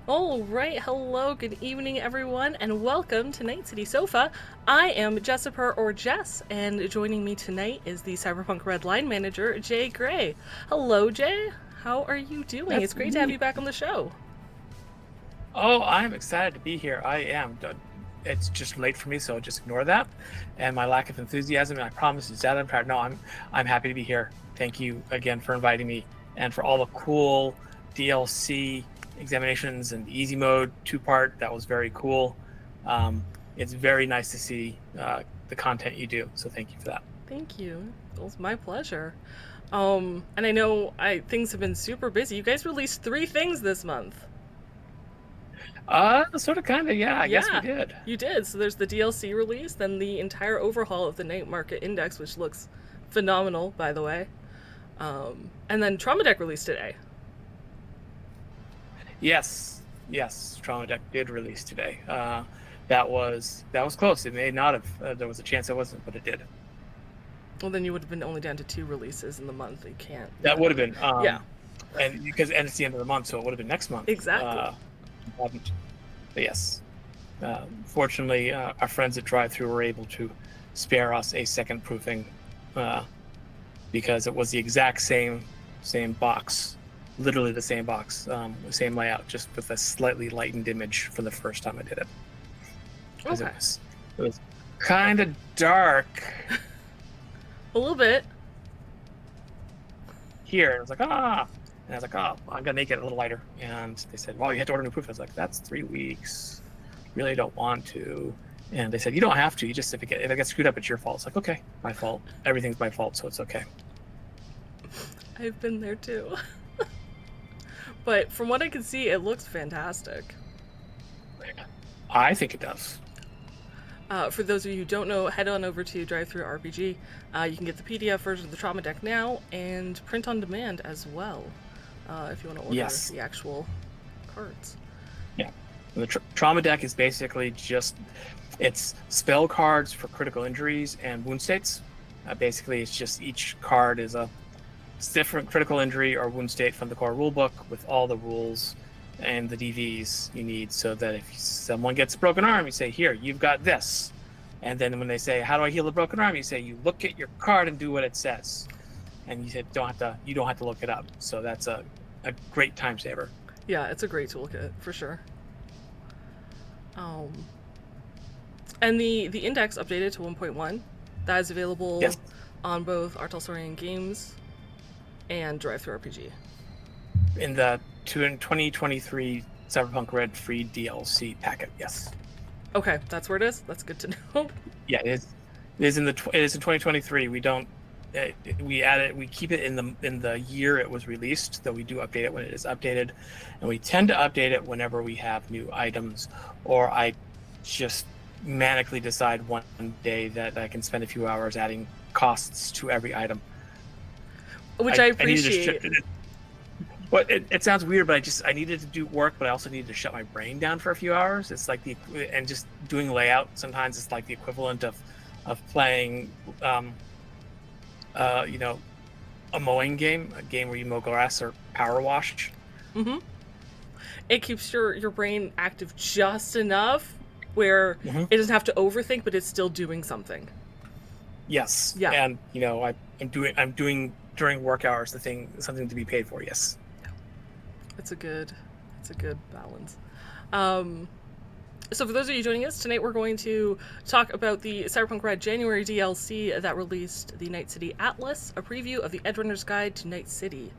All right, hello, good evening, everyone, and welcome to Night City Sofa. I am Jessica or Jess, and joining me tonight is the Cyberpunk Red Line manager, Jay Gray. Hello, Jay. How are you doing? That's It's great to have me. you back on the show. Oh, I'm excited to be here. I am. It's just late for me, so just ignore that. And my lack of enthusiasm, and I promise is that I'm tired. No, I'm happy to be here. Thank you again for inviting me and for all the cool DLC examinations and the easy mode two-part. That was very cool. It's very nice to see the content you do. So thank you for that. Thank you. It was my pleasure. And I know things have been super busy. You guys released 3 things this month. Sort of, kind of, yeah. I guess we did. You did. So there's the DLC release, then the entire overhaul of the Night Market Index, which looks phenomenal, by the way. And then Trauma Deck released today. Yes, Trauma Deck did release today. That was close. It may not have. There was a chance it wasn't, but it did. Well, then you would have been only down to 2 releases in the month. You can't. That would have been. Yeah. And because it's the end of the month, so it would have been next month. Exactly. But yes. Fortunately, our friends at Drive-Thru were able to spare us a second proofing because it was the exact same Box. Literally the same box, same layout, just with a slightly lightened image from the first time I did it. Okay. It was kind of dark. A little bit. Here, and I was like, and I was like, I'm gonna make it a little lighter. And they said, well, you have to order new proof. I was like, that's 3 weeks. Really don't want to. And they said, you don't have to. You just if it gets screwed up, it's your fault. It's like, okay, my fault. Everything's my fault, so it's okay. I've been there too. But from what I can see, it looks fantastic. I think it does. For those of you who don't know, head on over to Drive-Thru RPG. You can get the PDF version of the Trauma Deck now and print on demand as well, if you want to order the actual cards. Yeah, the Trauma Deck is basically it's spell cards for critical injuries and wound states. Basically, it's just each card is a different critical injury or wound state from the core rulebook with all the rules and the DVs you need, so that if someone gets a broken arm, you say, here, you've got this. And then when they say, how do I heal a broken arm, you say, you look at your card and do what it says. And you said you don't have to look it up. So that's a great time saver. Yeah, it's a great toolkit for sure. And the index updated to 1.1. That is available on both Art Telsorian Games and Drive-Thru RPG. In the 2023 Cyberpunk Red free DLC packet, yes. Okay, that's where it is. That's good to know. Yeah, it is in 2023. We don't we add it. We keep it in the year it was released, though we do update it when it is updated, and we tend to update it whenever we have new items, or I just manically decide one day that I can spend a few hours adding costs to every item. Which I appreciate. But it sounds weird, but I needed to do work, but I also needed to shut my brain down for a few hours. It's like and just doing layout sometimes it's like the equivalent of playing a mowing game, a game where you mow grass or power wash. Mm-hmm. It keeps your brain active just enough where it doesn't have to overthink, but it's still doing something. Yes. Yeah. And I'm doing during work hours something to be paid for. Yes. It's a good balance. So for those of you joining us tonight, we're going to talk about the Cyberpunk Red January DLC that released the Night City Atlas, a preview of the Edgerunner's Guide to Night City.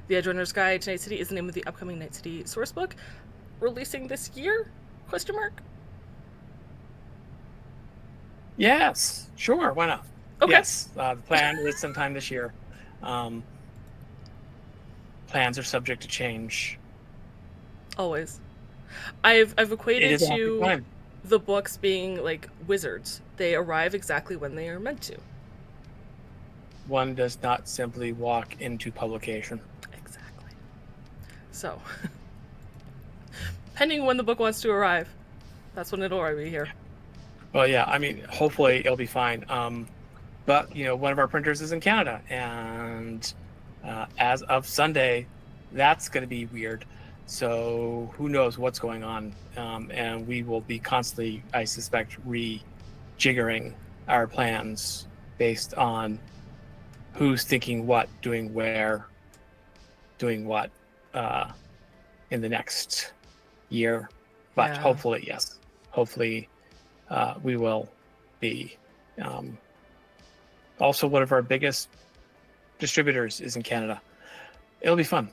The Edgerunner's Guide to Night City is the name of the upcoming Night City sourcebook, releasing this year? ? Yes, sure, why not? Okay. Yes, the plan is sometime this year. Plans are subject to change. Always. I've equated to the books being like wizards. They arrive exactly when they are meant to. One does not simply walk into publication. Exactly. So, pending when the book wants to arrive, that's when it'll already be here. Well, yeah, I mean, hopefully it'll be fine. But, one of our printers is in Canada, and As of Sunday, that's going to be weird. So who knows what's going on? And we will be constantly, I suspect, rejiggering our plans based on who's thinking what, doing where, doing what in the next year. But Yeah. hopefully, yes. Hopefully, we will be. Also, one of our biggest distributors is in Canada. It'll be fun.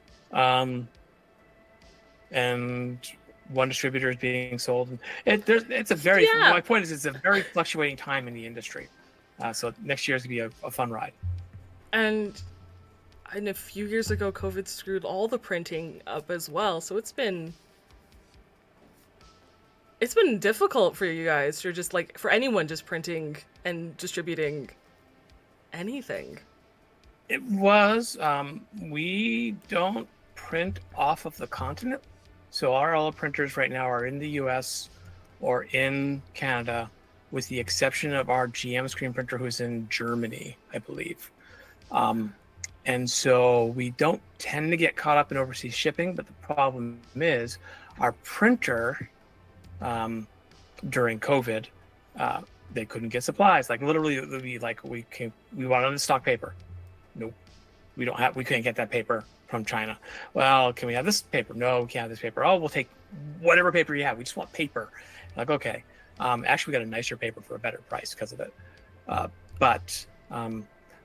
And one distributor is being sold. It's a very. Yeah. My point is, it's a very fluctuating time in the industry. So next year is gonna be a fun ride. And a few years ago, COVID screwed all the printing up as well. So it's been difficult for you guys, or just like for anyone just printing and distributing anything. It was. We don't print off of the continent, so all printers right now are in the U.S. or in Canada, with the exception of our GM screen printer, who's in Germany, I believe. And so we don't tend to get caught up in overseas shipping, but the problem is our printer, during COVID, they couldn't get supplies. Like literally, it would be like we wanted to stock paper. Nope, we couldn't get that paper from China. Well, can we have this paper? No, we can't have this paper. Oh, we'll take whatever paper you have. We just want paper. Like, okay. Actually, we got a nicer paper for a better price because of it. But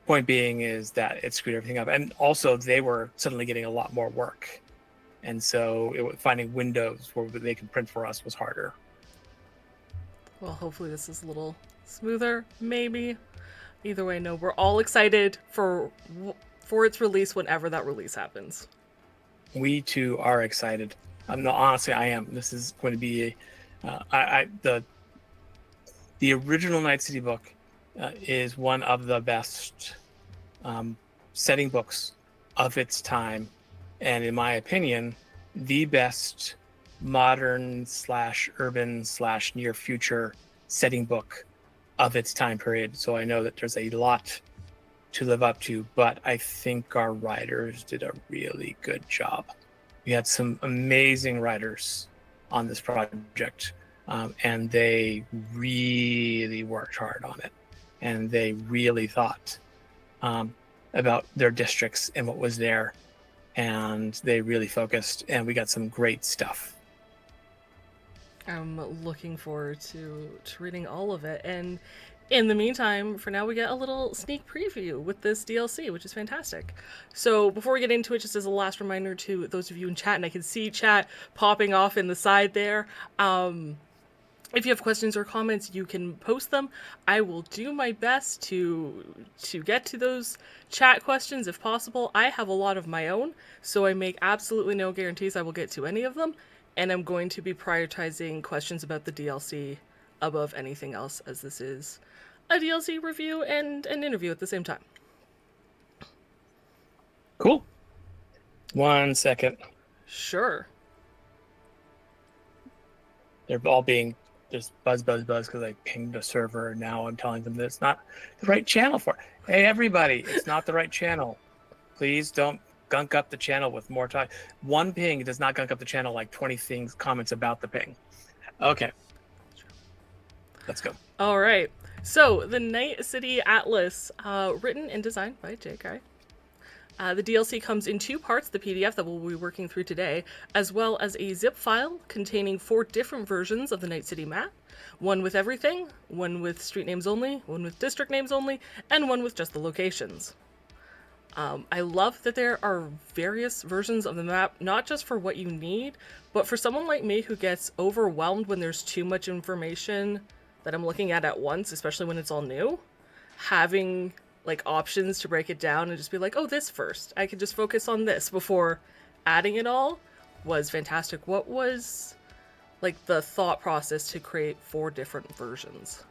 point being is that it screwed everything up. And also, they were suddenly getting a lot more work. And so finding windows where they could print for us was harder. Well, hopefully this is a little smoother, maybe. Either way, no, we're all excited for its release whenever that release happens. We too are excited. No, honestly, I am. This is going to be the original Night City book is one of the best setting books of its time, and in my opinion, the best modern / urban / near future setting book of its time period. So I know that there's a lot to live up to, but I think our writers did a really good job. We had some amazing writers on this project, and they really worked hard on it, and they really thought about their districts and what was there, and they really focused, and we got some great stuff. I'm looking forward to reading all of it. And in the meantime, for now, we get a little sneak preview with this DLC, which is fantastic. So before we get into it, just as a last reminder to those of you in chat, and I can see chat popping off in the side there, if you have questions or comments, you can post them. I will do my best to get to those chat questions if possible. I have a lot of my own, so I make absolutely no guarantees I will get to any of them. And I'm going to be prioritizing questions about the DLC above anything else, as this is a DLC review and an interview at the same time. Cool. 1 second. Sure. They're all being just buzz because I pinged a server, and now I'm telling them that it's not the right channel for it. Hey, everybody, it's not the right channel. Please don't gunk up the channel with more time. One ping does not gunk up the channel like 20 comments about the ping. Okay. Let's go. All right. So, the Night City Atlas, written and designed by J.K. The DLC comes in 2 parts, the PDF that we'll be working through today, as well as a zip file containing 4 different versions of the Night City map. One with everything, one with street names only, one with district names only, and one with just the locations. I love that there are various versions of the map, not just for what you need, but for someone like me who gets overwhelmed when there's too much information that I'm looking at once, especially when it's all new. Having like options to break it down and just be like, oh, this first. I could just focus on this before adding it all was fantastic. What was like the thought process to create 4 different versions?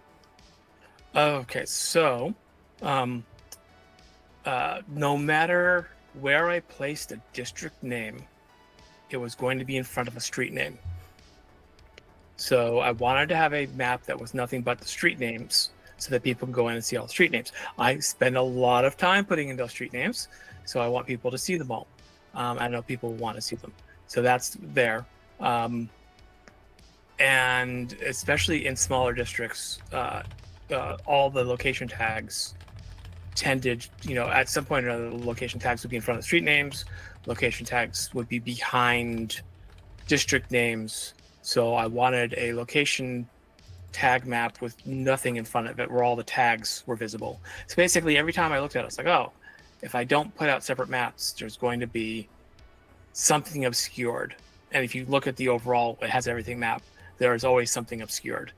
Okay, so no matter where I placed a district name, it was going to be in front of a street name. So I wanted to have a map that was nothing but the street names, so that people can go in and see all the street names. I spend a lot of time putting in those street names, so I want people to see them all. I know people want to see them, so that's there. And especially in smaller districts, all the location tags tended, at some point or another, the location tags would be in front of the street names. Location tags would be behind district names. So I wanted a location tag map with nothing in front of it where all the tags were visible. So basically every time I looked at it, I was like, oh, if I don't put out separate maps, there's going to be something obscured. And if you look at the overall, it has everything mapped. There is always something obscured.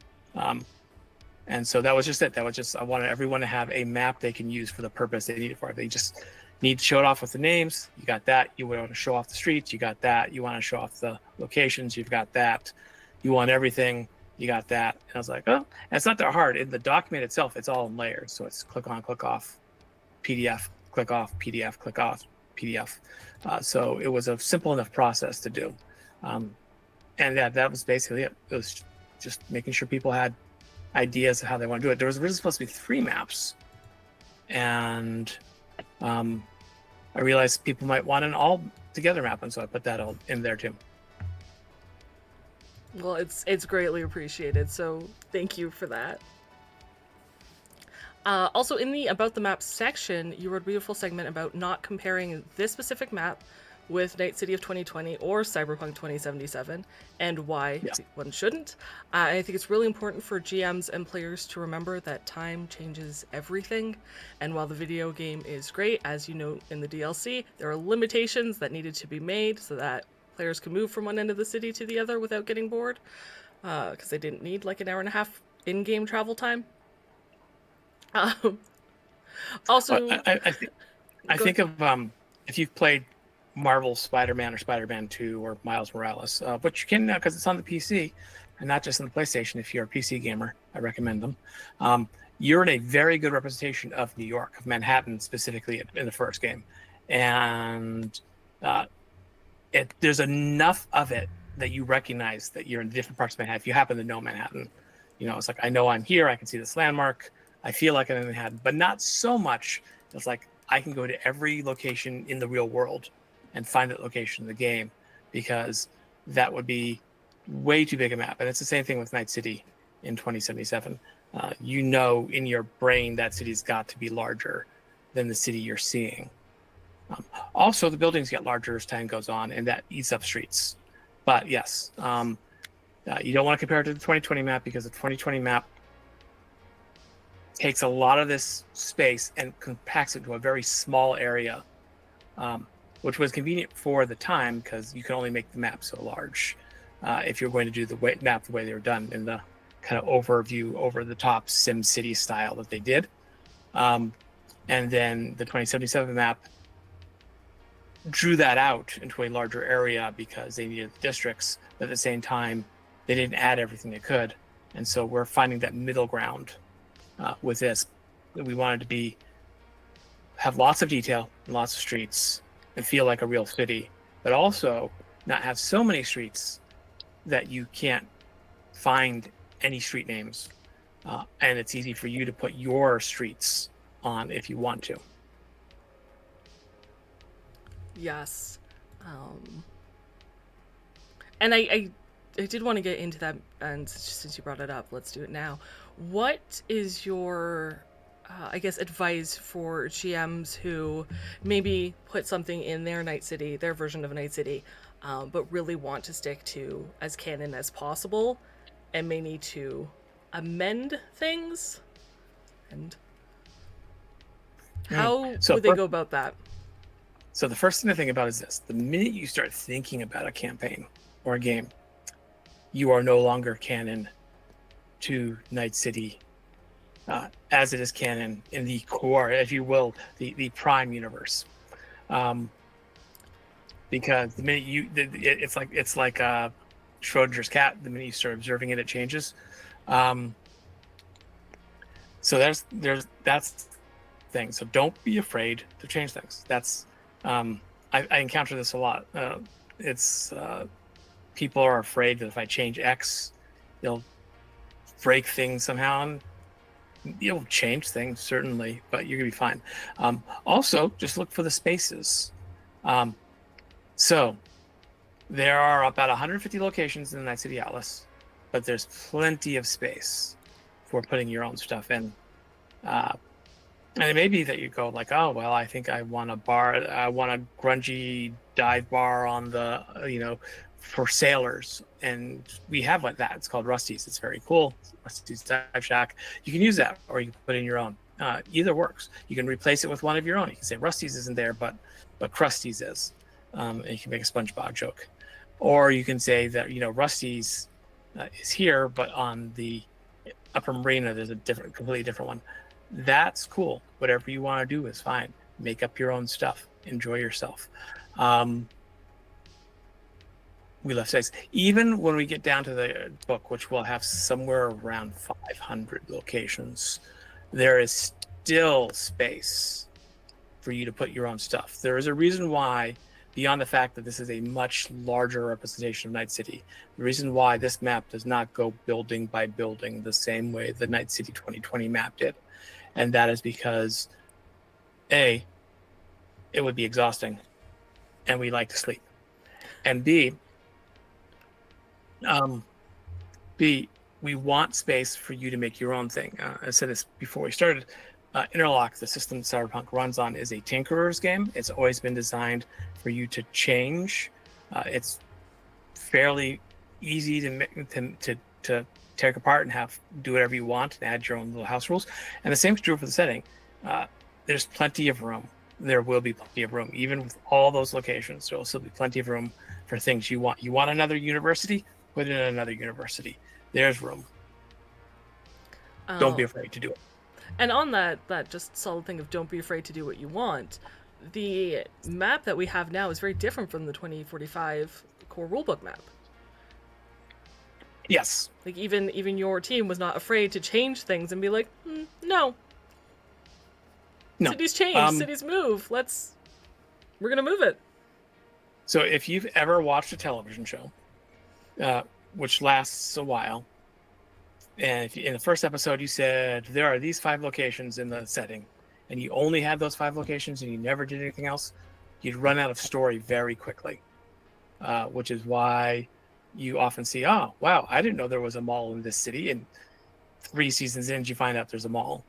And so that was just it. I wanted everyone to have a map they can use for the purpose they need it for. They just need to show it off with the names. You got that. You want to show off the streets. You got that. You want to show off the locations. You've got that. You want everything. You got that. And I was like, oh, and it's not that hard. In the document itself, it's all in layers. So it's click on, click off, PDF, click off, PDF, click off, PDF. So it was a simple enough process to do. And that was basically it. It was just making sure people had ideas of how they want to do it. There was originally supposed to be 3 maps, and I realized people might want an all together map, and so I put that all in there too. Well, it's greatly appreciated, so thank you for that. Also, in the About the Map section, you wrote a beautiful segment about not comparing this specific map with Night City of 2020 or Cyberpunk 2077, and why one shouldn't. I think it's really important for GMs and players to remember that time changes everything, and while the video game is great, as you know in the DLC, there are limitations that needed to be made so that players can move from one end of the city to the other without getting bored, because they didn't need like an hour and a half in-game travel time. Also, I think of if you've played Marvel Spider-Man or Spider-Man 2 or Miles Morales, which you can now because it's on the PC and not just on the PlayStation. If you're a PC gamer, I recommend them. You're in a very good representation of New York, of Manhattan specifically in the first game, and there's enough of it that you recognize that you're in different parts of Manhattan. If you happen to know Manhattan, it's like, I know I'm here. I can see this landmark. I feel like I'm in Manhattan, but not so much. It's like I can go to every location in the real world and find that location in the game, because that would be way too big a map. And it's the same thing with Night City in 2077. In your brain that city's got to be larger than the city you're seeing. Also, the buildings get larger as time goes on, and that eats up streets. But yes, you don't want to compare it to the 2020 map, because the 2020 map takes a lot of this space and compacts it to a very small area, which was convenient for the time because you can only make the map so large. If you're going to do the map the way they were done in the kind of overview, over the top Sim City style that they did. And then the 2077 map drew that out into a larger area because they needed districts, but at the same time, they didn't add everything they could. And so we're finding that middle ground with this. We wanted to have lots of detail, lots of streets, and feel like a real city, but also not have so many streets that you can't find any street names. And it's easy for you to put your streets on if you want to. Yes. And I did want to get into that, and since you brought it up, let's do it now. What is your, advice for GMs who maybe put something in their Night City, their version of Night City, but really want to stick to as canon as possible, and may need to amend things? And how would they go about that? So the first thing to think about is this: the minute you start thinking about a campaign or a game, you are no longer canon to Night City, as it is canon in the core, if you will, the Prime universe. Because the minute it's like Schrodinger's cat. The minute you start observing it, it changes. So that's the thing. So don't be afraid to change things. That's I encounter this a lot. People are afraid that if I change X, they'll break things somehow. And You'll change things certainly, but you're gonna be fine. Also, just look for the spaces. Um, so there are about 150 locations in the Night City Atlas, but there's plenty of space for putting your own stuff in. Uh, and it may be that you go like, oh well, I think I want a bar, I want a grungy dive bar on the, for sailors, and we have like that. It's called Rusty's. It's very cool. Rusty's Dive Shack. You can use that, or you can put in your own. Either works. You can replace it with one of your own. You can say Rusty's isn't there, but Krusty's is, and you can make a SpongeBob joke, or you can say that Rusty's is here, but on the Upper Marina there's a completely different one. That's cool. Whatever you want to do is fine. Make up your own stuff. Enjoy yourself. We left space. Even when we get down to the book, which will have somewhere around 500 locations, there is still space for you to put your own stuff. There is a reason why, beyond the fact that this is a much larger representation of Night City, the reason why this map does not go building by building the same way the Night City 2020 map did. And that is because, A, it would be exhausting, and we like to sleep. And B, we want space for you to make your own thing. I said this before we started. Interlock, the system Cyberpunk runs on, is a tinkerer's game. It's always been designed for you to change. It's fairly easy to take apart and do whatever you want and add your own little house rules. And the same is true for the setting. There's plenty of room. There will be plenty of room. Even with all those locations, there will still be plenty of room for things you want. You want another university? Put it in another university. There's room. Don't be afraid to do it. And on that just solid thing of don't be afraid to do what you want, the map that we have now is very different from the 2045 core rulebook map. Yes. Like even your team was not afraid to change things and be like, no. Cities change, cities move. We're gonna move it. So if you've ever watched a television show, which lasts a while, and if in the first episode you said there are these 5 locations in the setting, and you only had those 5 locations and you never did anything else, you'd run out of story very quickly. Which is why you often see, oh wow, I didn't know there was a mall in this city, and 3 seasons in you find out there's a mall.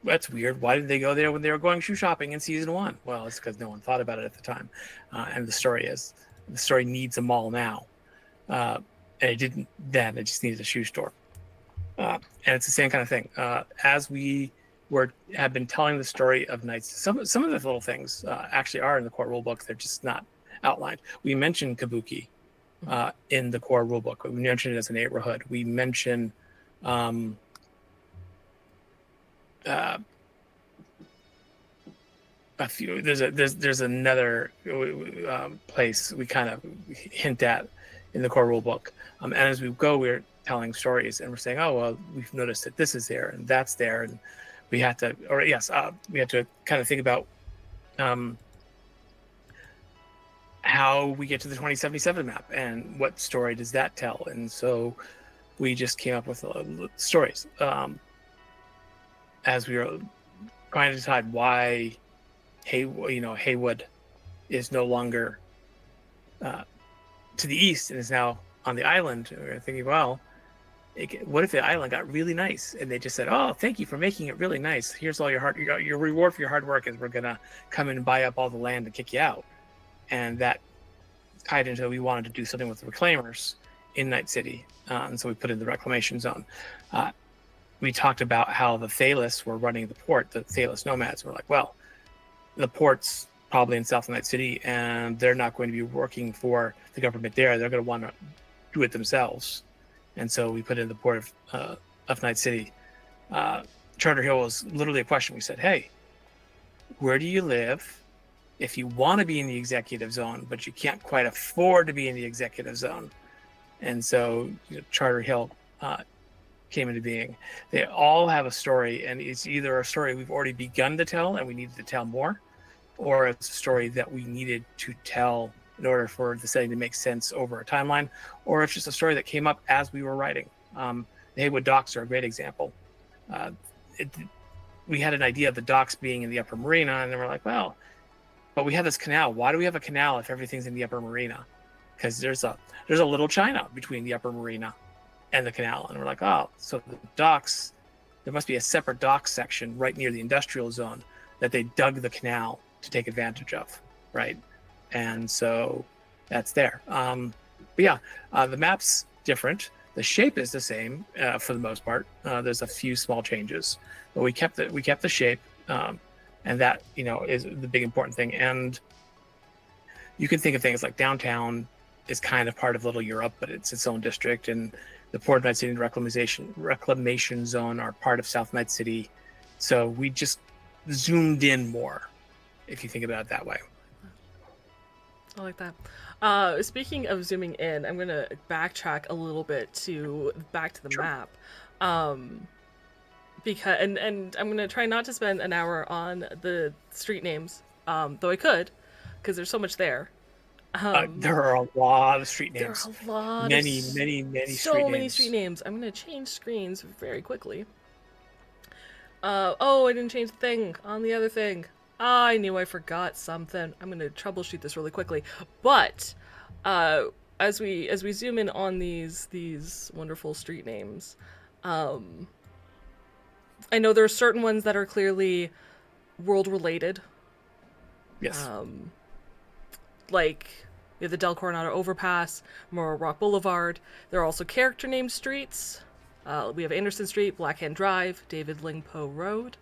That's weird. Why did they go there when they were going shoe shopping in season 1? Well, it's because no one thought about it at the time. And the story needs a mall now. And it didn't then, it just needed a shoe store. And it's the same kind of thing. As we have been telling the story of Knights, some of the little things actually are in the core rulebook. They're just not outlined. We mentioned Kabuki in the core rulebook. We mentioned it as a neighborhood. We mention a few. There's another place we kind of hint at in the core rulebook. And as we go, we're telling stories and we're saying, oh well, we've noticed that this is there and that's there, and we have to kind of think about how we get to the 2077 map and what story does that tell. And so we just came up with stories as we were trying to decide why Haywood is no longer to the east and is now on the island. We were thinking, well, what if the island got really nice and they just said, oh, thank you for making it really nice, here's all your reward for your hard work is we're gonna come in and buy up all the land and kick you out. And that tied into, we wanted to do something with the reclaimers in Night City, and so we put in the reclamation zone. We talked about how the Thalos were running the port, the Thalos nomads. We're like, well, the port's probably in South Night City, and they're not going to be working for the government there. They're going to want to do it themselves. And so we put in the port of Night City. Charter Hill was literally a question. We said, hey, where do you live if you want to be in the executive zone, but you can't quite afford to be in the executive zone? And so Charter Hill came into being. They all have a story, and it's either a story we've already begun to tell and we needed to tell more, or it's a story that we needed to tell in order for the setting to make sense over a timeline, or it's just a story that came up as we were writing. The Haywood Docks are a great example. uh, it, we had an idea of the docks being in the upper marina, and then we're like, well, but we have this canal. Why do we have a canal if everything's in the upper marina? Because there's a little China between the upper marina and the canal, and we're like, oh, so the docks, there must be a separate dock section right near the industrial zone that they dug the canal to take advantage of, right? And so that's there. But yeah, the map's different. The shape is the same for the most part. There's a few small changes, but we kept the shape, and that is the big important thing. And you can think of things like downtown is kind of part of Little Europe, but it's its own district, and the Port of Night City and Reclamation Zone are part of South Night City. So we just zoomed in more, if you think about it that way. I like that. Speaking of zooming in, I'm going to backtrack a little bit back to the Sure. map. Because and I'm going to try not to spend an hour on the street names, though I could, because there's so much there. There are a lot of street There names. are a lot Many of so many street names. I'm going to change screens very quickly. Oh, I didn't change the thing on the other thing. I knew I forgot something. I'm going to troubleshoot this really quickly. But as we zoom in on these wonderful street names, I know there are certain ones that are clearly world related. Yes. Like we have the Del Coronado Overpass, Morro Rock Boulevard. There are also character named streets. We have Anderson Street, Blackhand Drive, David Ling Poe Road.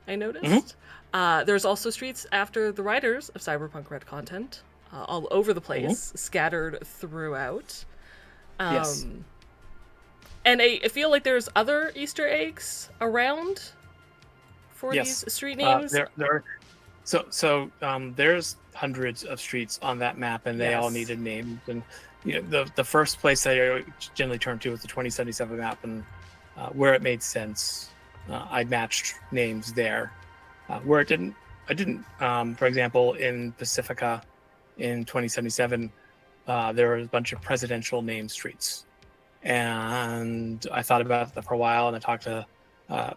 I noticed. There's also streets after the writers of Cyberpunk Red content, all over the place, scattered throughout. Yes. And I feel like there's other Easter eggs around for Yes. these street names. There's hundreds of streets on that map, and they all needed names. And the first place I generally turn to is the 2077 map, and where it made sense, I matched names there. Where it didn't, I didn't. For example, in Pacifica, in 2077, there was a bunch of presidential named streets, and I thought about that for a while, and I talked to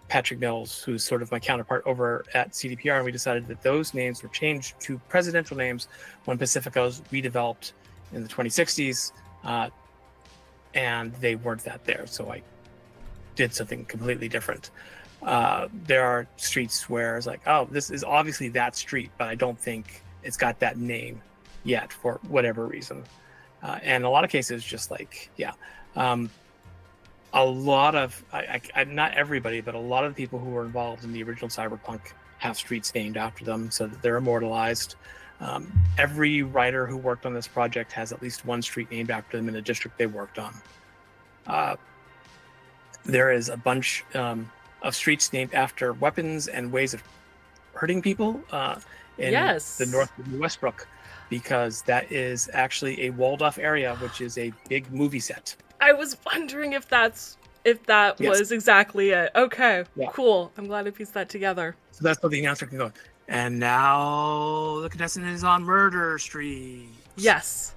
Patrick Mills, who's sort of my counterpart over at CDPR, and we decided that those names were changed to presidential names when Pacifica was redeveloped in the 2060s, and they weren't that there, so I did something completely different. There are streets where it's like, oh, this is obviously that street, but I don't think it's got that name yet for whatever reason. And a lot of cases, just like, a lot of, not everybody, but a lot of the people who were involved in the original Cyberpunk have streets named after them so that they're immortalized. Every writer who worked on this project has at least one street named after them in the district they worked on. There is a bunch of streets named after weapons and ways of hurting people in the north of Westbrook, because that is actually a walled off area, which is a big movie set. I was wondering if that was exactly it. Okay, cool. I'm glad I pieced that together. So that's what the announcer can go. And now the contestant is on Murder Street. Yes.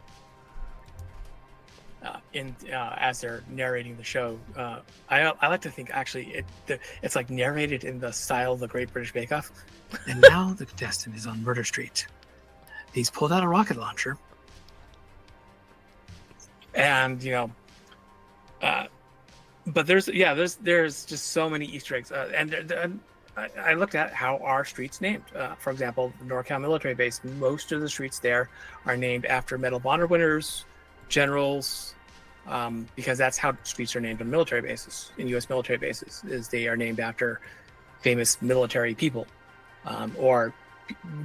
As they're narrating the show, I like to think actually it's like narrated in the style of the Great British Bake Off. And now the contestant is on Murder Street. He's pulled out a rocket launcher, and but there's just so many Easter eggs, and I looked at how our streets named. For example, the NorCal military base. Most of the streets there are named after Medal of Honor winners, generals, because that's how streets are named on military bases. In U.S. military bases, is they are named after famous military people, or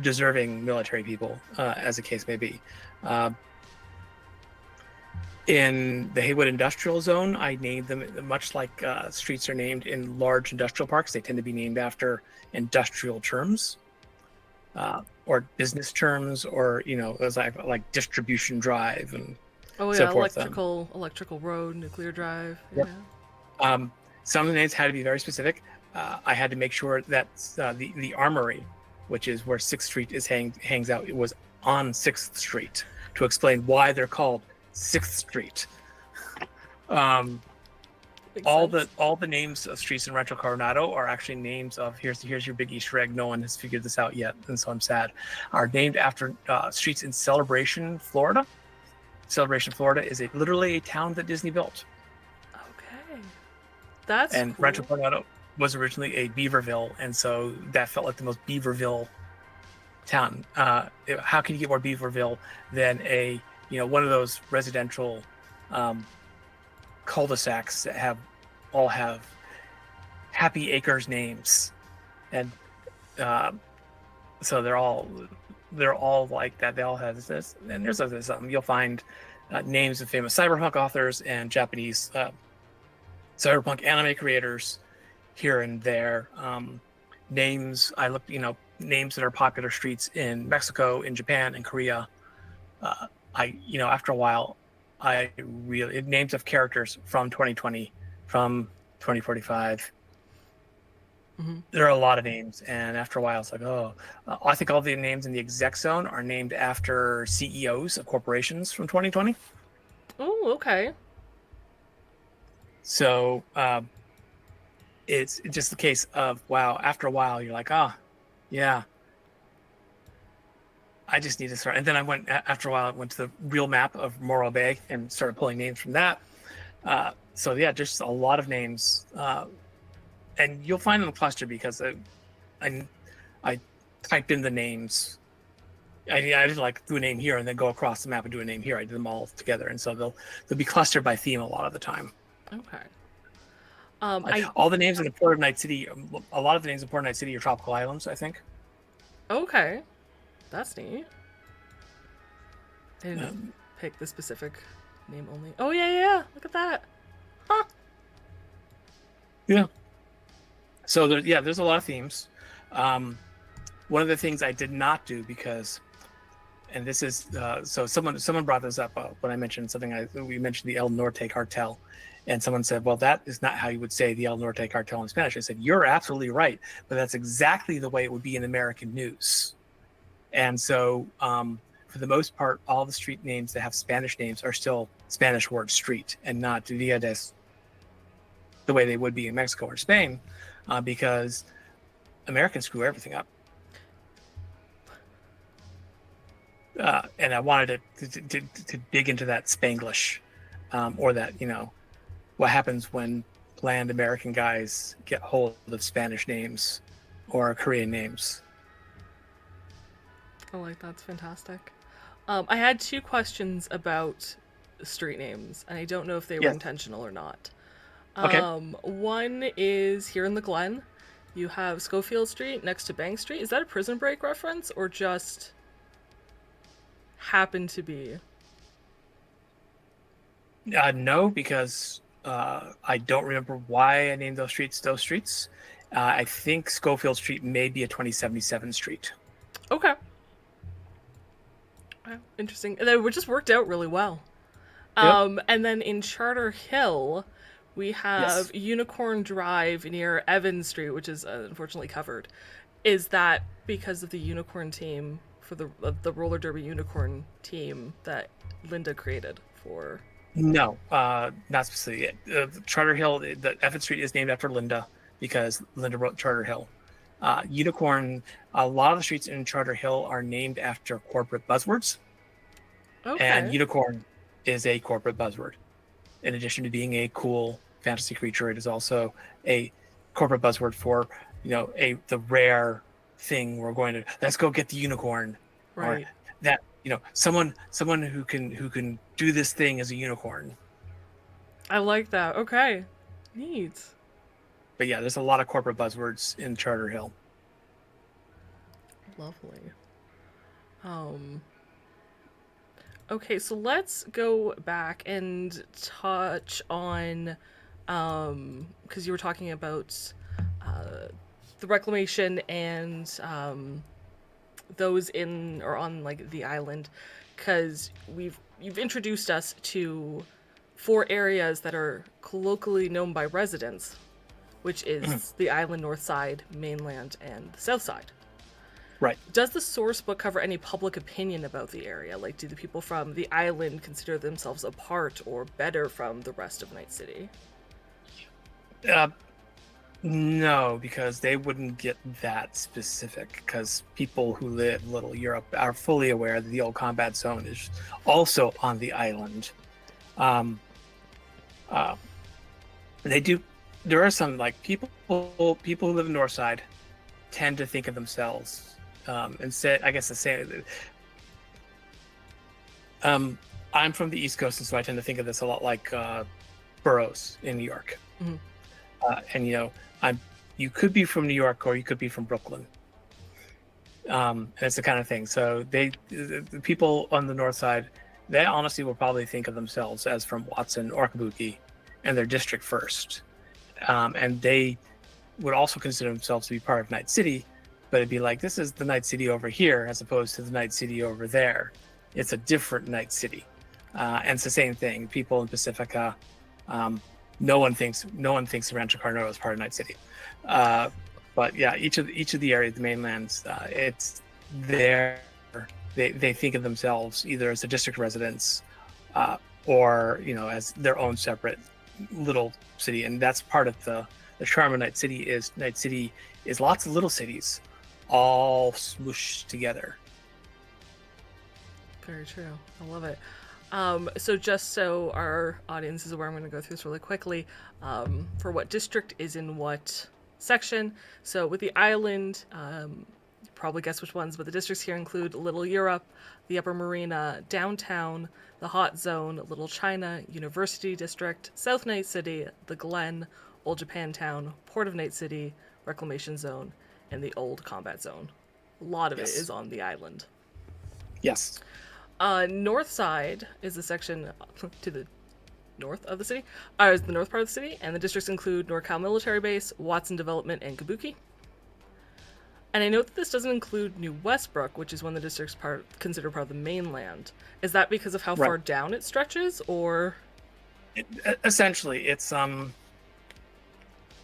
deserving military people, as the case may be. In the Haywood Industrial Zone, I named them much like streets are named in large industrial parks. They tend to be named after industrial terms, or business terms, or as like Distribution Drive and so forth. Electrical Road, Nuclear Drive. Yep. Yeah. Some of the names had to be very specific. I had to make sure that the Armory, which is where 6th Street hangs out, it was on 6th Street, to explain why they're called 6th Street. Makes sense. all the names of streets in Rancho Coronado are actually names of here's your big Easter egg. No one has figured this out yet, and so I'm sad. Are named after streets in Celebration, Florida. Celebration, Florida is literally a town that Disney built, Okay. That's and cool. Rancho Coronado was originally a Beaverville, and so that felt like the most Beaverville town. How can you get more Beaverville than one of those residential cul-de-sacs that all have Happy Acres names, and so they're all like that. They all have this, and there's something you'll find names of famous cyberpunk authors and Japanese cyberpunk anime creators here and there. Names I looked, names that are popular streets in Mexico, in Japan, and Korea. After a while, names of characters from 2020, from 2045. There are a lot of names, and after a while, it's like, I think all the names in the exec zone are named after CEOs of corporations from 2020. Oh, okay. So it's just the case of, wow, after a while, you're like, yeah, I just need to start. And then after a while, I went to the real map of Morro Bay and started pulling names from that. So yeah, just a lot of names. And you'll find them clustered because I typed in the names. I did like do a name here and then go across the map and do a name here. I did them all together, and so they'll be clustered by theme a lot of the time. Okay. All the names in the Port of Night City, a lot of the names in Port of Night City are tropical islands, I think. Okay, that's neat. They didn't pick the specific name only. Oh yeah. Look at that. Huh. Yeah. So there's a lot of themes. One of the things I did not do because, and this is so someone brought this up when I mentioned something. We mentioned the El Norte cartel, and someone said, "Well, that is not how you would say the El Norte cartel in Spanish." I said, "You're absolutely right, but that's exactly the way it would be in American news." And so, for the most part, all the street names that have Spanish names are still Spanish word street and not Via des, the way they would be in Mexico or Spain. Because Americans screw everything up. And I wanted to dig into that Spanglish, or that, what happens when bland American guys get hold of Spanish names or Korean names. I like that's fantastic. I had 2 questions about street names, and I don't know if they were intentional or not. Okay. One is here in the Glen. You have Schofield Street next to Bank Street. Is that a Prison Break reference or just happened to be? No, because I don't remember why I named those streets. I think Schofield Street may be a 2077 street. Okay. Interesting. And it just worked out really well. Yep. And then in Charter Hill, we have Unicorn Drive near Evans Street, which is unfortunately covered. Is that because of the unicorn team for the roller derby unicorn team that Linda created for? No, not specifically. Charter Hill, the Evans Street is named after Linda because Linda wrote Charter Hill. Unicorn, a lot of the streets in Charter Hill are named after corporate buzzwords. Okay. And unicorn is a corporate buzzword. In addition to being a cool fantasy creature, it is also a corporate buzzword for, the rare thing we're going to, let's go get the unicorn. Right. Or that, someone who can do this thing as a unicorn. I like that. Okay. Neat. But yeah, there's a lot of corporate buzzwords in Charter Hill. Lovely. Okay, so let's go back and touch on, because you were talking about the reclamation and those in or on like the island, because you've introduced us to 4 areas that are colloquially known by residents, which is the island north side, mainland, and the south side. Right. Does the source book cover any public opinion about the area? Like, do the people from the island consider themselves apart or better from the rest of Night City? Uh, no, because they wouldn't get that specific. Because people who live Little Europe are fully aware that the old combat zone is also on the island. Um, uh, they do. There are some like people who live in North Side tend to think of themselves and say, I guess the same. Um, I'm from the East Coast, and so I tend to think of this a lot like boroughs in New York. Mhm. And I'm you could be from New York or you could be from Brooklyn. And it's the kind of thing. So the people on the North Side, they honestly will probably think of themselves as from Watson or Kabuki, and their district first. And they would also consider themselves to be part of Night City, but it'd be like, this is the Night City over here as opposed to the Night City over there. It's a different Night City. And it's the same thing. People in Pacifica, no one thinks Rancho Carnero is part of Night City. But yeah, each of the areas, the mainlands, it's there. They think of themselves either as a district residents, or as their own separate little city, and that's part of the charm of Night City. Night City is lots of little cities all smooshed together. Very true. I love it. So just so our audience is aware, I'm going to go through this really quickly for what district is in what section. So with the island, you probably guess which ones, but the districts here include Little Europe, the Upper Marina, Downtown, the Hot Zone, Little China, University District, South Night City, the Glen, Old Japantown, Port of Night City, Reclamation Zone, and the Old Combat Zone. A lot of it Yes. is on the island. Yes. North side is the section to the north of the city, is the north part of the city, and the districts include NorCal Military Base, Watson Development, and Kabuki. And I note that this doesn't include New Westbrook, which is one of the districts considered part of the mainland. Is that because of how Right. far down it stretches, or? Essentially, it's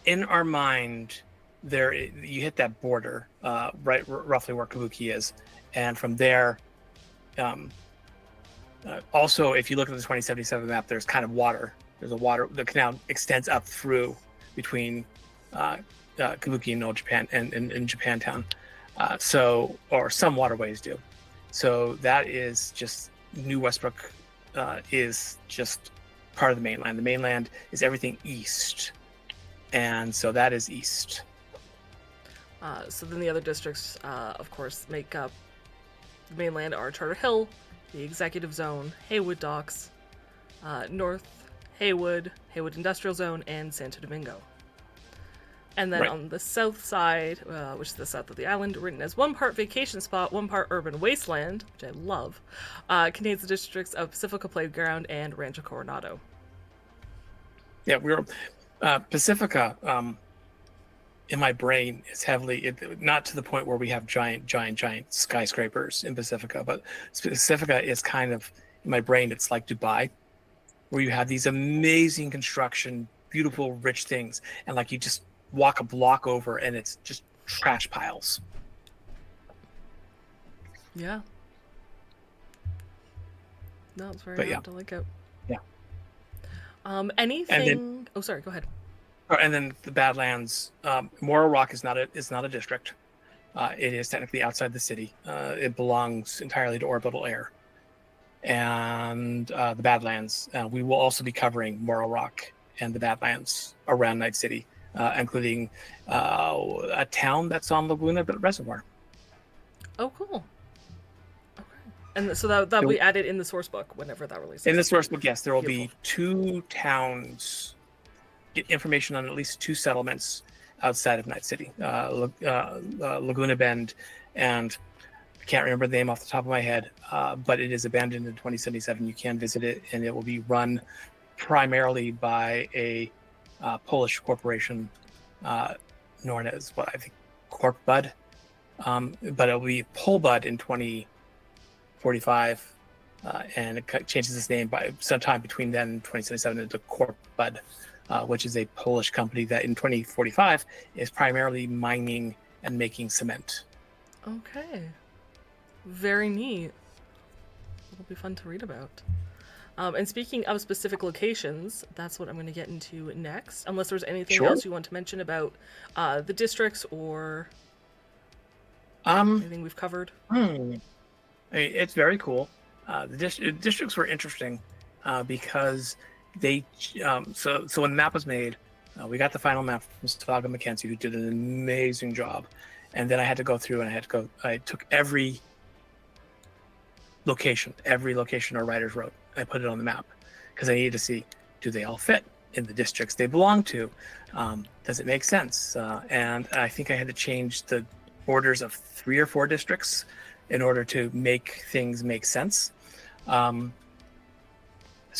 in our mind there you hit that border right roughly where Kabuki is, and from there also if you look at the 2077 map, there's kind of water. The canal extends up through between Kabuki and Old Japan and Japantown, or some waterways do. So that is just New Westbrook is just part of the mainland. The mainland is everything east, and so that is east. So then the other districts, of course, make up the mainland are Charter Hill, the Executive Zone, Haywood Docks, North Haywood, Haywood Industrial Zone, and Santo Domingo. And then Right. on the south side, which is the south of the island, written as one part vacation spot, one part urban wasteland, which I love, contains the districts of Pacifica Playground and Rancho Coronado. Yeah, we're Pacifica. In my brain, is heavily not to the point where we have giant skyscrapers in Pacifica, but Pacifica is kind of in my brain. It's like Dubai, where you have these amazing construction, beautiful, rich things, and like you just walk a block over, and it's just trash piles. Yeah. No, it's very But yeah. apt. I like it. Yeah. Anything? Oh, sorry. Go ahead. And then the Badlands, Morro Rock is not a district. It is technically outside the city. It belongs entirely to Orbital Air. And the Badlands, we will also be covering Morro Rock and the Badlands around Night City, including a town that's on Laguna Reservoir. Oh, cool. Okay. And so that will be added in the source book whenever that releases. In the source book, yes, there will be Beautiful. 2 towns. Get information on at least 2 settlements outside of Night City, Laguna Bend, and I can't remember the name off the top of my head, but it is abandoned in 2077. You can visit it, and it will be run primarily by a Polish corporation known as what I think Corp Bud, but it will be Polbud in 2045, and it changes its name by sometime between then and 2077 into Corp Bud. Which is a Polish company that in 2045 is primarily mining and making cement. Okay. Very neat. It'll be fun to read about. And speaking of specific locations, that's what I'm going to get into next. Unless there's anything Sure. else you want to mention about the districts or Um, anything we've covered. it's very cool. The districts were interesting because they so when the map was made, we got the final map from Saga McKenzie, who did an amazing job, and then I had to go through and I took every location our writers wrote, and I put it on the map because I needed to see, do they all fit in the districts they belong to? Does it make sense? And I think I had to change the borders of 3 or 4 districts in order to make things make sense. So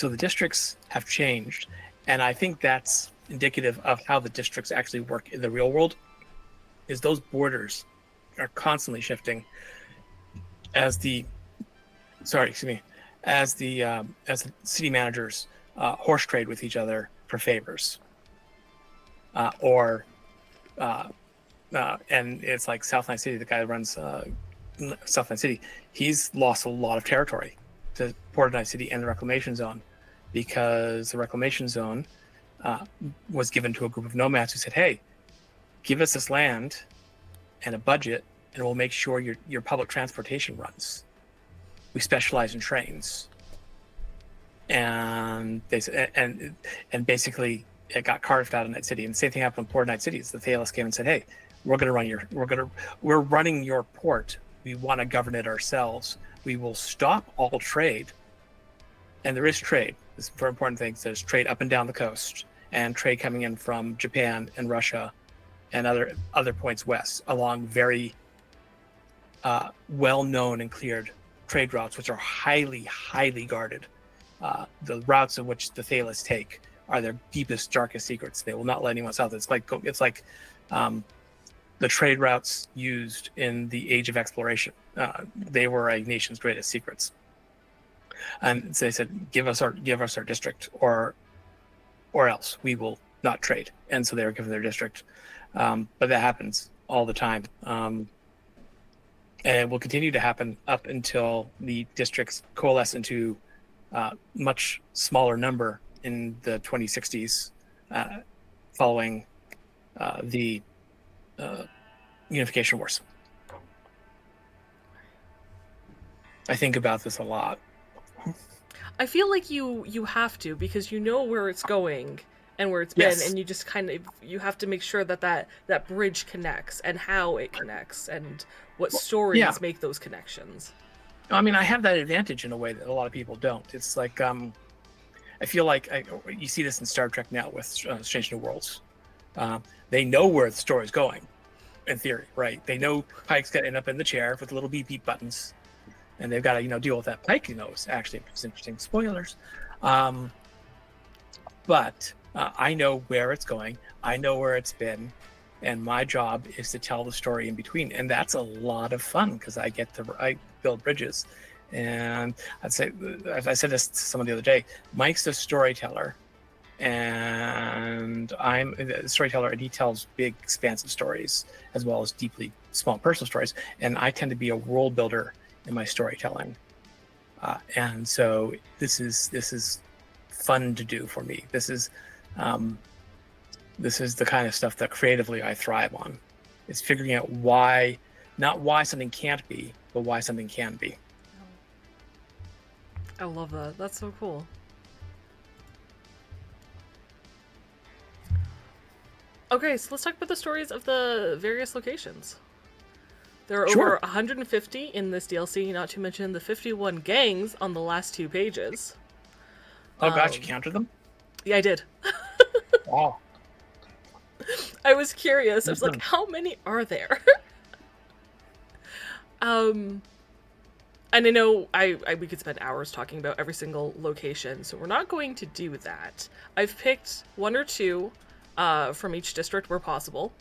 the districts have changed, and I think that's indicative of how the districts actually work in the real world. Is those borders are constantly shifting as the as the city managers horse trade with each other for favors, or and it's like South Night City, the guy that runs South Night City, he's lost a lot of territory to Port Night City and the reclamation zone, because the reclamation zone was given to a group of nomads who said, "Hey, give us this land and a budget, and we'll make sure your public transportation runs. We specialize in trains." And they and basically it got carved out of Night City. And the same thing happened in Port Night City. The Thalos came and said, "Hey, we're running your port. We want to govern it ourselves. We will stop all trade." And there is trade. This is a very important thing. There's trade up and down the coast, and trade coming in from Japan and Russia and other points west along very well-known and cleared trade routes, which are highly guarded. The routes in which the Thalos take are their deepest, darkest secrets. They will not let anyone south. It's like the trade routes used in the Age of Exploration. They were a nation's greatest secrets. And so they said, "Give us our district, or else we will not trade." And so they were given their district. But that happens all the time. And it will continue to happen up until the districts coalesce into much smaller number in the 2060s, following the Unification Wars. I think about this a lot. I feel like you have to, because you know where it's going and where it's been, Yes. and you just kind of you have to make sure that bridge connects and how it connects and what stories make those connections. I mean, I have that advantage in a way that a lot of people don't. It's like I feel like you see this in Star Trek now with Strange New Worlds. They know where the story's going, in theory, right? They know Pike's got to end up in the chair with the little beep beep buttons, and they've got to deal with that. Pike knows, actually, it's interesting. Spoilers. But I know where it's going. I know where it's been, and my job is to tell the story in between, and that's a lot of fun because I build bridges. And I'd say, as I said this to someone the other day, Mike's the storyteller, and I'm the storyteller, and he tells big, expansive stories as well as deeply small personal stories. And I tend to be a world builder in my storytelling, and so this is fun to do for me. This is the kind of stuff that creatively I thrive on. It's figuring out why, not why something can't be, but why something can be. I love that. That's so cool. Okay, so let's talk about the stories of the various locations. There are over 150 in this DLC, not to mention the 51 gangs on the last 2 pages. Oh gosh, you counted them? Yeah, I did. Wow. I was curious. I was like, how many are there? And I know we could spend hours talking about every single location, so we're not going to do that. I've picked 1 or 2 from each district where possible.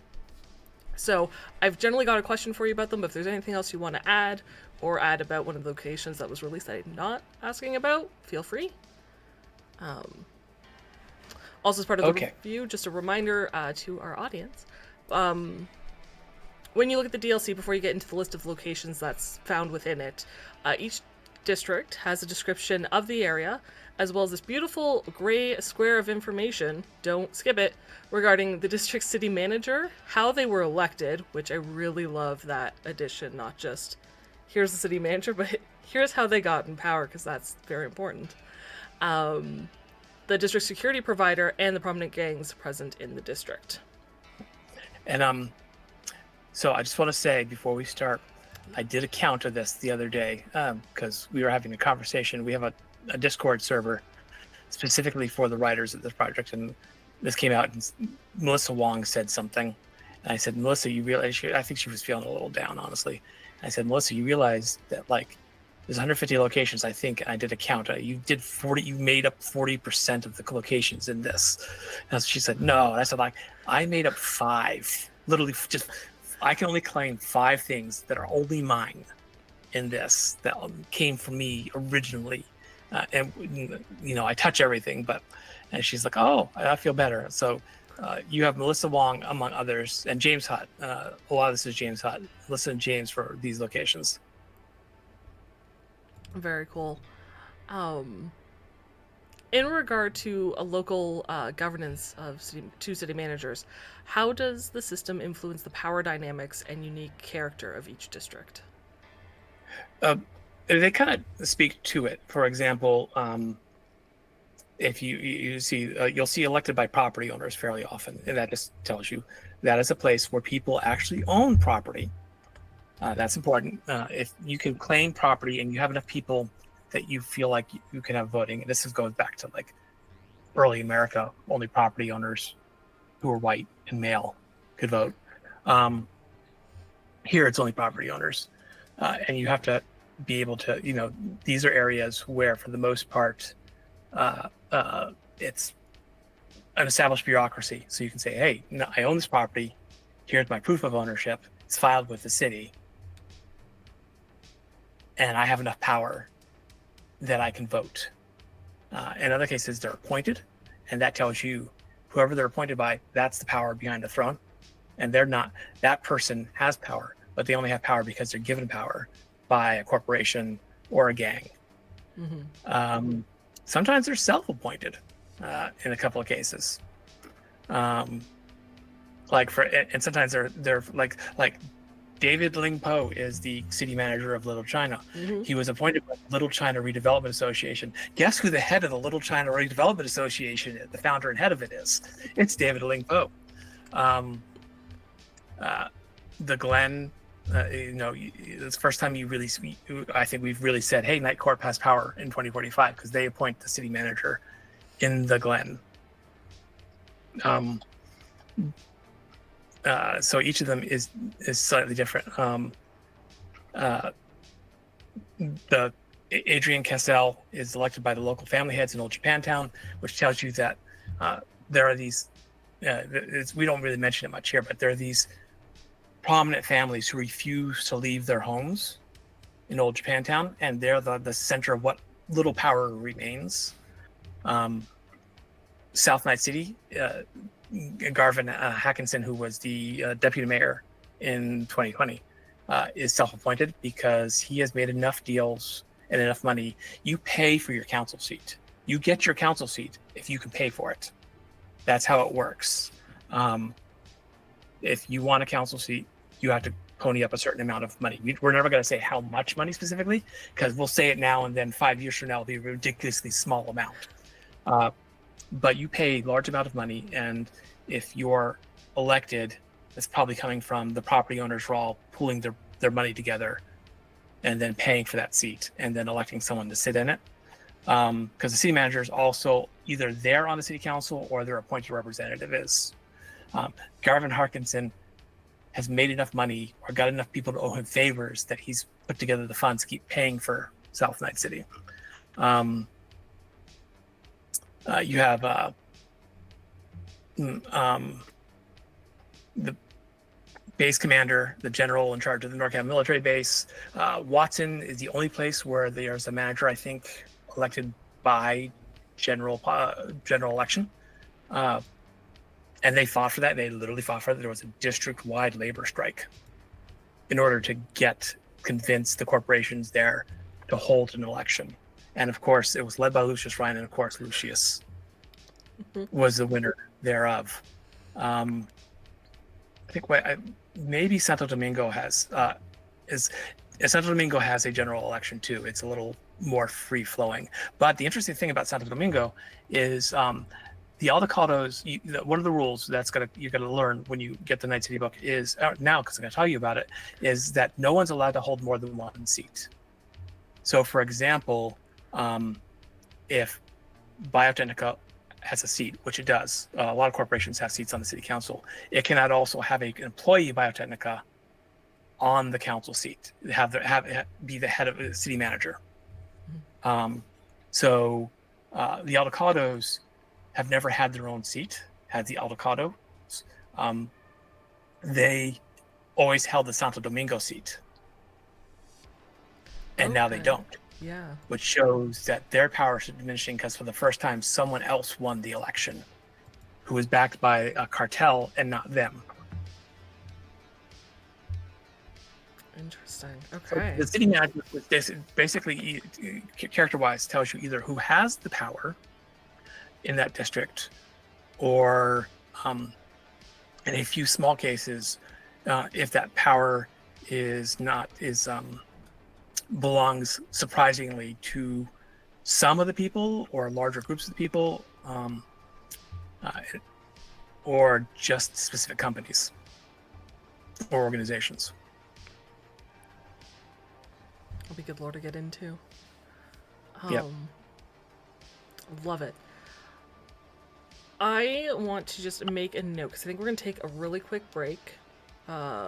So I've generally got a question for you about them, but if there's anything else you want to add, or add about one of the locations that was released that I'm not asking about, feel free. Also, as part of the review, just a reminder to our audience, when you look at the DLC before you get into the list of locations that's found within it, each district has a description of the area, as well as this beautiful gray square of information, don't skip it, regarding the district city manager, how they were elected, which I really love that addition, not just here's the city manager, but here's how they got in power, because that's very important. The district security provider, and the prominent gangs present in the district. And so I just want to say before we start, I did a count of this the other day because we were having a conversation. We have a Discord server specifically for the writers of this project, and this came out, and Melissa Wong said something. And I said, Melissa, you realize, I think she was feeling a little down, honestly. I said, Melissa, you realize that like there's 150 locations, I think. I did a count. You did 40. You made up 40% of the locations in this. And she said, no. And I said, like, I made up 5. Literally, just I can only claim 5 things that are only mine in this that came from me originally. And you know, I touch everything, but and she's like, oh, I feel better. So you have Melissa Wong among others, and James Hutt. A lot of this is James Hutt. Melissa and James for these locations. Very cool. In regard to a local governance of two city managers, how does the system influence the power dynamics and unique character of each district? They kind of speak to it. For example, if you see, you'll see elected by property owners fairly often, and that just tells you that is a place where people actually own property. That's important. If you can claim property and you have enough people that you feel like you can have voting, and this goes back to like early America, only property owners who were white and male could vote. Here it's only property owners, and you have to be able to, you know, these are areas where for the most part it's an established bureaucracy. So you can say, hey, no, I own this property. Here's my proof of ownership. It's filed with the city. And I have enough power that I can vote. In other cases, they're appointed. And that tells you whoever they're appointed by, that's the power behind the throne. And they're not, that person has power, but they only have power because they're given power by a corporation or a gang. Mm-hmm. Sometimes they're self-appointed in a couple of cases. And sometimes they're like David Ling Po is the city manager of Little China. Mm-hmm. He was appointed by the Little China Redevelopment Association. Guess who the head of the Little China Redevelopment Association is? The founder and head of it is. It's David Ling Po. The Glen, it's the first time I think we've really said, hey, Night Corp has power in 2045 because they appoint the city manager in the Glen. So each of them is slightly different. The Adrian Cassell is elected by the local family heads in Old Japantown, which tells you that there are these. We don't really mention it much here, but there are these prominent families who refuse to leave their homes in Old Japantown, and they're the center of what little power remains. South Night City. Garvin Hackinson, who was the deputy mayor in 2020, is self-appointed because he has made enough deals and enough money. You pay for your council seat. You get your council seat if you can pay for it. That's how it works. If you want a council seat, you have to pony up a certain amount of money. We're never going to say how much money specifically, because we'll say it now and then 5 years from now it'll be a ridiculously small amount. But you pay a large amount of money, and if you're elected, it's probably coming from the property owners who are all pooling their money together and then paying for that seat and then electing someone to sit in it. Because the city manager is also either there on the city council or their appointed representative is. Garvin Harkinson has made enough money or got enough people to owe him favors that he's put together the funds to keep paying for South Night City. You have the base commander, the general in charge of the NorCal military base. Watson is the only place where there's a manager, I think, elected by general election. And they fought for that. They literally fought for that. There was a district-wide labor strike in order to convince the corporations there to hold an election. And of course, it was led by Lucius Ryan, and of course, Lucius was the winner thereof. I think maybe Santo Domingo has Santo Domingo has a general election too. It's a little more free flowing. But the interesting thing about Santo Domingo is the aldecados. One of the rules you're gonna learn when you get the Night City book is now, because I'm gonna tell you about it, is that no one's allowed to hold more than one seat. So, for example, if Biotechnica has a seat, which it does, a lot of corporations have seats on the city council. It cannot also have an employee Biotechnica on the council seat, be the head of the city manager. So the Aldecados have never had their own seat. Had the Aldecados, they always held the Santo Domingo seat, and now they don't. Yeah. Which shows that their power is diminishing, because for the first time, someone else won the election, who was backed by a cartel and not them. Interesting. Okay. So the city manager basically, character-wise, tells you either who has the power in that district, or in a few small cases, if that power belongs surprisingly to some of the people or larger groups of the people, or just specific companies or organizations. It'll be good lore to get into. Yep. Love it. I want to just make a note, because I think we're going to take a really quick break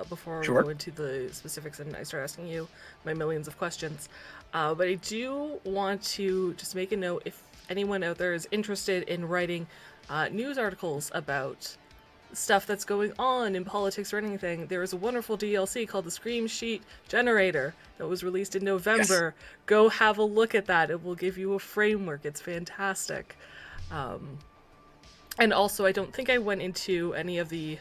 before we go into the specifics and I start asking you my millions of questions. But I do want to just make a note, if anyone out there is interested in writing news articles about stuff that's going on in politics or anything, there is a wonderful DLC called the Scream Sheet Generator that was released in November. Yes. Go have a look at that. It will give you a framework. It's fantastic. And also, I don't think I went into any of the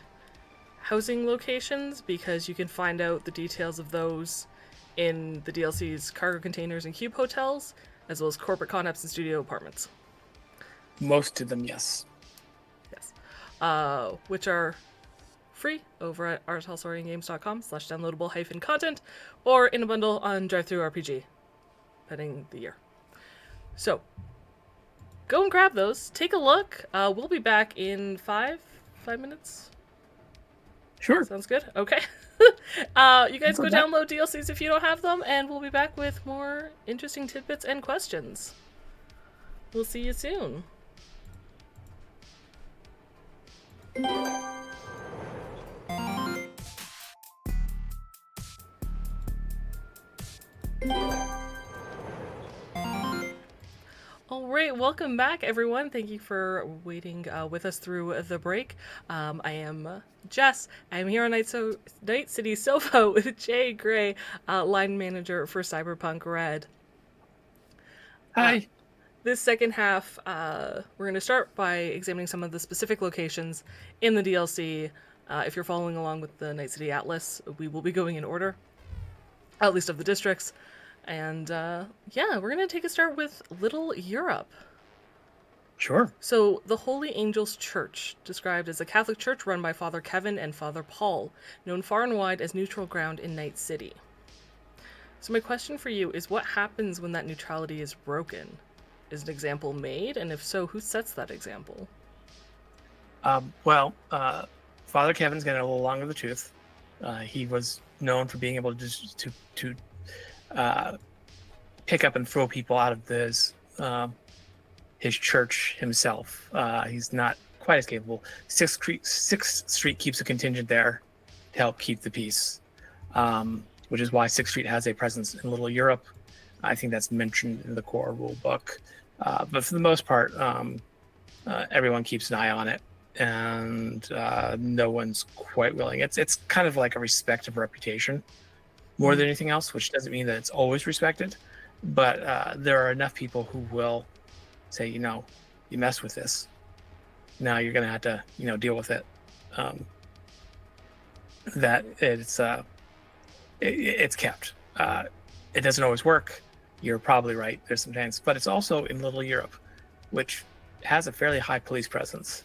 housing locations, because you can find out the details of those in the DLC's cargo containers and cube hotels, as well as corporate concepts and studio apartments. Most of them, yes. Yes. Which are free over at artelsoriangames.com/downloadable-content, or in a bundle on DriveThruRPG, depending the year. So, go and grab those. Take a look. We'll be back in 5 minutes. Sure. Sounds good. Okay. You guys go download DLCs if you don't have them, and we'll be back with more interesting tidbits and questions. We'll see you soon. All right, welcome back, everyone. Thank you for waiting with us through the break. I am Jess. I'm here on Night City Sofa with Jay Gray, line manager for Cyberpunk Red. Hi. This second half, we're going to start by examining some of the specific locations in the DLC. If you're following along with the Night City Atlas, we will be going in order, at least of the districts. And yeah, we're going to take a start with Little Europe. Sure. So, the Holy Angels Church, described as a Catholic church run by Father Kevin and Father Paul, known far and wide as neutral ground in Night City. So my question for you is, what happens when that neutrality is broken? Is an example made? And if so, who sets that example? Father Kevin's getting a little long in the tooth. He was known for being able to pick up and throw people out of his church himself. He's not quite as capable. Sixth Street keeps a contingent there to help keep the peace, which is why Sixth Street has a presence in Little Europe. I think that's mentioned in the core rule book. But for the most part, everyone keeps an eye on it, and no one's quite willing. It's kind of like a respect of reputation more than anything else, which doesn't mean that it's always respected. But there are enough people who will say, you mess with this, now you're going to have to, deal with it. That it's kept. It doesn't always work. you're probably right. There's some tanks, but it's also in Little Europe, which has a fairly high police presence.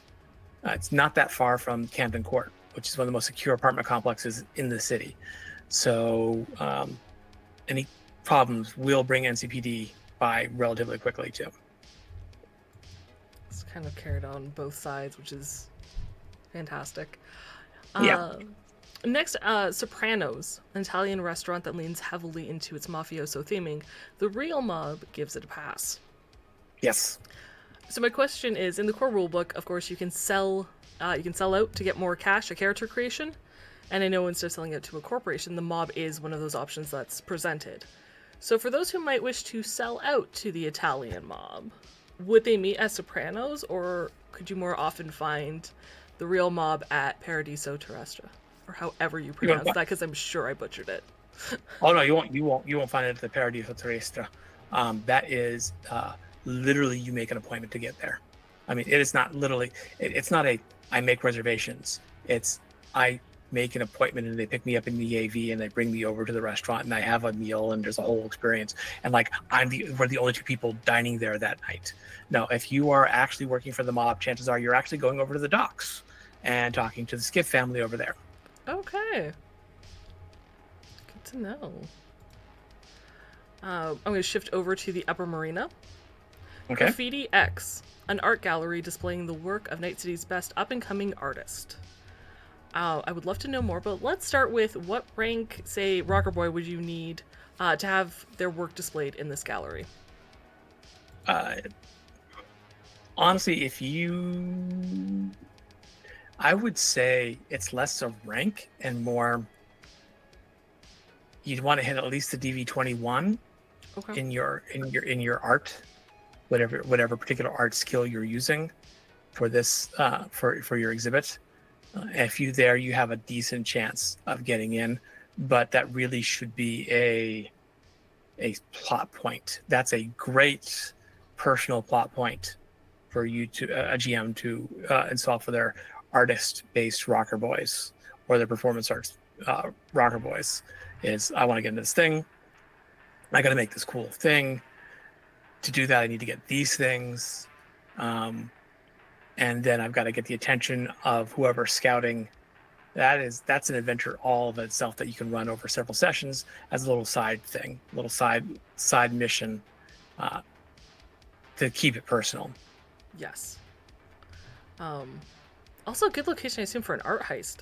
It's not that far from Camden Court, which is one of the most secure apartment complexes in the city. So any problems will bring NCPD by relatively quickly too. It's kind of carried on both sides, which is fantastic. Yeah. Next, Sopranos, an Italian restaurant that leans heavily into its mafioso theming. The Real Mob gives it a pass. Yes. So my question is, in the core rulebook, of course, you can sell out to get more cash, a character creation, and I know instead of selling it to a corporation, the mob is one of those options that's presented. So for those who might wish to sell out to the Italian mob, would they meet as Sopranos, or could you more often find the Real Mob at Paradiso Terrestre, or however you pronounce that? Because I'm sure I butchered it. Oh no, you won't. You won't find it at the Paradiso Terrestre. That is literally you make an appointment to get there. I mean, it is not literally. It's not a I make reservations. It's I make an appointment and they pick me up in the AV and they bring me over to the restaurant and I have a meal and there's a whole experience. And like we're the only two people dining there that night. No, if you are actually working for the mob, chances are you're actually going over to the docks and talking to the Skiff family over there. Okay. Good to know. I'm going to shift over to the Upper Marina. Okay. Graffiti X, an art gallery displaying the work of Night City's best up-and-coming artist. I would love to know more, but let's start with what rank, say, Rocker Boy, would you need to have their work displayed in this gallery? Honestly, I would say it's less of rank and more. You'd want to hit at least the DV21 in your art, whatever particular art skill you're using for this for your exhibit. If you have a decent chance of getting in, but that really should be a plot point. That's a great personal plot point for you to a GM to install for their artist-based rocker boys or their performance arts rocker boys. Is I want to get into this thing. I got to make this cool thing. To do that, I need to get these things. And then I've got to get the attention of whoever's scouting. That's an adventure all of itself that you can run over several sessions as a little side thing, little side mission to keep it personal. Yes. Also, a good location, I assume, for an art heist.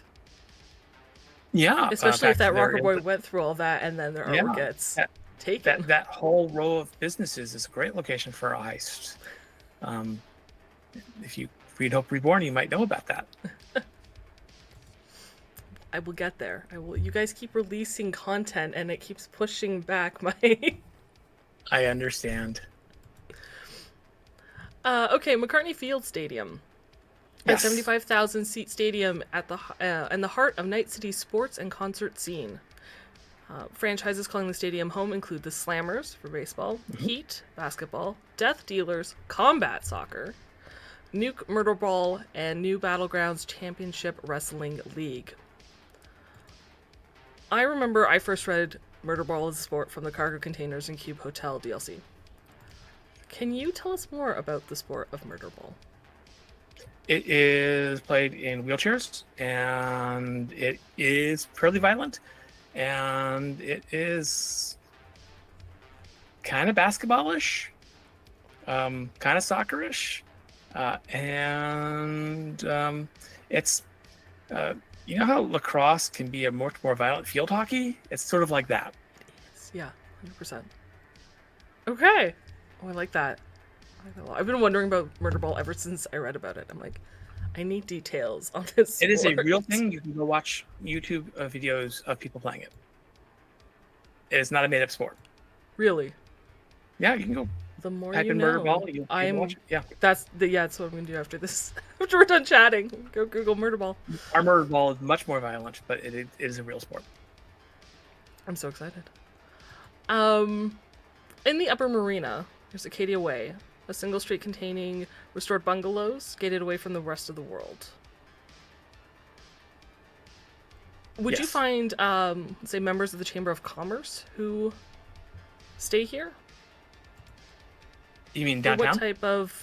Yeah, especially if that rocker boy went through all that and then their artwork gets taken. That whole row of businesses is a great location for a heist. If you read Hope Reborn, you might know about that. I will get there. I will. You guys keep releasing content, and it keeps pushing back my. I understand. Okay, McCartney Field Stadium. Yes. A 75,000 seat stadium at in the heart of Night City's sports and concert scene. Franchises calling the stadium home include the Slammers for baseball, Heat basketball, Death Dealers combat soccer, Nuke Murder Ball, and New Battlegrounds Championship Wrestling League. I remember I first read Murder Ball as a sport from the Cargo Containers and Cube Hotel DLC. Can you tell us more about the sport of Murder Ball? It is played in wheelchairs, and it is fairly violent, and it is kind of basketball-ish, kind of soccer-ish, and it's you know how lacrosse can be a much more violent field hockey? It's sort of like that. It is, yeah, 100%. Okay, oh, I like that. I've been wondering about Murder Ball ever since I read about it. I'm like, I need details on this sport. It is a real thing. You can go watch YouTube videos of people playing it. It is not a made-up sport. Really? Yeah, you can go. The more type you in know. Murder Ball. You watch it. Yeah. That's what I'm gonna do after this. After we're done chatting, go Google Murder Ball. Our Murder Ball is much more violent, but it is a real sport. I'm so excited. In the Upper Marina, there's Acadia Way, a single street containing restored bungalows gated away from the rest of the world. Would you find, say, members of the Chamber of Commerce who stay here? You mean Or what downtown? type of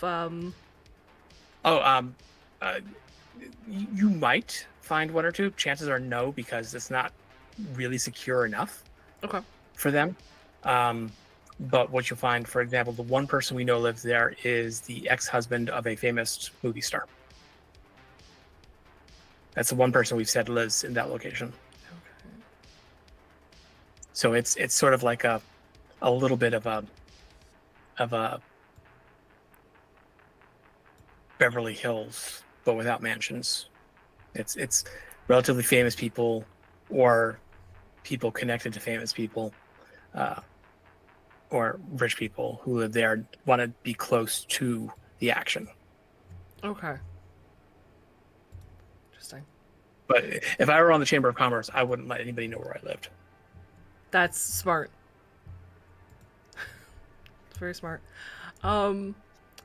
Oh, uh, you might find one or two. Chances are no, because it's not really secure enough Okay. for them. Um, but what you'll find, for example, the one person we know lives there is the ex-husband of a famous movie star. That's the one person we've said lives in that location. Okay. So it's sort of like a little bit of a Beverly Hills, but without mansions. It's relatively famous people or people connected to famous people, uh, or rich people who live there want to be close to the action. Okay. Interesting. But if I were on the Chamber of Commerce, I wouldn't let anybody know where I lived. That's smart. It's very smart. Um,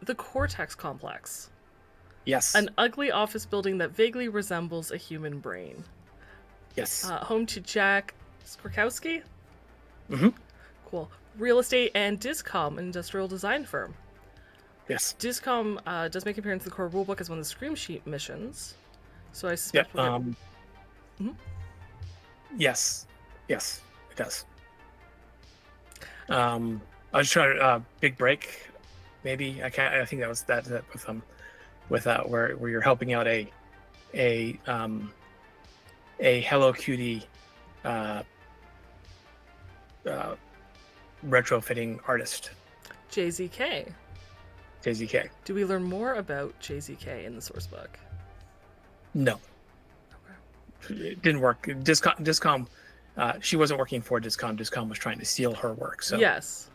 the Cortex Complex. Yes. An ugly office building that vaguely resembles a human brain. Yes. Home to Jack Skrzkowski? Hmm. Cool. Real estate and Discom, an industrial design firm. Yes. Discom does make an appearance in the core rulebook as one of the Scream Sheet missions. So I Yeah. suspect we'll get... Mhm. Yes. Yes. It does. I was trying to big break. Maybe I can't. I think that was that with where you're helping out a a Hello Cutie uh, uh, retrofitting artist, JZK. JZK. Do we learn more about JZK in the source book? No, Okay. it didn't work. Discom, she wasn't working for Discom. Discom was trying to steal her work. So, Yes.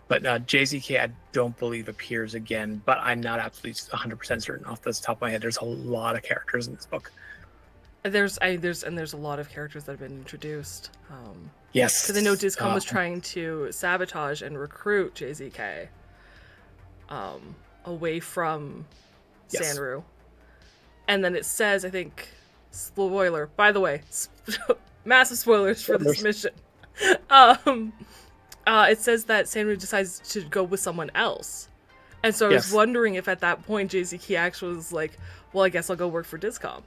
but JZK, I don't believe appears again. But I'm not absolutely 100% certain off the top of my head. There's a lot of characters in this book. There's a lot of characters that have been introduced. Yes, Because I know Discom was trying to sabotage and recruit JZK away from Yes. Sanru. And then it says, I think, spoiler, by the way, massive spoilers for this mission. It says that Sanru decides to go with someone else. And so I was Yes. wondering if at that point JZK actually was like, well, I guess I'll go work for Discom.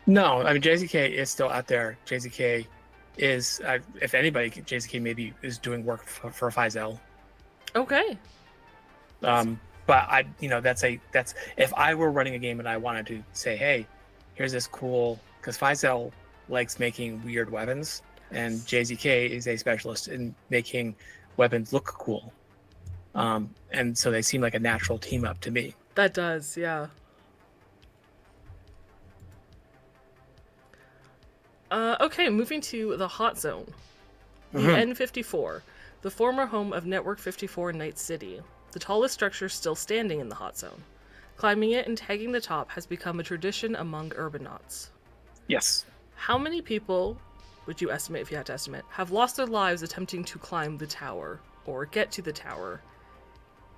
No, I mean JZK is still out there. JZK is, if anybody, JZK maybe is doing work for Faisal. Okay. But that's if I were running a game and I wanted to say, hey, here's this cool, because Faisal likes making weird weapons, and JZK is a specialist in making weapons look cool. And so they seem like a natural team up to me. That does, yeah. Okay, moving to the Hot Zone. The N54, the former home of Network 54 in Night City, the tallest structure still standing in the Hot Zone. Climbing it and tagging the top has become a tradition among urbanots. Yes. How many people, would you estimate, if you had to estimate, have lost their lives attempting to climb the tower or get to the tower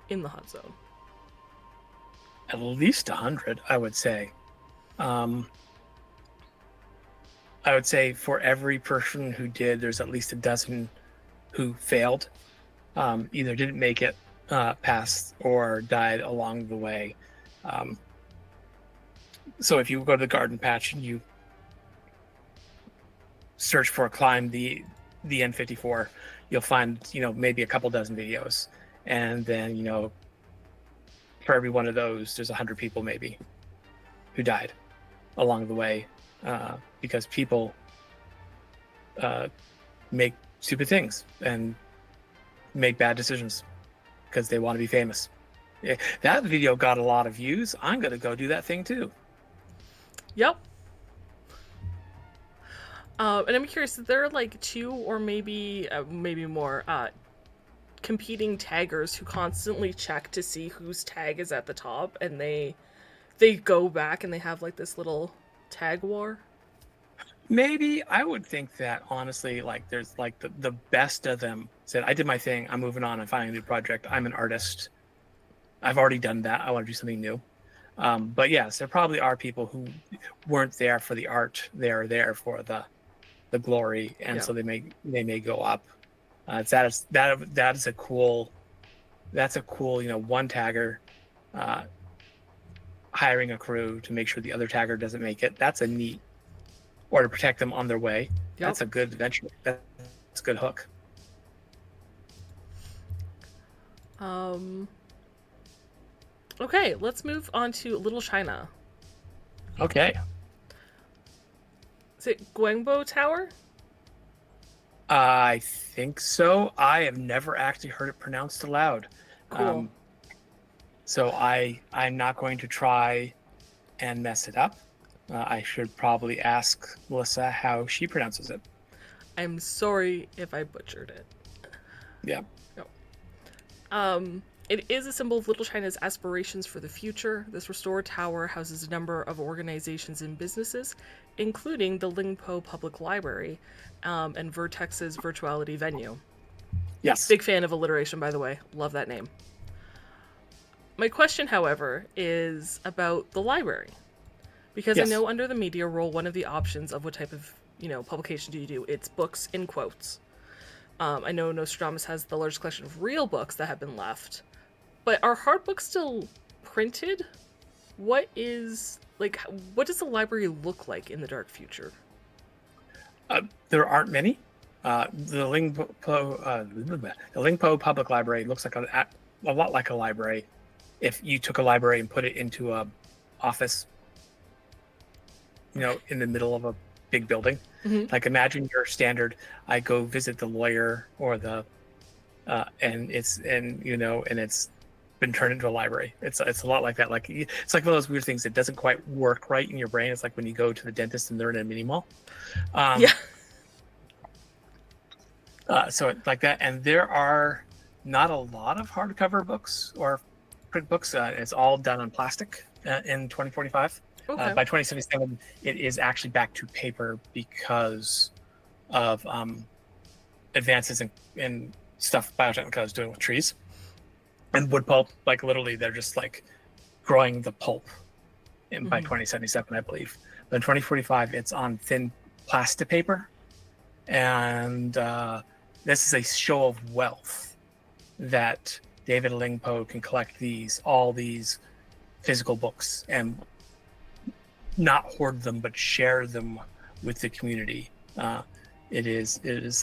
in the Hot Zone? At least 100, I would say. I would say for every person who did, there's at least a dozen who failed, either didn't make it past or died along the way. So if you go to the garden patch and you search for climb the N54, you'll find maybe a couple dozen videos, and then for every one of those, there's 100 people maybe who died along the way. Because people make stupid things and make bad decisions because they want to be famous. That video got a lot of views. I'm going to go do that thing too. Yep. And I'm curious, there are like two or maybe more competing taggers who constantly check to see whose tag is at the top, and they go back and they have like this little tag war. Maybe I would think that honestly, like there's like the best of them said, I did my thing, I'm moving on, I'm finding a new project, I'm an artist, I've already done that, I want to do something new. But yes, there probably are people who weren't there for the art, they're there for the glory, and so they may go up. That is a cool that's a cool, one tagger hiring a crew to make sure the other tagger doesn't make it. That's a neat, or to protect them on their way. Yep. That's a good adventure. That's a good hook. Okay, let's move on to Little China. Okay. Is it Guangbo Tower? I think so. I have never actually heard it pronounced aloud. Cool. So I'm not going to try and mess it up. I should probably ask Melissa how she pronounces it. I'm sorry if I butchered it. Yeah. No. It is a symbol of Little China's aspirations for the future. This restored tower houses a number of organizations and businesses, including the Lingpo Public Library and Vertex's Virtuality Venue. Yes. Big fan of alliteration, by the way. Love that name. My question, however, is about the library. Because Yes. I know under the media role, one of the options of what type of, publication do you do? It's books in quotes. I know Nostradamus has the largest collection of real books that have been left. But are hard books still printed? What does the library look like in the dark future? There aren't many. The Lingpo Public Library looks like a lot like a library. If you took a library and put it into a office, in the middle of a big building, like imagine your standard. I go visit the lawyer or the, and it's been turned into a library. It's a lot like that. Like it's like one of those weird things that doesn't quite work right in your brain. It's like when you go to the dentist and they're in a mini mall. Yeah. So like that, and there are not a lot of hardcover books or print books. It's all done on plastic in 2045. Okay. By 2077, it is actually back to paper because of advances in stuff Biotechnica is doing with trees and wood pulp. Like literally, they're just like growing the pulp by 2077, I believe. But in 2045, it's on thin plastic paper, and this is a show of wealth that David Lingpo can collect all these physical books and not hoard them, but share them with the community. It is, and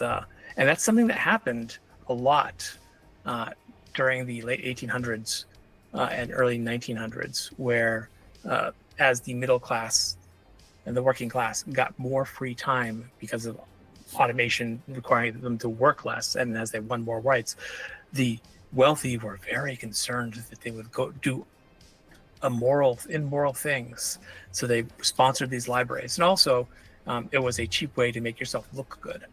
that's something that happened a lot during the late 1800s and early 1900s, where as the middle class and the working class got more free time because of automation requiring them to work less, and as they won more rights, the wealthy were very concerned that they would go do immoral things, so they sponsored these libraries. And also it was a cheap way to make yourself look good.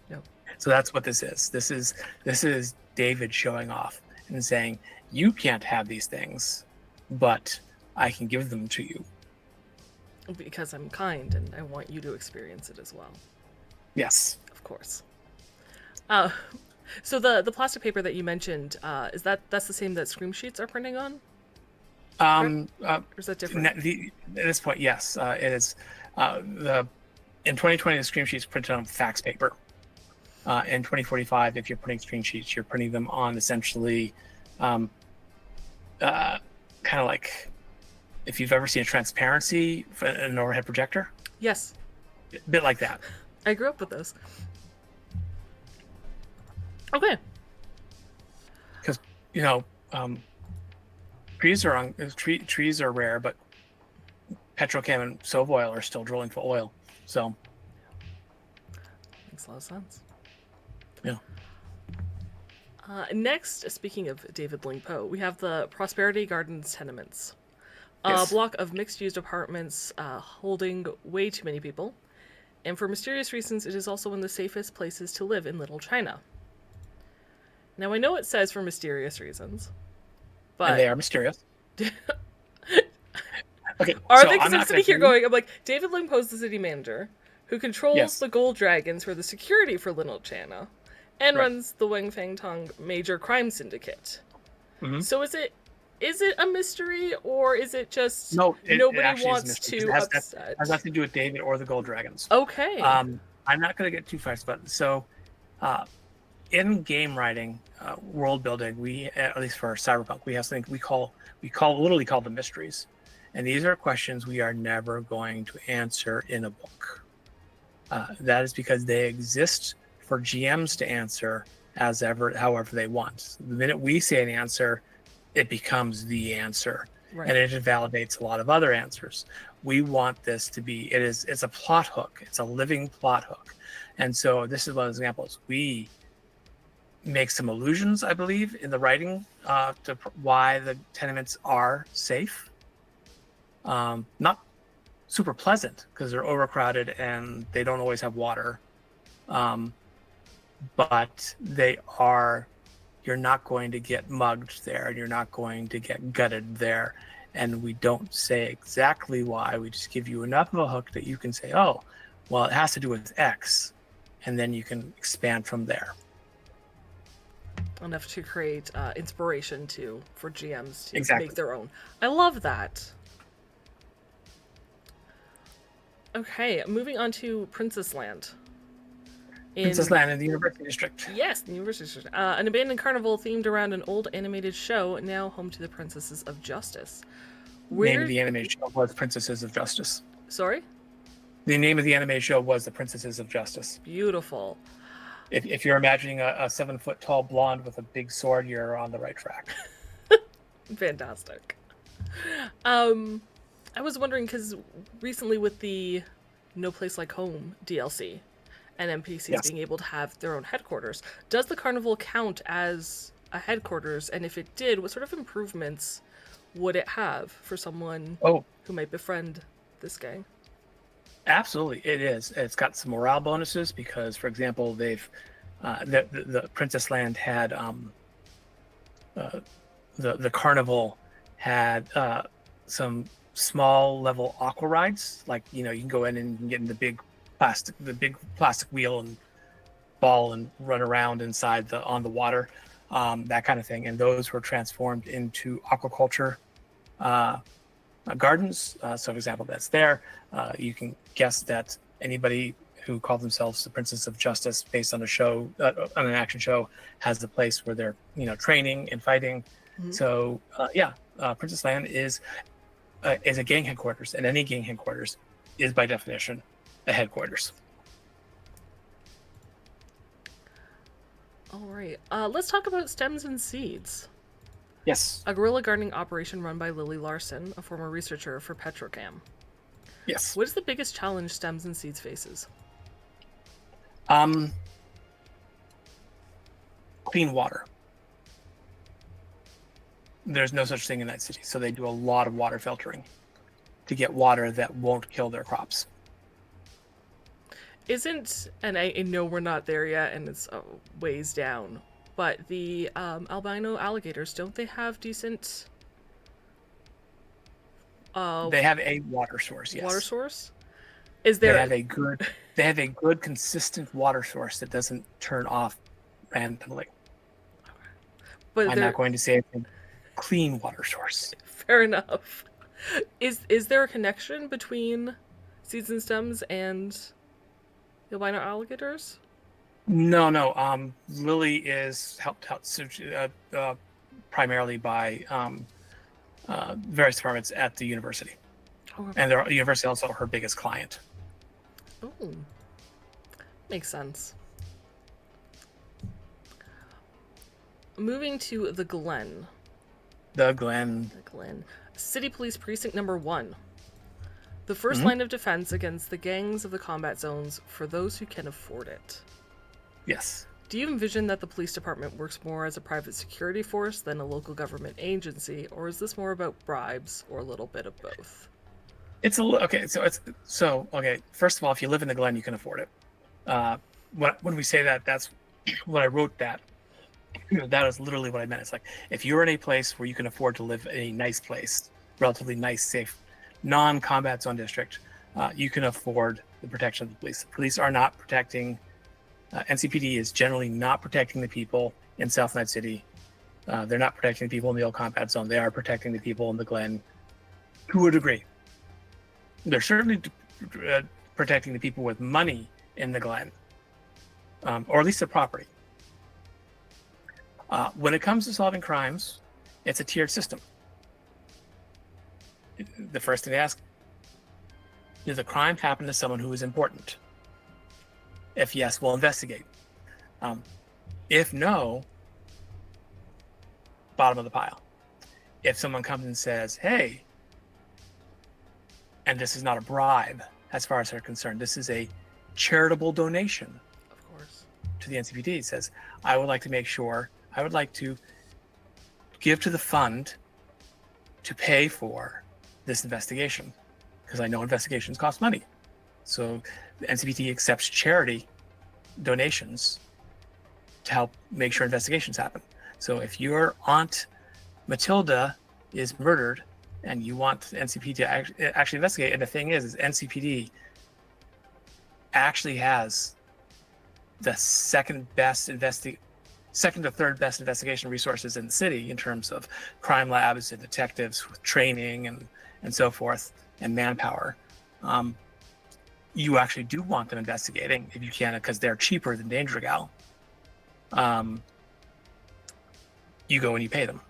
Yep. So that's what this is. This is David showing off and saying, you can't have these things, but I can give them to you Because I'm kind and I want you to experience it as well. Yes. Of course. So the plastic paper that you mentioned, that's the same that Scream Sheets are printing on? Or is that different? At this point, yes, it is. In 2020, the Scream Sheets printed on fax paper. In 2045, if you're printing Scream Sheets, you're printing them on essentially, kind of like if you've ever seen a transparency in an overhead projector. Yes. A bit like that. I grew up with those. Okay. Because trees are rare, but petrochem and Sov oil are still drilling for oil. So makes a lot of sense. Yeah. Next, speaking of David Lingpo, we have the Prosperity Gardens tenements. Yes. A block of mixed-use apartments holding way too many people. And for mysterious reasons, it is also one of the safest places to live in Little China. Now, I know it says for mysterious reasons, but... And they are mysterious. Okay. Are so they? Because I'm sitting here going, I'm like, David Lingpo's the city manager, who controls the gold dragons for the security for Little China, and runs the Wang Fang Tong major crime syndicate. Mm-hmm. So is it a mystery, or is it just nobody wants to upset? It has nothing to do with David or the Gold Dragons. Okay. I'm not going to get too fast about it. So in game writing, world building, we, at least for Cyberpunk, we have something literally call them mysteries, and these are questions we are never going to answer in a book. That is because they exist for GMs to answer however they want. The minute we say an answer, it becomes the answer, Right. and it invalidates a lot of other answers. We want this to be, it's a plot hook. It's a living plot hook. And so this is one of the examples. We make some allusions, I believe, in the writing to why the tenements are safe. Not super pleasant because they're overcrowded and they don't always have water. But they are, you're not going to get mugged there, and you're not going to get gutted there. And we don't say exactly why. We just give you enough of a hook that you can say, oh, well, it has to do with X. And then you can expand from there. Enough to create inspiration for GMs to Exactly. make their own. I love that. Okay, moving on to Princess Land. Princess Land in the University District. Yes, the University District. An abandoned carnival themed around an old animated show, now home to the Princesses of Justice. The name of the animated show was Princesses of Justice. Sorry? The name of the animated show was The Princesses of Justice. Beautiful. If you're imagining a 7-foot tall blonde with a big sword, you're on the right track. Fantastic. I was wondering, because recently with the No Place Like Home DLC and NPCs being able to have their own headquarters, does the carnival count as a headquarters? And if it did, what sort of improvements would it have for someone who might befriend this gang? Absolutely, it is. It's got some morale bonuses because, for example, they've the Princess Land had the carnival had some small level aqua rides, like you can go in and you can get in the big plastic wheel and ball and run around inside on the water, that kind of thing, and those were transformed into aquaculture gardens. So, for example, that's there. You can guess that anybody who called themselves the Princess of Justice, based on a show, on an action show, has a place where they're training and fighting. Mm-hmm. So, Princess Land is a gang headquarters, and any gang headquarters is by definition a headquarters. All right, let's talk about stems and seeds. Yes. A guerrilla gardening operation run by Lily Larson, a former researcher for Petrocam. Yes. What is the biggest challenge stems and seeds faces? Clean water. There's no such thing in that city, so they do a lot of water filtering to get water that won't kill their crops. And I know we're not there yet, and it's ways down, but the albino alligators, don't they have decent... they have a water source, yes. Water source? Is there... They have a good, consistent water source that doesn't turn off randomly. But I'm not going to say it's a clean water source. Fair enough. Is there a connection between seeds and stems and the albino alligators? No. Lily is helped out primarily by various departments at the university. And the university also her biggest client. Oh, makes sense. Moving to the Glen. The Glen. City Police Precinct number 1. The first line of defense against the gangs of the combat zones for those who can afford it. Yes. Do you envision that the police department works more as a private security force than a local government agency, or is this more about bribes or a little bit of both? It's okay. So first of all, if you live in the Glen, you can afford it. When we say that, that's when I wrote that. That is literally what I meant. It's like if you're in a place where you can afford to live in a nice place, relatively nice, safe, non-combat zone district, you can afford the protection of the police. The police are not protecting. NCPD is generally not protecting the people in South Night City. They're not protecting the people in the old combat zone. They are protecting the people in the Glen to a degree. They're certainly protecting the people with money in the Glen, or at least the property. When it comes to solving crimes, it's a tiered system. The first thing they ask, does the crime happen to someone who is important? If yes, we'll investigate. If no, bottom of the pile. If someone comes and says, hey, and this is not a bribe as far as they're concerned, this is a charitable donation Of course. to the NCPD. It says, I would like to give to the fund to pay for this investigation because I know investigations cost money. So the NCPD accepts charity donations to help make sure investigations happen. So if your aunt Matilda is murdered and you want NCPD to actually investigate, and the thing is NCPD actually has the second to third best investigation resources in the city in terms of crime labs and detectives with training and so forth and manpower. You actually do want them investigating if you can, because they're cheaper than Danger Gal. You go and you pay them,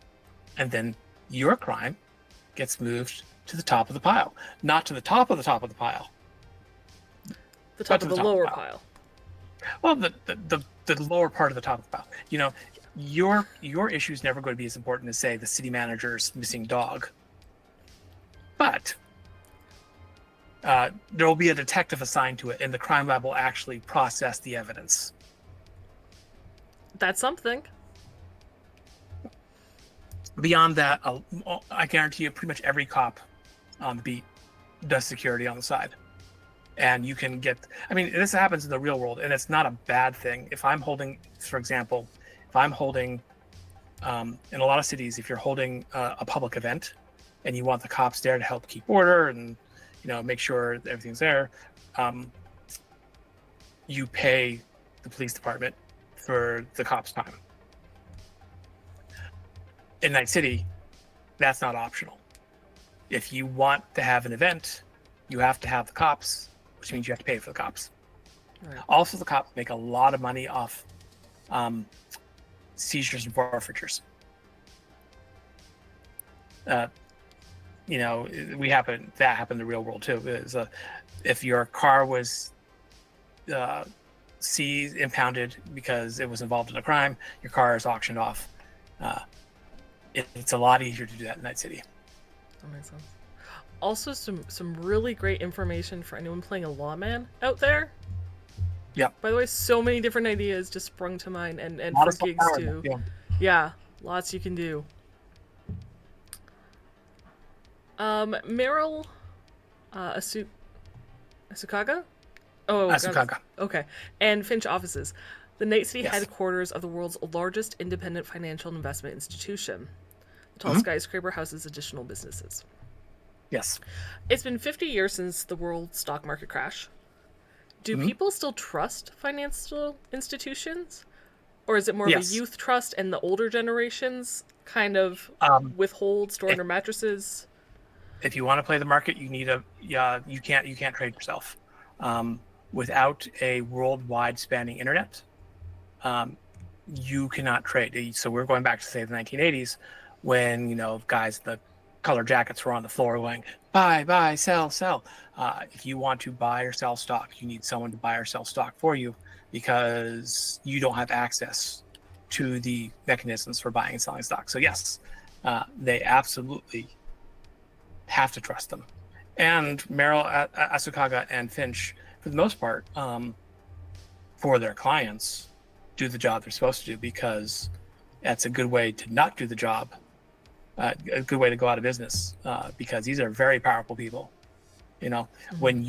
and then your crime gets moved to the top of the pile, not to the top of the top of the pile. The top of the lower pile. pile. Well, the lower part of the top of the pile. You know, your issue is never going to be as important as, say, the city manager's missing dog. But there will be a detective assigned to it, and the crime lab will actually process the evidence. That's something. Beyond that, I guarantee you pretty much every cop on the beat does security on the side. And you can get, I mean, this happens in the real world, and it's not a bad thing. If I'm holding, for example, in a lot of cities, if you're holding a public event and you want the cops there to help keep order and, you know, make sure everything's there, you pay the police department for the cops' time. In Night City, that's not optional. If you want to have an event, you have to have the cops, which means you have to pay for the cops. Right. Also, the cops make a lot of money off seizures and forfeitures. You know, that happened in the real world too. If your car was seized, impounded because it was involved in a crime, your car is auctioned off. It's a lot easier to do that in Night City. That makes sense. Also, some really great information for anyone playing a lawman out there. Yeah. By the way, so many different ideas just sprung to mind, and for gigs too. Yeah, lots you can do. Meryl Asukaga? Oh, Asukaga. Okay. And Finch offices. The Night City Yes. headquarters of the world's largest independent financial investment institution. The tall skyscraper houses additional businesses. Yes. It's been 50 years since the world stock market crash. Do people still trust financial institutions? Or is it more of a youth trust and the older generations kind of withhold, store under mattresses? If you want to play the market, you need you can't trade yourself. Without a worldwide spanning internet, you cannot trade. So we're going back to, say, the 1980s, when, you know, guys, the color jackets were on the floor going, buy, sell. If you want to buy or sell stock, you need someone to buy or sell stock for you, because you don't have access to the mechanisms for buying and selling stock. So yes, they absolutely have to trust them. And Meryl Asukaga and Finch, for the most part, for their clients, do the job they're supposed to do, because that's a good way to not do the job, a good way to go out of business, because these are very powerful people. You know, when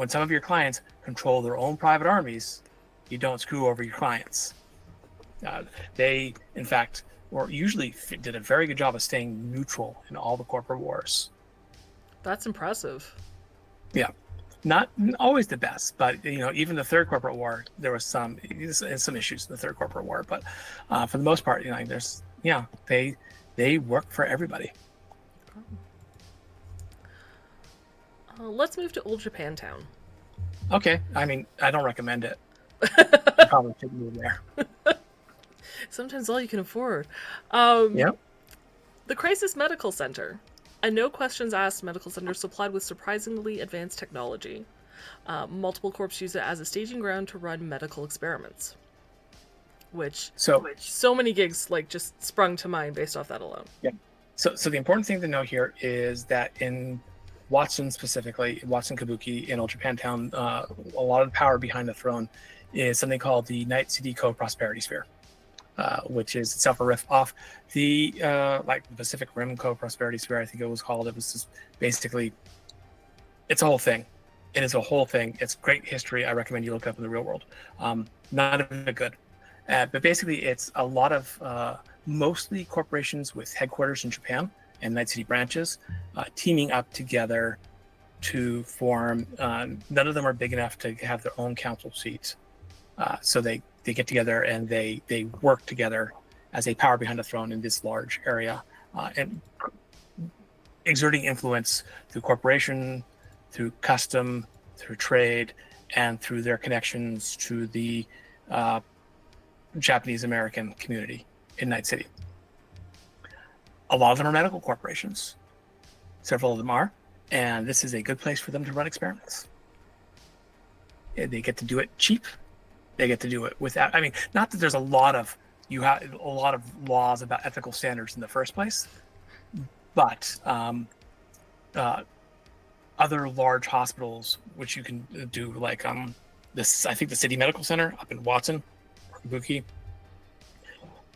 some of your clients control their own private armies, you don't screw over your clients. They, in fact, usually did a very good job of staying neutral in all the corporate wars. That's impressive. Yeah. Not always the best, but, you know, even the third corporate war, there was some issues in the third corporate war, but for the most part, you know, they work for everybody. Let's move to Old Japantown. Okay, I mean, I don't recommend it. You probably shouldn't move there. Sometimes all you can afford. Um, Yeah. the Crisis Medical Center. A no questions asked medical center supplied with surprisingly advanced technology. Multiple corps use it as a staging ground to run medical experiments. Which So so many gigs like just sprung to mind based off that alone. yeah. So the important thing to know here is that in Watson specifically, Watson Kabuki in Old Japantown, a lot of the power behind the throne is something called the Night City Co-Prosperity Sphere, which is itself a riff off the like the Pacific Rim Co-Prosperity Sphere, I think it was called. It was just basically, it's a whole thing. It is a whole thing. It's great history. I recommend you look it up in the real world. None of it good. But basically, it's a lot of mostly corporations with headquarters in Japan and Night City branches teaming up together to form. None of them are big enough to have their own council seats. So they get together and they work together as a power behind the throne in this large area and exerting influence through corporation, through custom, through trade, and through their connections to the Japanese American community in Night City. A lot of them are medical corporations. Several of them are, and this is a good place for them to run experiments. They get to do it cheap. They get to do it without. I mean, not that there's a lot of laws about ethical standards in the first place, but other large hospitals, which you can do, like this, I think the City Medical Center up in Watson, Kabuki,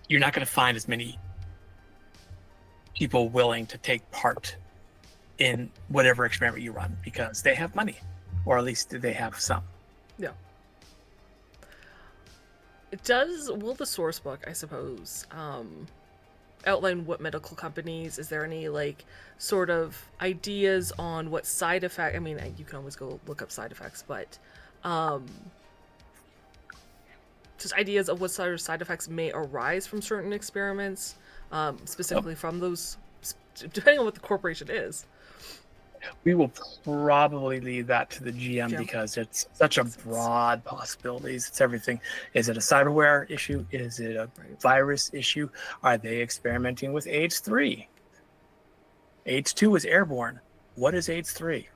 you're not going to find as many people willing to take part in whatever experiment you run because they have money, or at least they have some. Yeah. Will the source book, I suppose, outline what medical companies? Is there any like sort of ideas on what side effect? I mean, you can always go look up side effects, but just ideas of what sort of side effects may arise from certain experiments, specifically from those, depending on what the corporation is. We will probably leave that to the GM because it's such a broad possibilities. It's everything. Is it a cyberware issue? Is it a virus issue? Are they experimenting with AIDS 3? AIDS 2 is airborne. What is AIDS 3?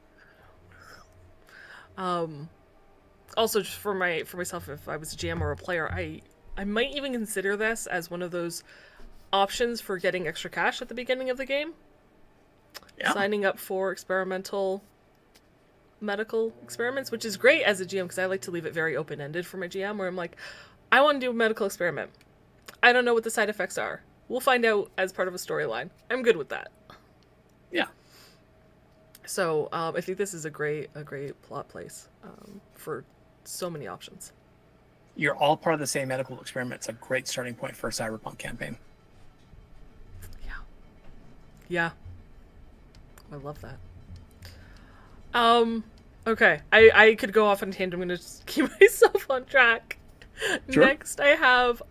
Also, just for myself, if I was a GM or a player, I might even consider this as one of those options for getting extra cash at the beginning of the game. Yeah. Signing up for experimental medical experiments, which is great as a GM because I like to leave it very open-ended for my GM, where I'm like, I want to do a medical experiment. I don't know what the side effects are. We'll find out as part of a storyline. I'm good with that. Yeah. So I think this is a great plot place for so many options. You're all part of the same medical experiment. It's a great starting point for a Cyberpunk campaign. Yeah. Yeah. I love that. Okay. I could go off on a tangent. I'm gonna just keep myself on track. Sure. Next I have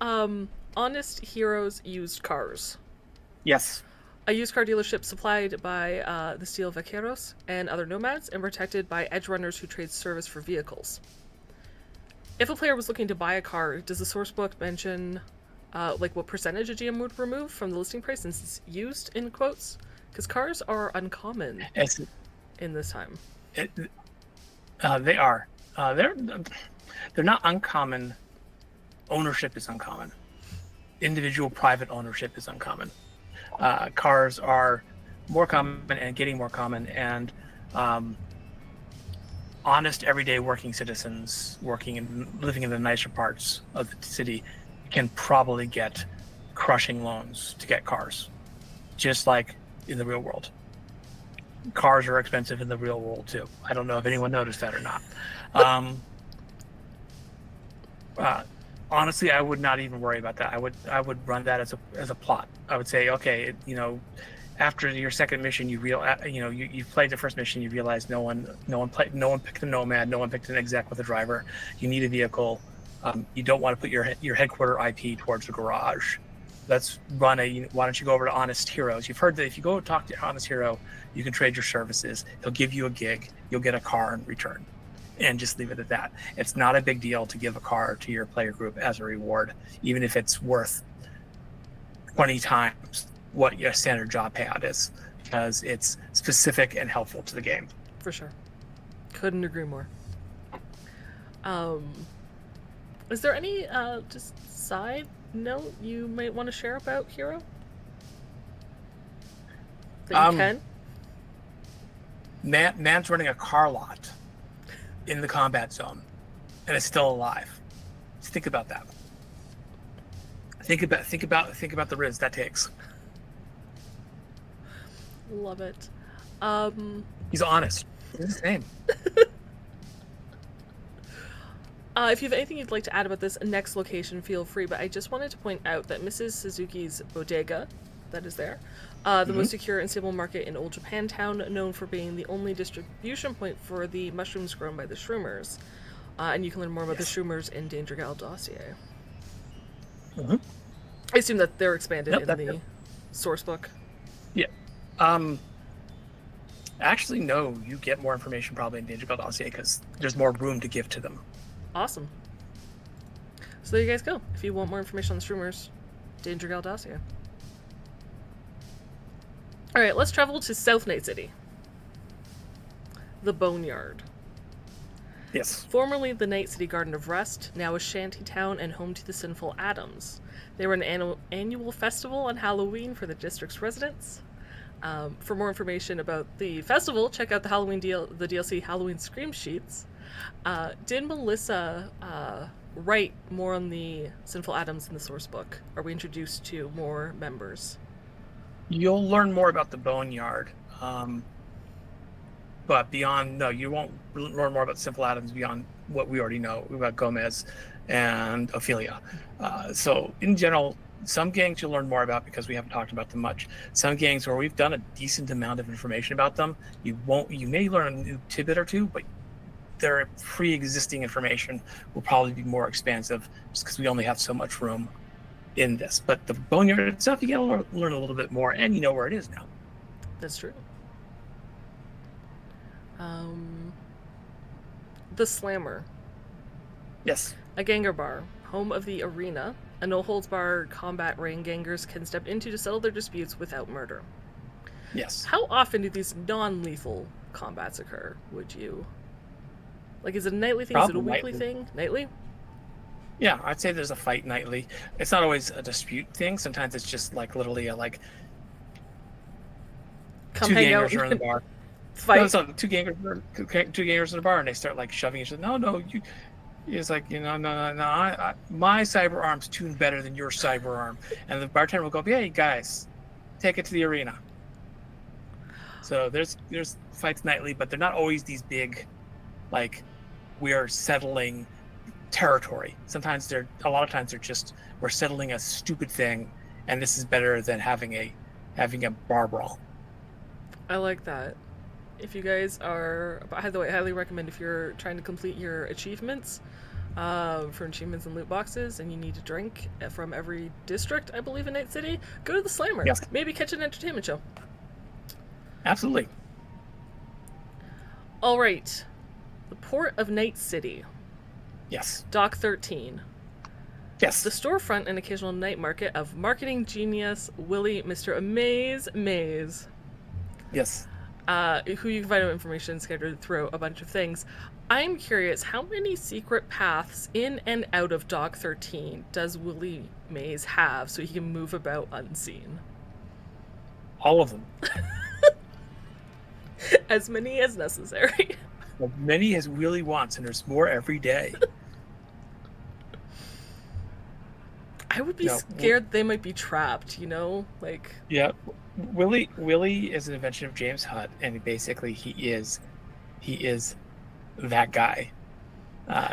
Honest Heroes Used Cars. Yes. A used car dealership supplied by the Steel Vaqueros and other nomads and protected by edge runners who trade service for vehicles. If a player was looking to buy a car, does the source book mention like what percentage a GM would remove from the listing price since it's used in quotes? Because cars are uncommon in this time. They are. They're not uncommon. Ownership is uncommon. Individual private ownership is uncommon. Cars are more common and getting more common, and honest, everyday working citizens working and living in the nicer parts of the city can probably get crushing loans to get cars, just like in the real world. Cars are expensive in the real world too. I don't know if anyone noticed that or not. Honestly, I would not even worry about that. I would run that as a plot. I would say, okay, after your second mission, you played the first mission, you realize no one picked a nomad, no one picked an exec with a driver. You need a vehicle. You don't want to put your headquarter IP towards the garage. Let's run why don't you go over to Honest Heroes? You've heard that if you go talk to Honest Hero, you can trade your services. He'll give you a gig. You'll get a car in return. And just leave it at that. It's not a big deal to give a car to your player group as a reward, even if it's worth 20 times what your standard job payout is, because it's specific and helpful to the game. For sure. Couldn't agree more. Is there any just side note you might want to share about Hero? That you can? Man's running a car lot in the combat zone and is still alive. Just think about that. Think about the risk that takes. Love it. He's honest. It's his name. If you have anything you'd like to add about this next location, feel free. But I just wanted to point out that Mrs. Suzuki's bodega, that is there, the most secure and stable market in Old Japantown, known for being the only distribution point for the mushrooms grown by the Shroomers. And you can learn more about the Shroomers in Danger Gal dossier. I assume that they're expanded in the source book. Yeah. Actually, no. You get more information probably in Danger Gal dossier because there's more room to give to them. Awesome. So there you guys go. If you want more information on the Shroomers, Danger Gal dossier. Alright, let's travel to South Night City. The Boneyard. Yes. Formerly the Night City Garden of Rest, now a shanty town and home to the Sinful Adams. They run an annual festival on Halloween for the district's residents. For more information about the festival, check out the the DLC Halloween Scream Sheets. Did Melissa write more on the Sinful Adams in the source book? Are we introduced to more members? You'll learn more about the Boneyard. But beyond, no, you won't learn more about Simple Adams beyond what we already know about Gomez and Ophelia. So in general, some gangs you'll learn more about because we haven't talked about them much. Some gangs where we've done a decent amount of information about them, you may learn a new tidbit or two, but their pre-existing information will probably be more expansive just because we only have so much room in this. But the Boneyard itself, you gotta learn a little bit more, and you know where it is now. That's true. The Slammer. Yes. A ganger bar, home of the Arena. A no-holds-barred combat ring gangers can step into to settle their disputes without murder. Yes. How often do these non-lethal combats occur, would you... Like, is it a nightly thing? Probably is it a weekly nightly. thing? Nightly? Yeah, I'd say there's a fight nightly. It's not always a dispute thing. Sometimes it's just like literally a Come two hang gangers out are in the bar. fight. No, so two gangers in the bar, and they start like shoving each other. No, you. It's like, no. My cyber arm's tuned better than your cyber arm, and the bartender will go, "Hey guys, take it to the arena." So there's fights nightly, but they're not always these big, like, we are settling territory. Sometimes a lot of times they're just, we're settling a stupid thing, and this is better than having a bar brawl. I like that. If you guys are, by the way, I highly recommend if you're trying to complete your achievements for achievements and loot boxes, and you need a drink from every district, I believe, in Night City, go to the Slammer. Yes. Maybe catch an entertainment show. Absolutely. All right. The Port of Night City. Yes. Dock 13. Yes. The storefront and occasional night market of marketing genius Willie Mr. Maze. Yes. Who you can find out information scattered through a bunch of things. I'm curious, how many secret paths in and out of Dock 13 does Willie Maze have so he can move about unseen? All of them. As many as necessary. As many as Willie wants, and there's more every day. I would be scared they might be trapped, you know? Like... Yeah. Willie is an invention of James Hutt, and basically he is that guy.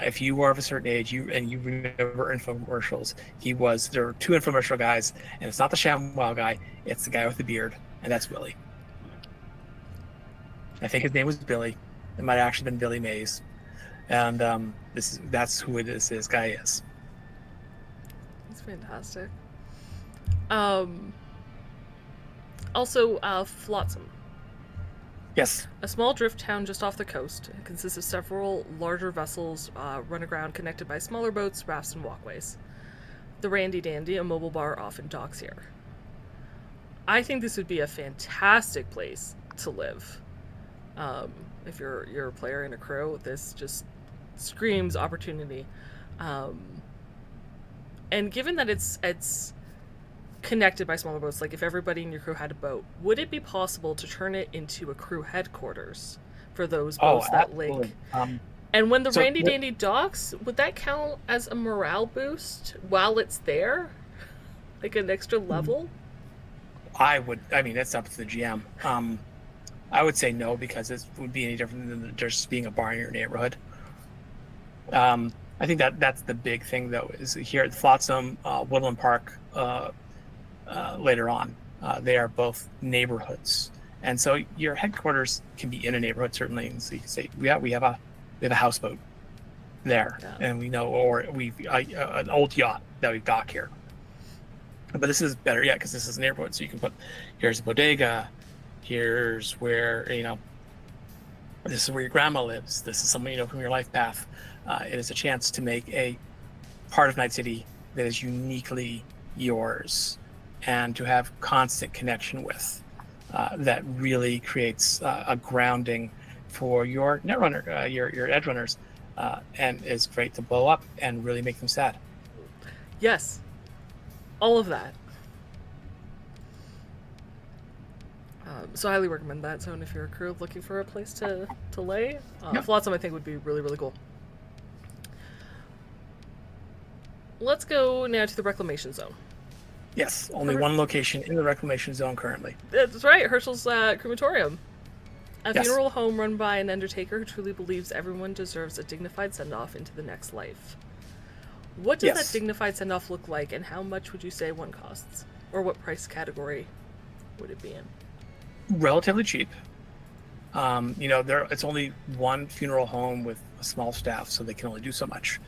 If you are of a certain age, you remember infomercials, there were two infomercial guys, and it's not the ShamWow guy, it's the guy with the beard, and that's Willie. I think his name was Billy. It might have actually been Billy Mays. And that's who this guy is. That's fantastic. Also, Flotsam. Yes. A small drift town just off the coast. It consists of several larger vessels run aground connected by smaller boats, rafts, and walkways. The Randy Dandy, a mobile bar, often docks here. I think this would be a fantastic place to live. If you're a player in a crew, this just screams opportunity. Um, and given that it's connected by smaller boats, like if everybody in your crew had a boat, would it be possible to turn it into a crew headquarters for those Oh, boats that absolutely. link? And when the So Randy Dandy docks, would that count as a morale boost while it's there? Like an extra level? I mean, that's up to the GM. I would say no, because it would be any different than just being a bar in your neighborhood. I think that's the big thing, though, is here at Flotsam, Woodland Park, later on. They are both neighborhoods, and so your headquarters can be in a neighborhood, certainly. And so you can say, yeah, we have a houseboat there, Yeah. and we know, or we an old yacht that we dock here. But this is better, yeah, because this is a neighborhood, so you can put, here's a bodega, here's where, this is where your grandma lives, this is something, from your life path. It is a chance to make a part of Night City that is uniquely yours, and to have constant connection with, that really creates a grounding for your netrunner, your edge runners, and is great to blow up and really make them sad. Yes. All of that. So I highly recommend that zone if you're a crew looking for a place to lay. Yeah. Flotsam, I think, would be really, really cool. Let's go now to the reclamation zone. Yes, only one location in the reclamation zone currently. That's right, Herschel's crematorium. A Yes. funeral home run by an undertaker who truly believes everyone deserves a dignified send-off into the next life. What does Yes. that dignified send-off look like, and how much would you say one costs? Or what price category would it be in? Relatively cheap. It's only one funeral home with a small staff, so they can only do so much.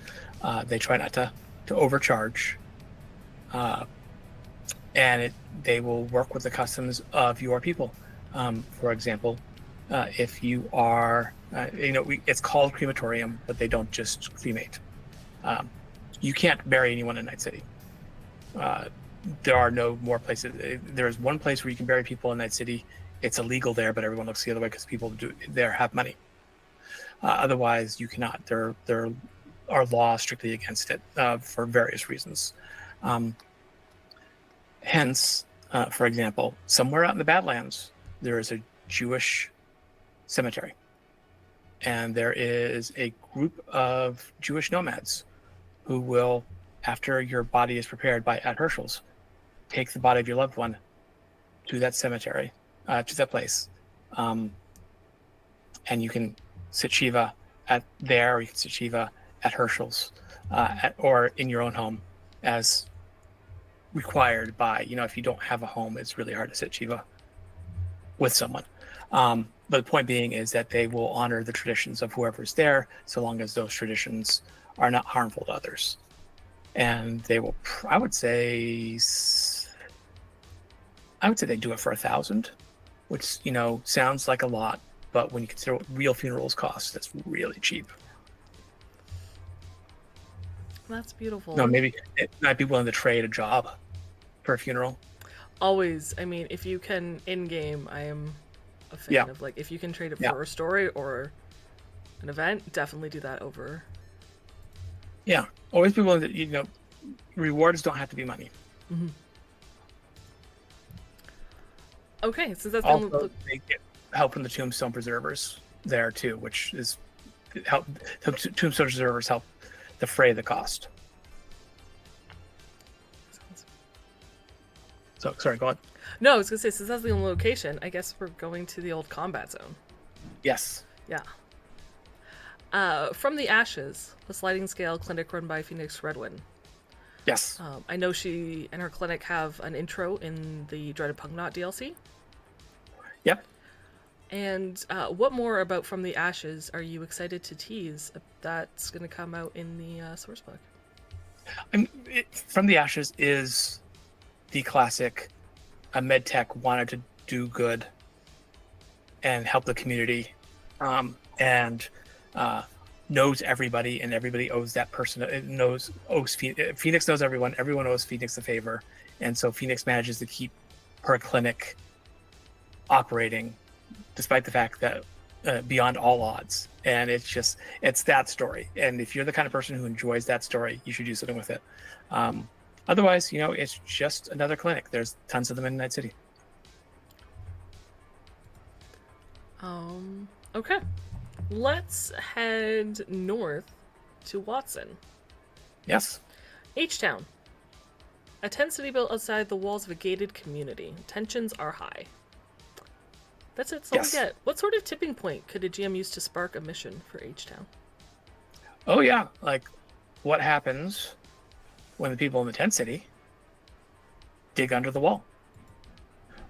They try not to overcharge, and they will work with the customs of your people. For example, if you are, it's called crematorium, but they don't just cremate. You can't bury anyone in Night City. There are no more places. There is one place where you can bury people in Night City. It's illegal there, but everyone looks the other way because people there have money. Otherwise, you cannot. There are laws strictly against it, for various reasons. Hence, for example, somewhere out in the Badlands, there is a Jewish cemetery, and there is a group of Jewish nomads who will, after your body is prepared at Herschel's, take the body of your loved one to that cemetery, to that place, and you can sit Shiva there, or you can sit Shiva at Herschel's, or in your own home, as required by, if you don't have a home, it's really hard to sit Shiva with someone. But the point being is that they will honor the traditions of whoever's there, so long as those traditions are not harmful to others. And they will, I would say they do it for $1,000, which, sounds like a lot, but when you consider what real funerals cost, that's really cheap. That's beautiful. No, maybe it might be willing to trade a job for a funeral. Always. I mean, if you can, in-game, I am a fan of, if you can trade it for a story or an event, definitely do that over. Yeah. Always be willing to, rewards don't have to be money. Mm-hmm. Okay, so that's also, they get help from the Tombstone Preservers there too, which is help. Tombstone Preservers help defray the cost. So sorry, go on. No, I was gonna say, since that's the only location, I guess we're going to the old combat zone. Yes. Yeah. From the Ashes, the sliding scale clinic run by Phoenix Redwin. Yes. I know she and her clinic have an intro in the Dreaded Pungnot DLC. Yep. And what more about From the Ashes are you excited to tease that's going to come out in the source book? From the Ashes is the classic, a medtech wanted to do good and help the community, and knows everybody, and everybody owes that person. Owes Phoenix knows everyone. Everyone owes Phoenix a favor, and so Phoenix manages to keep per clinic operating, despite the fact that beyond all odds. And it's that story. And if you're the kind of person who enjoys that story, you should do something with it. Otherwise, it's just another clinic. There's tons of them in Night City. Okay. Let's head north to Watson. Yes. H-Town. A tent city built outside the walls of a gated community. Tensions are high. That's it. That's all we get. What sort of tipping point could a GM use to spark a mission for H-Town? Oh, yeah. Like, what happens when the people in the tent city dig under the wall?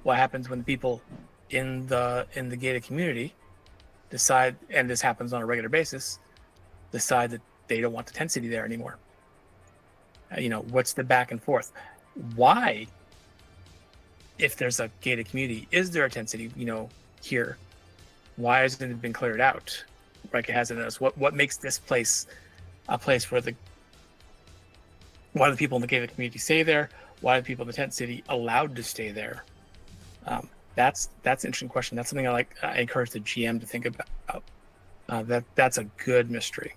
What happens when the people in the gated community decide, and this happens on a regular basis, decide that they don't want the tent city there anymore? What's the back and forth? Why, if there's a gated community, is there a tent city, here? Why hasn't it been cleared out like it has in us? What makes this place a place why do the people in the gated community stay there? Why are the people in the tent city allowed to stay there? That's an interesting question. That's something I encourage the GM to think about. That's a good mystery.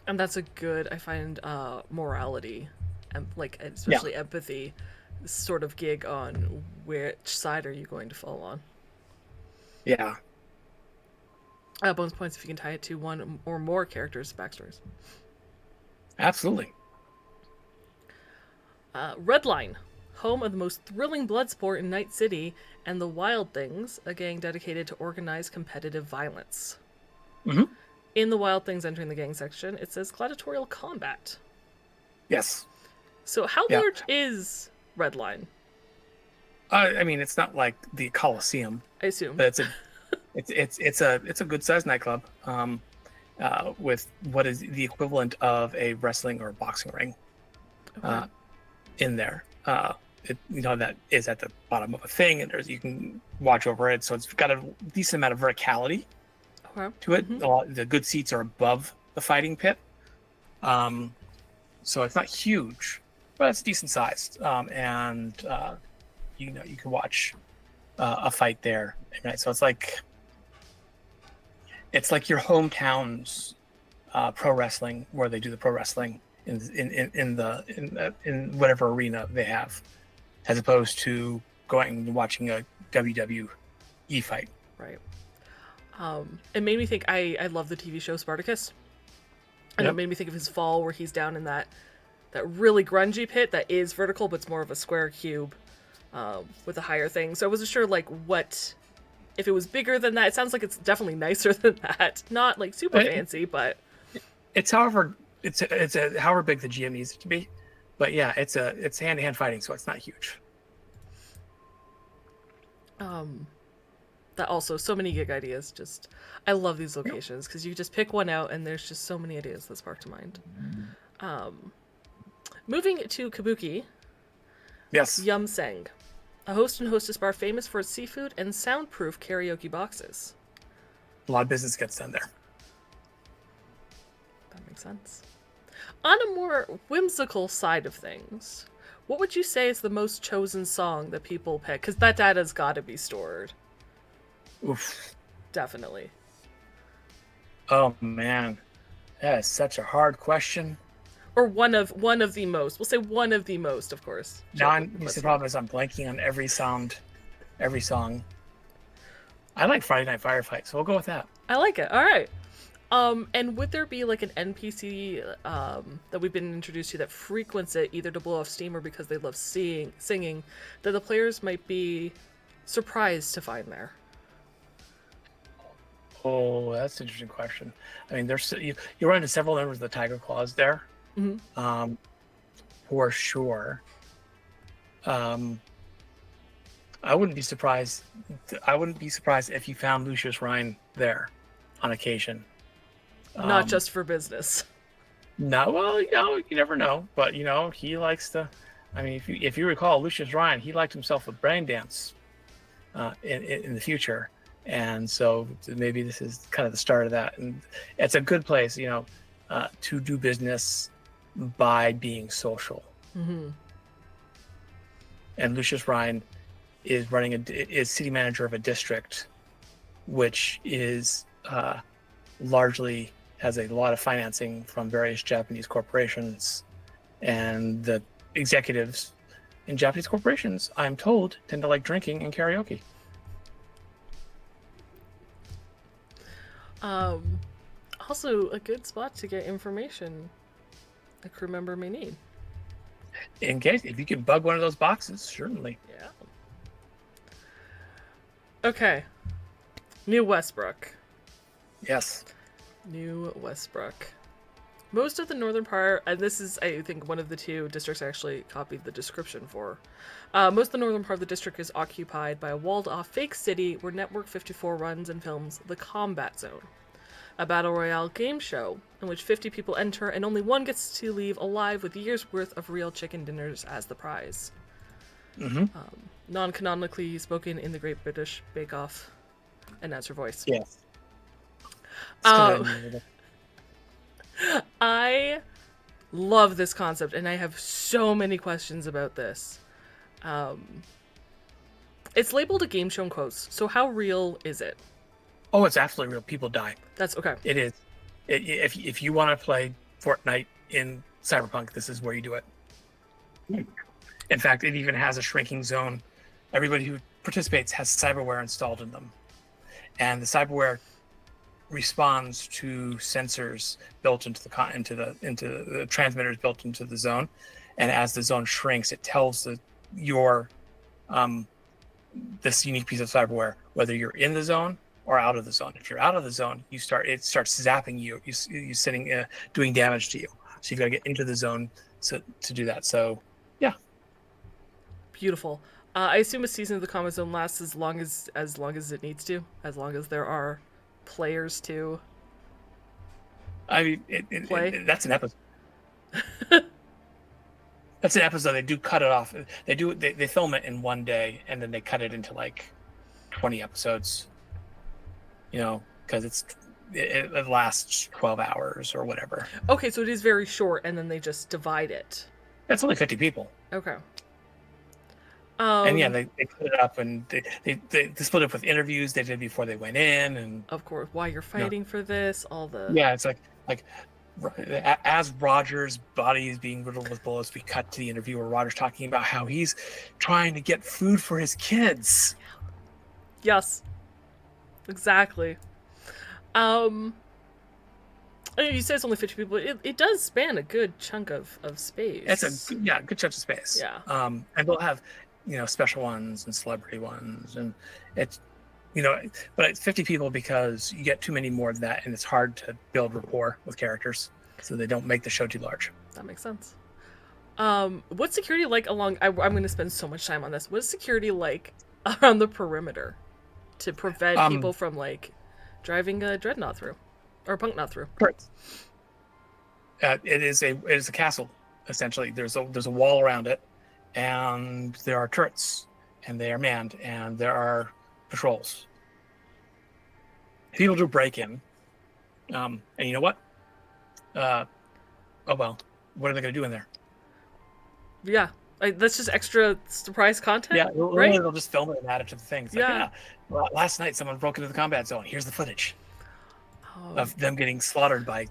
And that's a good, I find, morality, and especially empathy, sort of gig on which side are you going to fall on. Yeah. Bonus points if you can tie it to one or more characters' backstories. Absolutely. Redline, home of the most thrilling blood sport in Night City, and the Wild Things, a gang dedicated to organized competitive violence. Mm-hmm. In the Wild Things entering the gang section, it says gladiatorial combat. Yes. So how large is Redline? It's not like the Coliseum. I assume. But it's a good sized nightclub, with what is the equivalent of a wrestling or boxing ring, in there. That is at the bottom of a thing, and you can watch over it. So it's got a decent amount of verticality to it. Mm-hmm. The good seats are above the fighting pit, so it's not huge, but it's decent sized. And you can watch a fight there, right? So it's like your hometown's pro wrestling, where they do the pro wrestling in whatever arena they have, as opposed to going and watching a WWE fight. Right. It made me think, I love the TV show Spartacus. And It made me think of his fall, where he's down in that really grungy pit that is vertical, but it's more of a square cube with a higher thing. So I wasn't sure what if it was bigger than that. It sounds like it's definitely nicer than that. Not super fancy, but it's however big the GM needs it to be. But yeah, it's hand-to-hand fighting, so it's not huge. That also, so many gig ideas. I love these locations because you just pick one out and there's just so many ideas that spark to mind. Moving to Kabuki. Yes. Yum Seng, a host and hostess bar famous for its seafood and soundproof karaoke boxes. A lot of business gets done there. That makes sense. On a more whimsical side of things, what would you say is the most chosen song that people pick? Because that data's got to be stored. Oof. Definitely. Oh man, that is such a hard question. Or one of the most. We'll say one of the most, of course. The problem is I'm blanking on every song. I like Friday Night Firefight, so we'll go with that. I like it. All right. And would there be an NPC that we've been introduced to that frequents it, either to blow off steam or because they love singing, that the players might be surprised to find there? Oh, that's an interesting question. There's you run into several members of the Tiger Claws there, for sure. I wouldn't be surprised. If you found Lucius Ryan there on occasion. Not just for business. No, well, you never know. But he likes to. If you recall, Lucius Ryan, he liked himself a brain dance in the future. And so maybe this is kind of the start of that. And it's a good place, to do business by being social. Mm-hmm. And Lucius Ryan is city manager of a district, which is largely has a lot of financing from various Japanese corporations, and the executives in Japanese corporations, I'm told, tend to like drinking and karaoke. Also, a good spot to get information a crew member may need. In case, if you could bug one of those boxes, certainly. Yeah. Okay. New Westbrook. Yes. New Westbrook. Most of the northern part, and this is, I think, one of the two districts I actually copied the description for. Most of the northern part of the district is occupied by a walled-off fake city where Network 54 runs and films The Combat Zone, a battle royale game show in which 50 people enter and only one gets to leave alive with years' worth of real chicken dinners as the prize. Mm-hmm. Non-canonically spoken in the Great British Bake Off announcer voice. Yes. I love this concept, and I have so many questions about this. It's labeled a game show in quotes, so how real is it? Oh, it's absolutely real. People die. That's okay. It is. If you want to play Fortnite in Cyberpunk, this is where you do it. In fact, it even has a shrinking zone. Everybody who participates has cyberware installed in them, and the cyberware responds to sensors built into the transmitters built into the zone, and as the zone shrinks, it tells this unique piece of cyberware whether you're in the zone or out of the zone. If you're out of the zone, it starts zapping you. You sending doing damage to you. So you've got to get into the zone to do that. So yeah, beautiful. I assume a season of the Combat Zone lasts as long as it needs to, as long as there are players to. I mean, play. That's an episode. That's an episode. They do cut it off. They film it in one day, and then they cut it into like 20 episodes. You know, because it lasts 12 hours or whatever. Okay, so it is very short, and then they just divide it. That's only 50 people. Okay. And yeah, they put it up, and they split it up with interviews they did before they went in, and of course, why you're fighting for this, all the it's like as Roger's body is being riddled with bullets, we cut to the interview where Roger's talking about how he's trying to get food for his kids. Yes, exactly. You say it's only 50 people. It does span a good chunk of space. It's a good chunk of space. Yeah. And they'll have special ones and celebrity ones, and it's but it's 50 people because you get too many more than that, and it's hard to build rapport with characters, so they don't make the show too large. That makes sense. What's security like along? I'm going to spend so much time on this. What's security like around the perimeter to prevent people from like driving a dreadnought through or a punknought through? Correct. It is a castle essentially. There's a wall around it, and there are turrets, and they are manned, and there are patrols. People do break in, and you know what? Oh well, what are they going to do in there? Yeah, that's just extra surprise content. Yeah, right? They'll just film it and add it to the thing. It's like, well, last night someone broke into the combat zone. Here's the footage of them getting slaughtered by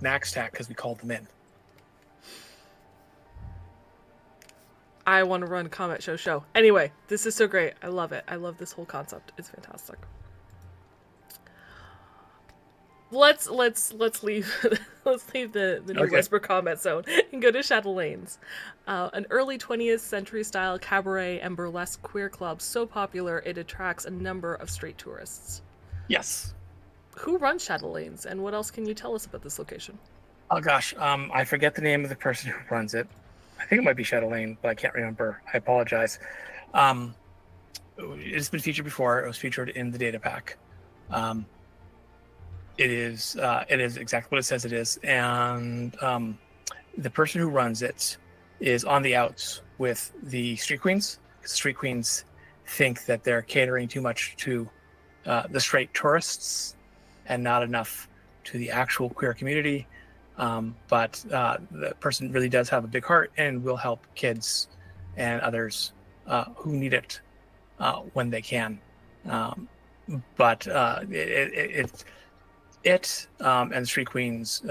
Max Tac because we called them in. I want to run a combat show. Anyway, this is so great. I love it. I love this whole concept. It's fantastic. Let's leave the new Westbrook Combat Zone and go to Chatelaines, an early 20th century style cabaret and burlesque queer club so popular it attracts a number of straight tourists. Yes. Who runs Chatelaines, and what else can you tell us about this location? Oh gosh, I forget the name of the person who runs it. I think it might be Chatelaine, but I can't remember. I apologize. It's been featured before. It was featured in the data pack. It is exactly what it says it is, and the person who runs it is on the outs with the Street Queens. Street Queens think that they're catering too much to the straight tourists and not enough to the actual queer community. But the person really does have a big heart and will help kids and others who need it when they can. Um, but and the Street Queens,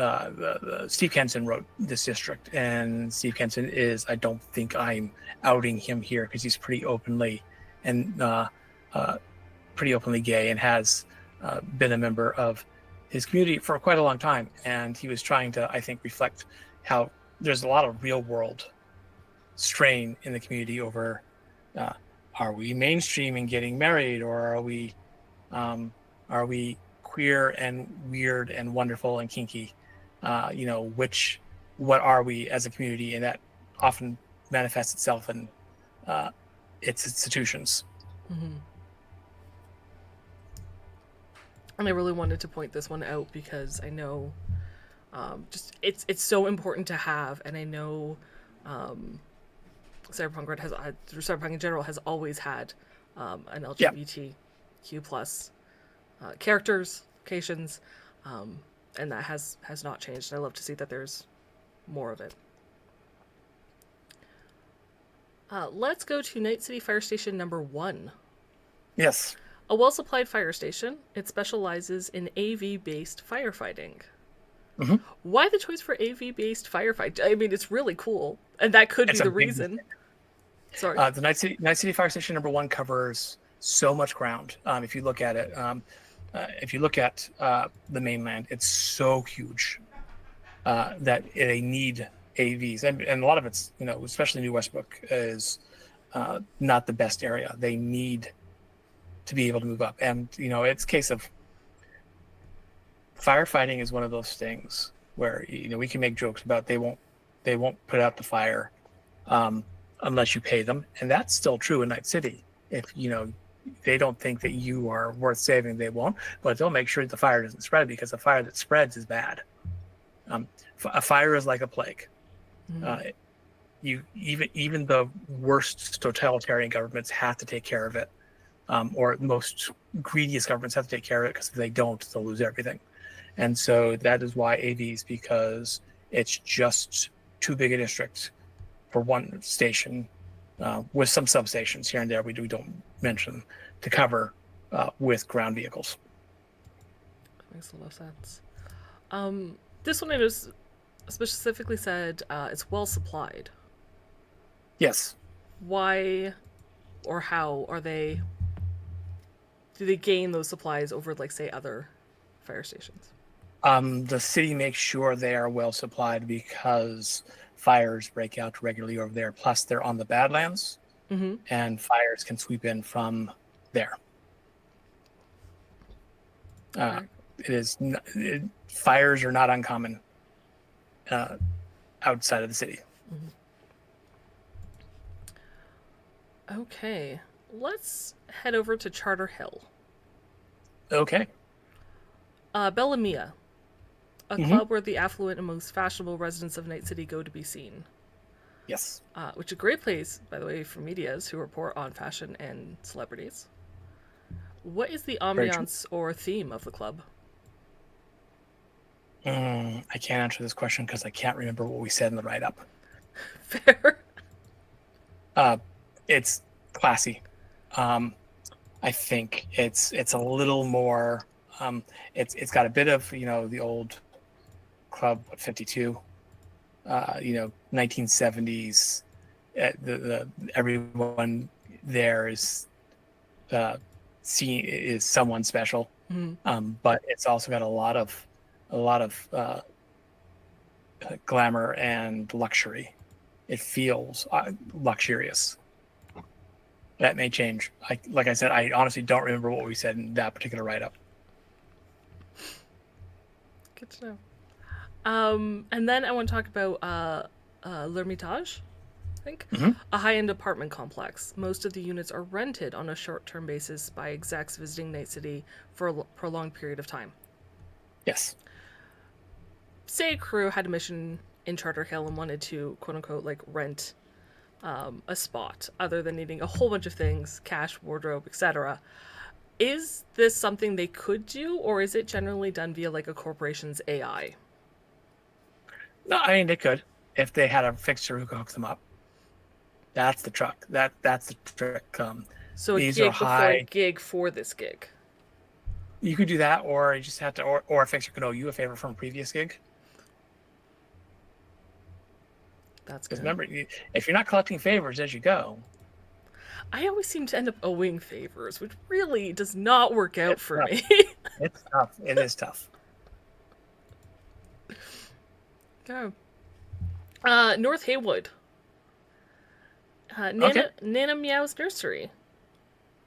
Steve Kenson wrote this district, and Steve Kenson is, I don't think I'm outing him here because he's and pretty openly gay, and has been a member of his community for quite a long time. And he was trying to, I think, reflect how there's a lot of real world strain in the community over uh, are we mainstream and getting married, or are we queer and weird and wonderful and kinky? What are we as a community? And that often manifests itself in uh, its institutions. Mm-hmm. And I really wanted to point this one out because I know just it's so important to have, and I know um, Cyberpunk in general has always had an Yeah. LGBTQ plus characters, locations, and that has not changed. And I love to see that there's more of it. Let's go to Night City Fire Station number 1. Yes. A well-supplied fire station. It specializes in AV-based firefighting. Mm-hmm. Why the choice for AV-based firefight? I mean, it's really cool, and that could be the reason. Sorry. The Night City Fire Station number 1 covers so much ground. If you look at it, if you look at the mainland, it's so huge that they need AVs, and a lot of it's, especially New Westbrook is not the best area. They need to be able to move up, and it's a case of firefighting is one of those things where we can make jokes about they won't put out the fire unless you pay them, and that's still true in Night City. If they don't think that you are worth saving, they won't, but they'll make sure that the fire doesn't spread, because a fire that spreads is bad. A fire is like a plague. Mm-hmm. Even the worst totalitarian governments have to take care of it, or most greediest governments have to take care of it, because if they don't, they'll lose everything. And so that is why AVs, because it's just too big a district for one station, with some substations here and there we don't mention, to cover with ground vehicles. That makes a lot of sense. This one, it is specifically said it's well supplied. Yes. Why or how do they gain those supplies over, like, say, other fire stations? The city makes sure they are well supplied because fires break out regularly over there. Plus, they're on the Badlands, mm-hmm. and fires can sweep in from there. Fires are not uncommon outside of the city. Mm-hmm. Okay, let's head over to Charter Hill. Okay. Bella Mia, a mm-hmm. club where the affluent and most fashionable residents of Night City go to be seen. Yes. Which is a great place, by the way, for medias who report on fashion and celebrities. What is the ambiance or theme of the club? I can't answer this question because I can't remember what we said in the write-up. Fair. It's classy. I think it's a little more. It's got a bit of the old Club 52, 1970s. Everyone there is someone special, mm-hmm. But it's also got a lot of glamour and luxury. It feels luxurious. That may change. Like I said, I honestly don't remember what we said in that particular write-up. Good to know. And then I want to talk about L'Hermitage, I think. Mm-hmm. A high-end apartment complex. Most of the units are rented on a short-term basis by execs visiting Night City for a prolonged period of time. Yes. Say a crew had a mission in Charter Hill and wanted to, quote-unquote, like, rent a spot, other than needing a whole bunch of things, cash, wardrobe, etc. Is this something they could do, or is it generally done via, like, a corporation's AI? No, I mean, they could, if they had a fixer who could hook them up. That's the truck. That's the trick. So a These are gig before a high. gig for this gig. You could do that, or you just have to, or a fixer could owe you a favor from a previous gig. That's Because good. remember, if you're not collecting favors as you go, I always seem to end up owing favors, which really does not work out it's for tough. me. It's tough. It is tough. Okay. North Haywood. Okay. Nana Meow's Nursery.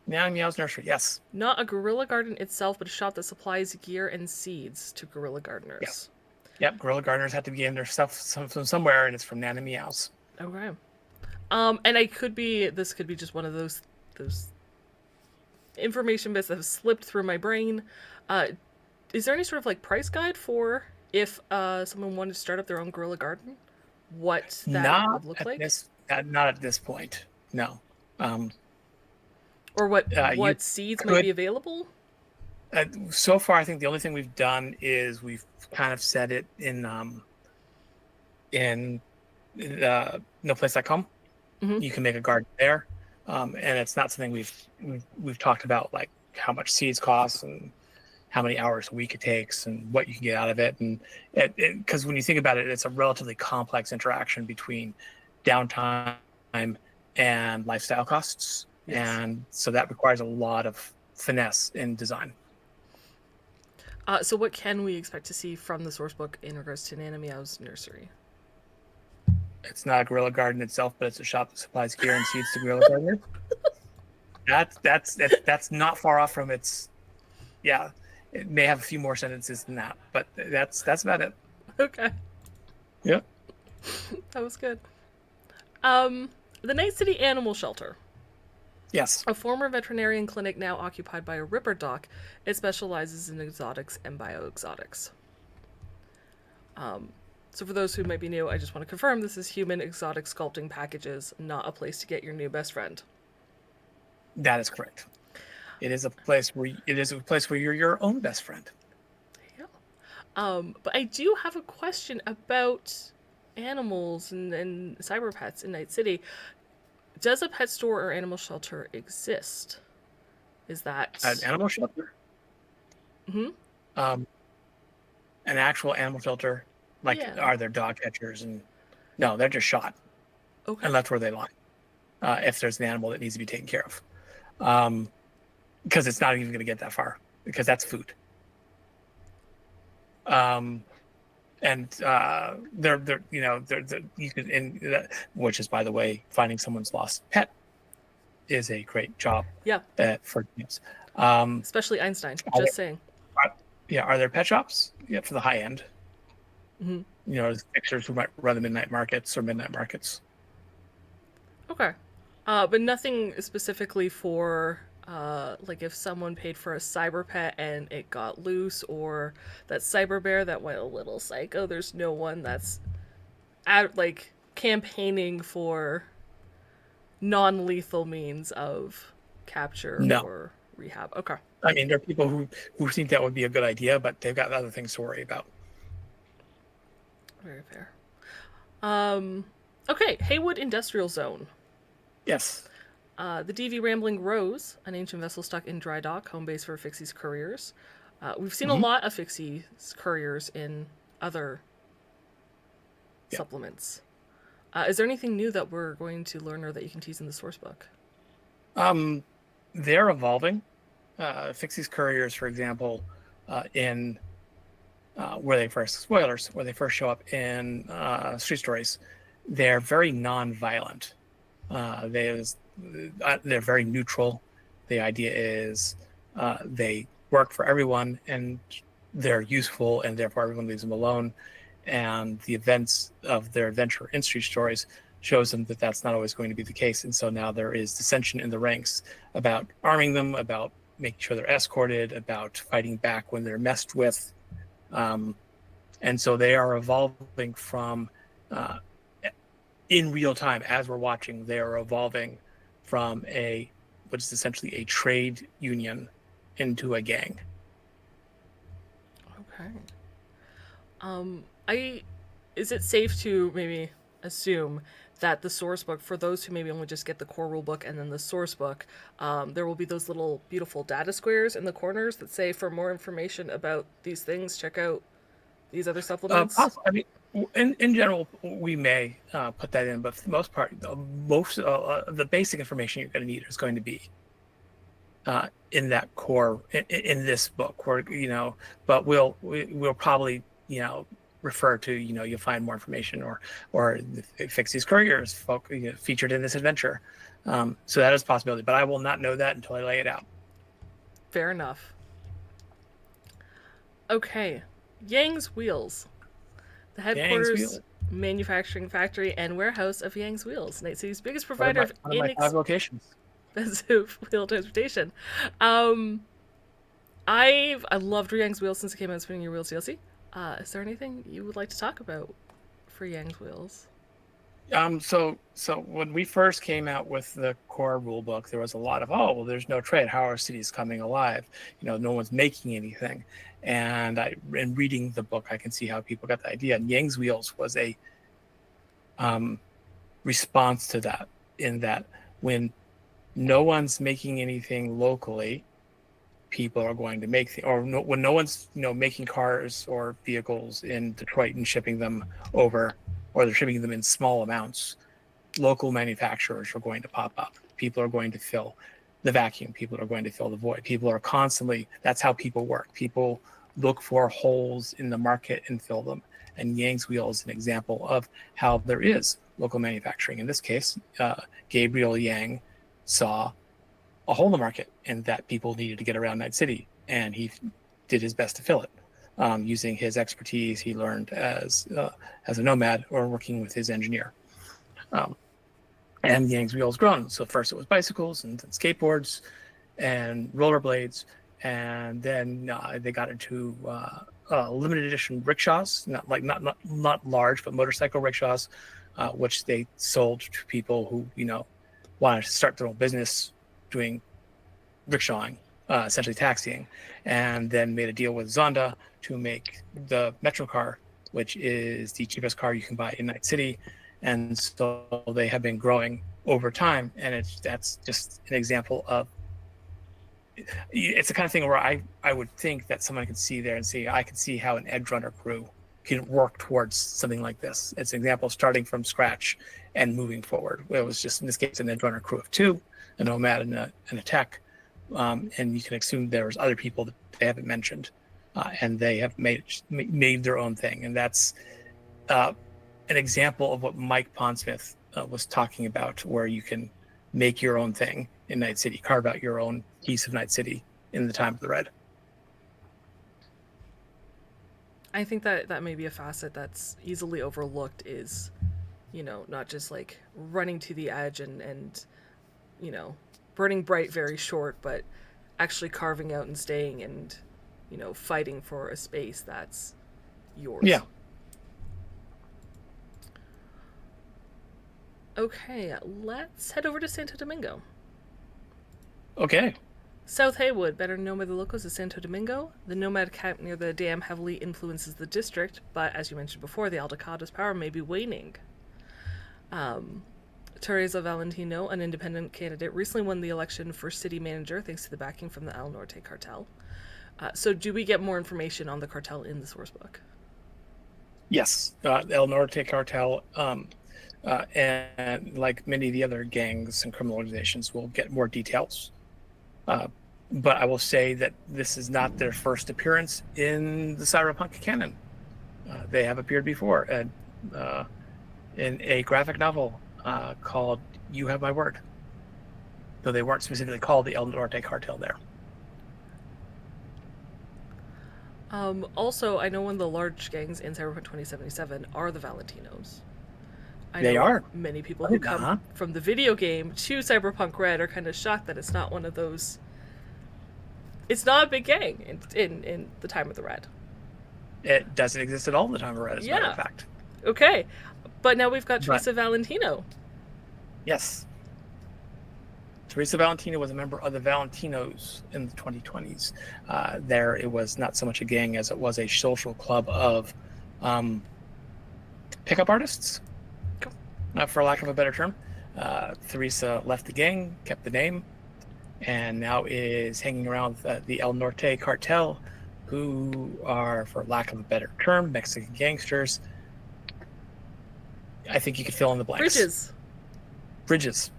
Now Meow's Nursery. Yes. Not a guerrilla garden itself, but a shop that supplies gear and seeds to guerrilla Yeah. gardeners. Yep. Gorilla Gardeners have to be getting their stuff from somewhere, and it's from Nana Meows. Okay. And this could be just one of those information bits that have slipped through my brain. Is there any sort of like price guide for if someone wanted to start up their own guerrilla garden? What that Not would look at like? this. Not at this point. No. Um, Or what you seeds might could. be available? So far, I think the only thing we've done is we've kind of set it in noplace.com. Mm-hmm. You can make a garden there, and it's not something we've talked about, like how much seeds cost and how many hours a week it takes and what you can get out of it. And because when you think about it, it's a relatively complex interaction between downtime and lifestyle costs, Yes. and so that requires a lot of finesse in design. So what can we expect to see from the source book in regards to Nana Meow's Nursery? It's not a guerrilla garden itself, but it's a shop that supplies gear and seeds to guerrilla gardeners. That's not far off from its. Yeah, it may have a few more sentences than that, but that's about it. Okay. Yep. That was good. The Night City Animal Shelter. Yes. A former veterinarian clinic now occupied by a ripper doc, it specializes in exotics and bioexotics. So for those who might be new, I just want to confirm this is human exotic sculpting packages, not a place to get your new best friend. That is correct. It is a place where you're your own best friend. Yeah. But I do have a question about animals and cyber pets in Night City. Does a pet store or animal shelter exist? Is that An animal shelter? Mm-hmm. An actual animal shelter? Like, Yeah. Are there dog catchers? And no, they're just shot Okay. and left where they lie. If there's an animal that needs to be taken care of, because it's not even going to get that far because that's food. And they're you can, which is, by the way, finding someone's lost pet is a great job. Yeah. For games. Especially Einstein. Are Just saying. Are there pet shops? Yeah, for the high end. Mm-hmm. There's fixers who might run the midnight markets or midnight markets. Okay. But nothing specifically for like if someone paid for a cyber pet and it got loose, or that cyber bear that went a little psycho. There's no one that's like campaigning for non-lethal means of capture No. or rehab. Okay. I mean, there are people who think that would be a good idea, but they've got other things to worry about. Very fair. Okay, Haywood Industrial Zone. Yes. The DV Rambling Rose, an ancient vessel stuck in dry dock, home base for Fixie's couriers. We've seen a lot of Fixie's couriers in other supplements. Is there anything new that we're going to learn or that you can tease in the source book? They're evolving. Fixie's couriers, for example, in where they first show up in Street Stories, they're very non-violent. They're very neutral. The idea is they work for everyone and they're useful, and therefore everyone leaves them alone. And the events of their adventure in Street Stories shows them that that's not always going to be the case. And so now there is dissension in the ranks about arming them, about making sure they're escorted, about fighting back when they're messed with. And so they are evolving from, in real time, as we're watching, they are evolving from what is essentially a trade union into a gang. Okay. Is it safe to maybe assume that the source book, for those who maybe only just get the core rule book and then the source book, there will be those little beautiful data squares in the corners that say, for more information about these things, check out these other supplements. I mean, in general, we may put that in, but for the most part, the basic information you're going to need is going to be in that core in this book, or but we'll probably refer to you'll find more information or fix these couriers featured in this adventure. So that is a possibility, but I will not know that until I lay it out. Fair enough. Okay, Yang's Wheels, the headquarters, manufacturing factory, and warehouse of Yang's Wheels, Night City's biggest provider of one of my 5 locations. Expensive wheel transportation. I loved Yang's Wheels since it came out in Spinning Your Wheels DLC. Is there anything you would like to talk about for Yang's Wheels? So when we first came out with the core rule book, there was a lot of, there's no trade. How are cities coming alive? No one's making anything. And in reading the book, I can see how people got the idea. And Yang's Wheels was a response to that, in that when no one's making anything locally, people are going to make when no one's making cars or vehicles in Detroit and shipping them over, or they're shipping them in small amounts, local manufacturers are going to pop up. People are going to fill the vacuum. People are going to fill the void. People are constantly, that's how people work. People look for holes in the market and fill them. And Yang's Wheel is an example of how there is local manufacturing. In this case, Gabriel Yang saw a hole in the market and that people needed to get around Night City, and he did his best to fill it. Using his expertise he learned as a nomad or working with his engineer. And Yang's Wheel's grown. So first it was bicycles and then skateboards and rollerblades, and then they got into limited edition rickshaws, not large, but motorcycle rickshaws, which they sold to people who wanted to start their own business doing rickshawing, essentially taxiing, and then made a deal with Zonda to make the Metro car, which is the cheapest car you can buy in Night City. And so they have been growing over time, and that's just an example of, it's the kind of thing where I would think that someone could see there and see, I could see how an Edge Runner crew can work towards something like this. It's an example of starting from scratch and moving forward. It was just, in this case, an Edge Runner crew of 2, a nomad and a tech. And you can assume there's other people that they haven't mentioned, and they have made their own thing. And that's an example of what Mike Pondsmith was talking about, where you can make your own thing in Night City, carve out your own piece of Night City in the time of the Red. I think that may be a facet that's easily overlooked, is, not just like running to the edge and burning bright very short, but actually carving out and staying and, fighting for a space that's yours. Yeah. Okay, let's head over to Santo Domingo. Okay. South Haywood, better known by the locals as Santo Domingo. The nomad camp near the dam heavily influences the district, but as you mentioned before, the Aldecado's power may be waning. Teresa Valentino, an independent candidate, recently won the election for city manager thanks to the backing from the El Norte cartel. So do we get more information on the cartel in the source book? Yes. El Norte cartel, and like many of the other gangs and criminal organizations, will get more details. But I will say that this is not their first appearance in the Cyberpunk canon. They have appeared before in a graphic novel called You Have My Word, though they weren't specifically called the El Norte cartel there. Also, I know one of the large gangs in Cyberpunk 2077 are the Valentinos. They are. Many people who come from the video game to Cyberpunk Red are kind of shocked that it's not one of those. It's not a big gang in the time of the Red. It doesn't exist at all in the time of Red, as a matter of fact. Okay. But now we've got Teresa Valentino. Yes. Teresa Valentino was a member of the Valentinos in the 2020s. There, it was not so much a gang as it was a social club of pickup artists. for lack of a better term. Theresa left the gang, kept the name, and now is hanging around with the El Norte cartel, who are, for lack of a better term, Mexican gangsters. I think you could fill in the blanks. Bridges.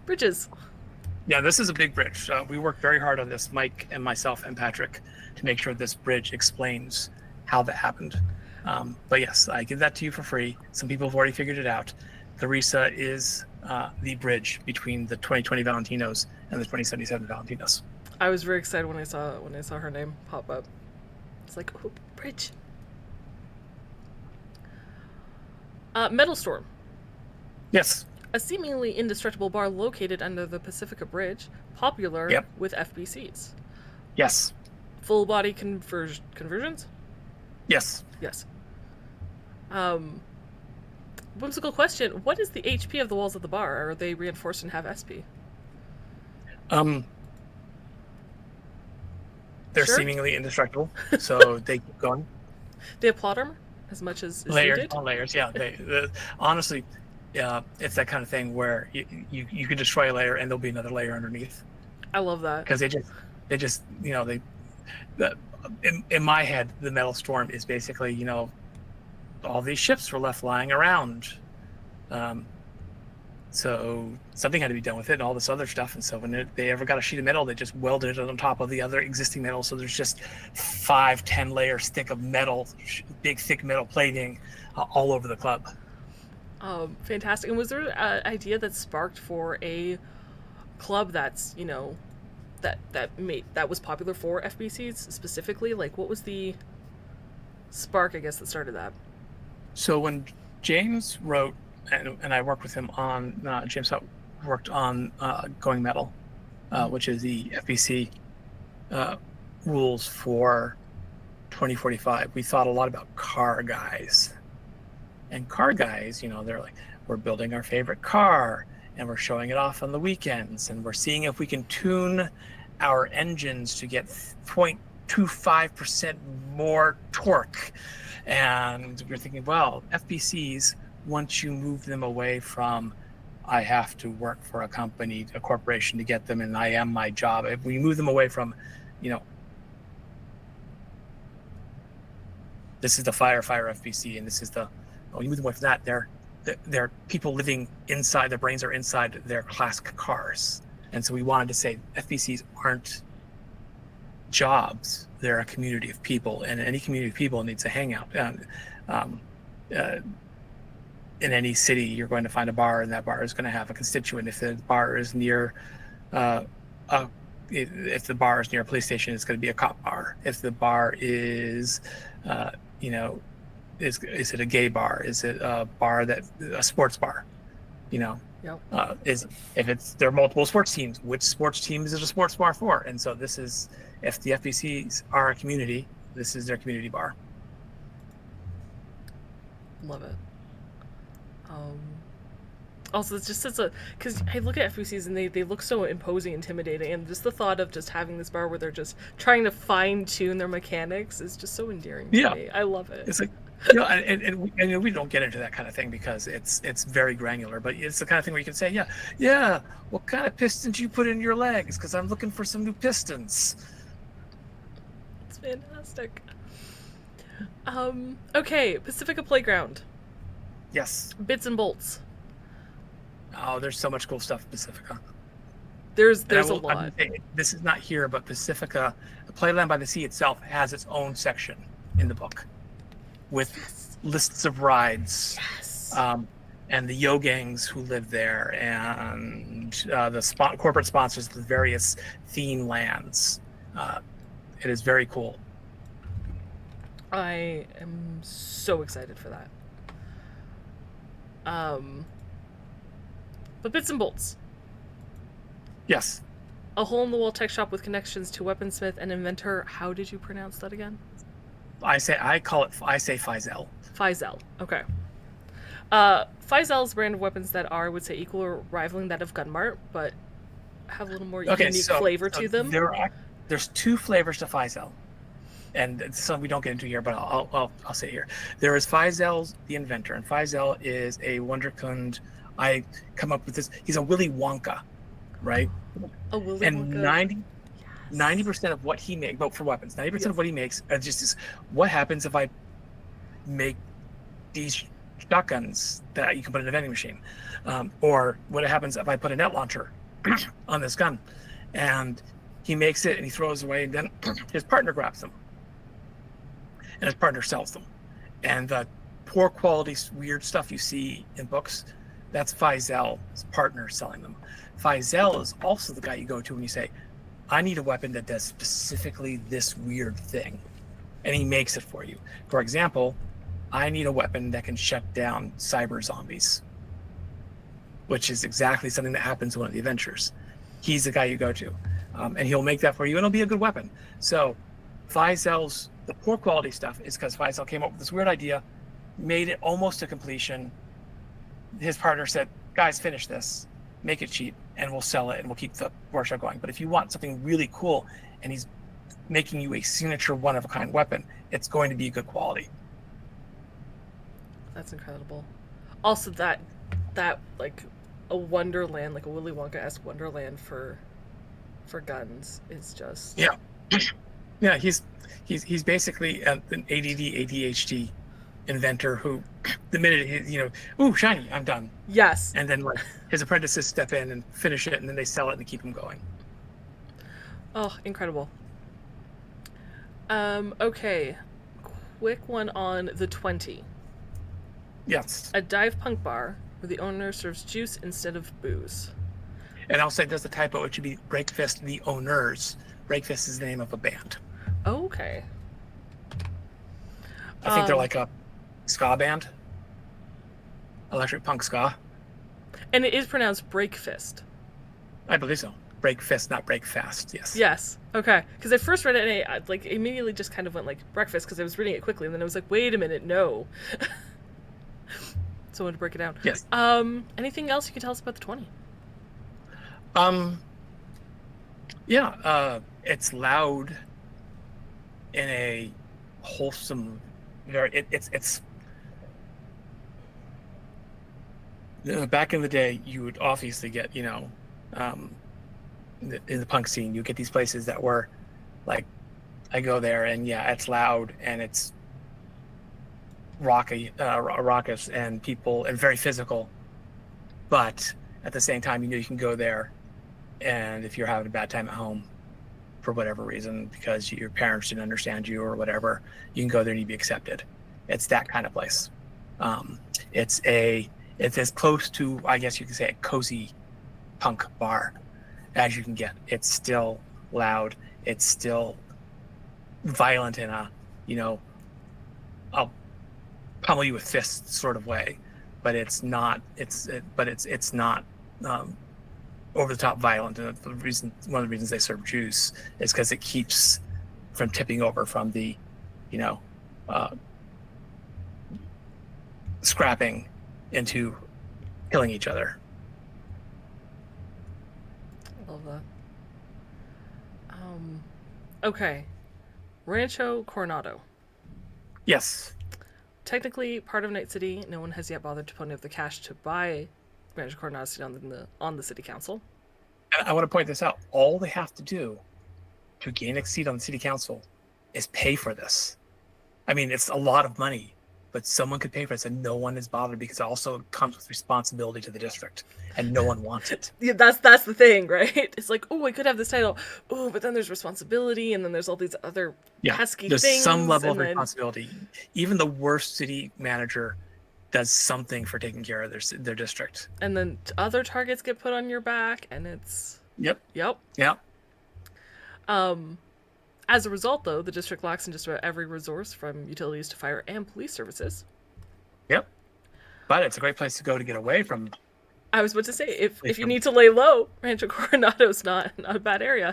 Yeah, this is a big bridge. We worked very hard on this, Mike and myself and Patrick, to make sure this bridge explains how that happened. But yes, I give that to you for free. Some people have already figured it out. Theresa is the bridge between the 2020 Valentinos and the 2077 Valentinos. I was very excited when I saw her name pop up. It's like, oh, bridge. Metal Storm. Yes. A seemingly indestructible bar located under the Pacifica Bridge, popular with FBCs. Yes. Full body conversions? Yes. Yes. Whimsical question. What is the HP of the walls of the bar? Are they reinforced and have SP? They're seemingly indestructible, so they keep going. They have plot armor as much as layers needed? On layers. Yeah. Honestly, it's that kind of thing where you could destroy a layer and there'll be another layer underneath. I love that, because they just in my head, the Metal Storm is basically all these ships were left lying around, so something had to be done with it and all this other stuff. And so when they ever got a sheet of metal, they just welded it on top of the other existing metal. So there's just 5-10 layers thick of metal, big thick metal plating all over the club. Fantastic. And was there an idea that sparked for a club that's that was popular for FBCs specifically? Like, what was the spark, I guess, that started that? So when James wrote, and I worked with him on, James worked on Going Metal, which is the FBC rules for 2045. We thought a lot about car guys. And car guys, they're like, we're building our favorite car and we're showing it off on the weekends and we're seeing if we can tune our engines to get 0.25% more torque. And we're thinking, well, FBCs, once you move them away from, I have to work for a company, a corporation to get them, and I am my job. If we move them away from, this is the firefighter FBC, and this is you move them away from that, they're people living inside, their brains are inside their classic cars. And so we wanted to say FBCs aren't jobs, they're a community of people, and any community of people needs a hangout. In any city, you're going to find a bar, and that bar is going to have a constituent. If the bar is near if the bar is near a police station, it's going to be a cop bar. If the bar is is it a gay bar? Is it a bar a sports bar? Yep. There are multiple sports teams, which sports team is it a sports bar for? And so this is, if the FBCs are a community, this is their community bar. Love it. Also, it's just because I look at FBCs and they look so imposing, intimidating, and just the thought of just having this bar where they're just trying to fine tune their mechanics is just so endearing to me. I love it. It's like, and we don't get into that kind of thing because it's very granular, but it's the kind of thing where you can say, yeah, what kind of pistons you put in your legs? Because I'm looking for some new pistons. It's fantastic. Okay, Pacifica Playground. Yes. Bits and bolts. Oh, there's so much cool stuff in Pacifica. There's a lot. This is not here, but Pacifica, the Playland by the Sea itself, has its own section in the book with lists of rides. Yes. And the Yogangs who live there, and the corporate sponsors of the various theme lands. It is very cool. I am so excited for that. But bits and bolts. Yes. A hole-in-the-wall tech shop with connections to weaponsmith and inventor. How did you pronounce that again? I say Fizel. Fizel. Okay. Fizel's brand of weapons that are, I would say, equal or rivaling that of Gunmart, but have a little more unique flavor to them. There's two flavors to Fizel, and some we don't get into here, but I'll say here. There is Fizel the inventor, and Fizel is a Wunderkund I come up with this. He's a Willy Wonka, right? A Willy And Wonka. 90% of what he makes, well, for weapons, 90% of Yes. what he makes are just this, what happens if I make these shotguns that you can put in a vending machine? Or what happens if I put a net launcher on this gun? And he makes it and he throws away, and then his partner grabs them. And his partner sells them. And the poor quality, weird stuff you see in books, that's Faizel's partner selling them. Faizel is also the guy you go to when you say, I need a weapon that does specifically this weird thing. And he makes it for you. For example, I need a weapon that can shut down cyber zombies, which is exactly something that happens in one of the adventures. He's the guy you go to. And he'll make that for you, and it'll be a good weapon. So Faizel's, the poor quality stuff is because Faizel came up with this weird idea, made it almost to completion. His partner said, guys, finish this, make it cheap, and we'll sell it, and we'll keep the workshop going. But if you want something really cool, and he's making you a signature one-of-a-kind weapon, it's going to be good quality. That's incredible. Also, that like a wonderland, like a Willy Wonka-esque wonderland for guns is just Yeah. He's basically an ADD ADHD inventor who, the minute ooh, shiny, I'm done. Yes. And then like his apprentices step in and finish it, and then they sell it and keep him going. Oh, incredible. Okay. Quick one on the 20. Yes. A dive punk bar where the owner serves juice instead of booze. And I'll say there's a typo. It should be Breakfast the Owners. Breakfast is the name of a band. Okay. I think they're like a ska band. Electric punk ska. And it is pronounced breakfast. I believe so. Breakfast, not break fast. Yes. Yes. Okay. Because I first read it and I like immediately just kind of went like breakfast because I was reading it quickly, and then I was like, wait a minute, no. So I wanted to break it down. Yes. Anything else you can tell us about the 20? Yeah. It's loud in a wholesome, it's back in the day, you would obviously get, in the punk scene, you get these places that were like, I go there and yeah, it's loud and it's raucous and people and very physical, but at the same time, you can go there, and if you're having a bad time at home for whatever reason, because your parents didn't understand you or whatever, you can go there and you be accepted. It's that kind of place. It's as close to, I guess you could say, a cozy punk bar as you can get. It's still loud. It's still violent in a, I'll pummel you with fists sort of way, but it's not. It's not over the top violent. And one of the reasons they serve juice is because it keeps from tipping over from the, scrapping into killing each other. Love that. Okay. Rancho Coronado. Yes. Technically part of Night City, no one has yet bothered to pony up the cash to buy Rancho Coronado City on the city council. And I want to point this out. All they have to do to gain a seat on the city council is pay for this. I mean, it's a lot of money, but someone could pay for this, and no one is bothered because it also comes with responsibility to the district, and no one wants it. Yeah, that's the thing, right? It's like, oh, I could have this title. Oh, but then there's responsibility, and then there's all these other pesky there's things. Some level of responsibility. Even the worst city manager does something for taking care of their district. And then other targets get put on your back, and it's... Yep. Yep. As a result, though, the district lacks in just about every resource, from utilities to fire and police services. Yep. But it's a great place to go to get away from... I was about to say, if you need to lay low, Rancho Coronado's not a bad area.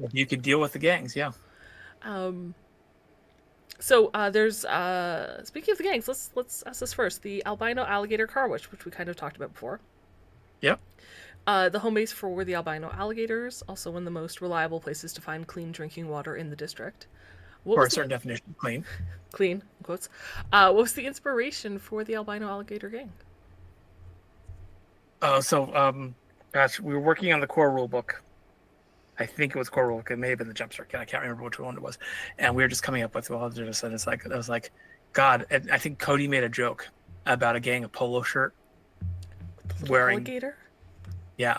If you could deal with the gangs, yeah. So there's speaking of the gangs, let's ask this first. The albino alligator car wash, which we kind of talked about before. Yep. The home base for the albino alligators, also one of the most reliable places to find clean drinking water in the district. For a certain definition of clean. Clean, in quotes. What was the inspiration for the albino alligator gang? Gosh, we were working on the core rule book. I think it was core rule book. It may have been the jumpstart kit. I can't remember which one it was. And we were just coming up with all of this, and it's like I was like, God. And I think Cody made a joke about a gang of polo shirt The little wearing, alligator. yeah.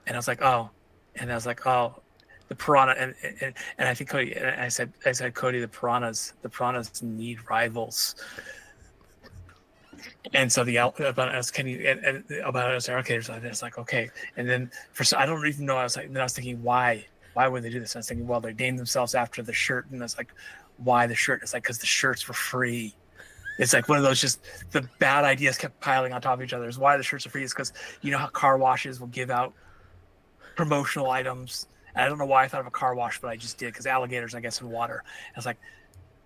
And I was like, oh, and I was like, oh, the piranha, and I think Cody, and I said, Cody, the piranhas need rivals. And so about us, can you, and about us allocators, I was like, okay. And then I don't even know. Then I was thinking, why would they do this? And I was thinking, well, they named themselves after the shirt, and I was like, why the shirt? It's like because the shirts were free. It's like one of those just the bad ideas kept piling on top of each other. Is why the shirts are free is because you know how car washes will give out promotional items. And I don't know why I thought of a car wash, but I just did because alligators, I guess, in water. I was like,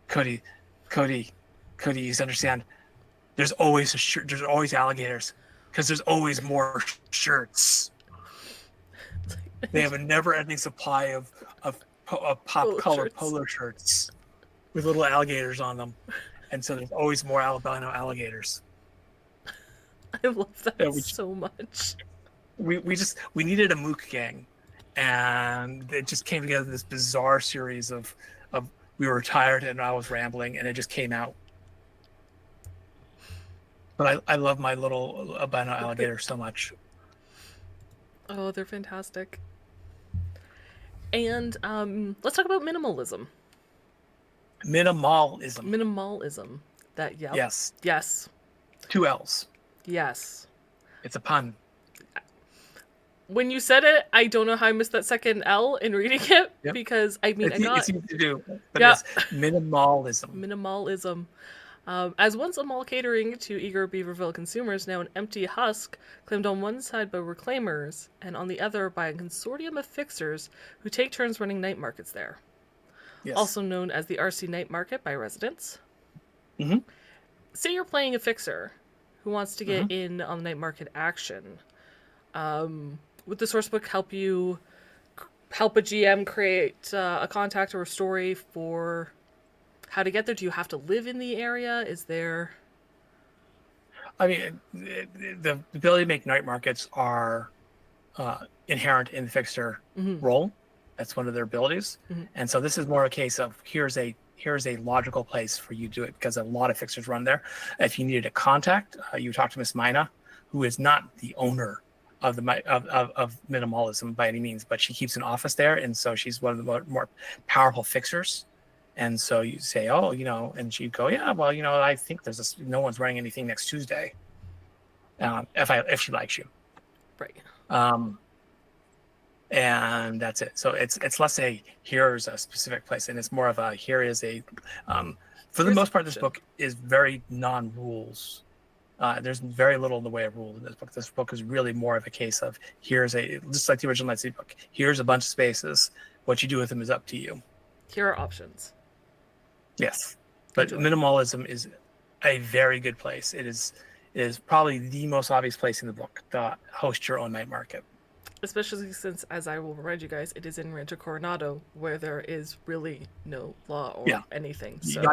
Cody, Cody, Cody, you understand? There's always a shirt. There's always alligators because there's always more shirts. They have a never-ending supply of pop color polo shirts with little alligators on them, and so there's always more albino alligators. I love that so much. We needed a mook gang, and it just came together this bizarre series of we were tired and I was rambling, and it just came out. But I love my little albino alligator so much. Oh, they're fantastic. And let's talk about minimalism. Minimalism. That, yeah. Yes. Yes. 2 L's. Yes. It's a pun. When you said it, I don't know how I missed that second L in reading it, because I mean, it's easy to do, but it's minimalism. Minimalism. As once a mall catering to eager Beaverville consumers, now an empty husk claimed on one side by reclaimers and on the other by a consortium of fixers who take turns running night markets there. Yes. Also known as the RC Night Market by residents. Mm-hmm. Say you're playing a fixer who wants to get in on night market action. Would the sourcebook help a GM create a contact or a story for how to get there? Do you have to live in the area? Is there... I mean, the ability to make night markets are inherent in the fixer role. That's one of their abilities. And so this is more a case of here's a logical place for you to do it, because a lot of fixers run there. If you needed a contact, you talk to Miss Mina, who is not the owner of minimalism by any means, but she keeps an office there, and so she's one of the more powerful fixers. And so you say, oh, and she'd go, yeah, well, I think there's no one's running anything next Tuesday. If she likes you, right? And that's it. So it's less a here's a specific place, and it's more of a here is a. For the most part, this book is very non-rules. There's very little in the way of rules in this book. This book is really more of a case of just like the original Night City book. Here's a bunch of spaces. What you do with them is up to you. Here are options. Yes, but minimalism is a very good place. It is probably the most obvious place in the book to host your own night market. Especially since, as I will remind you guys, it is in Rancho Coronado, where there is really no law or anything. So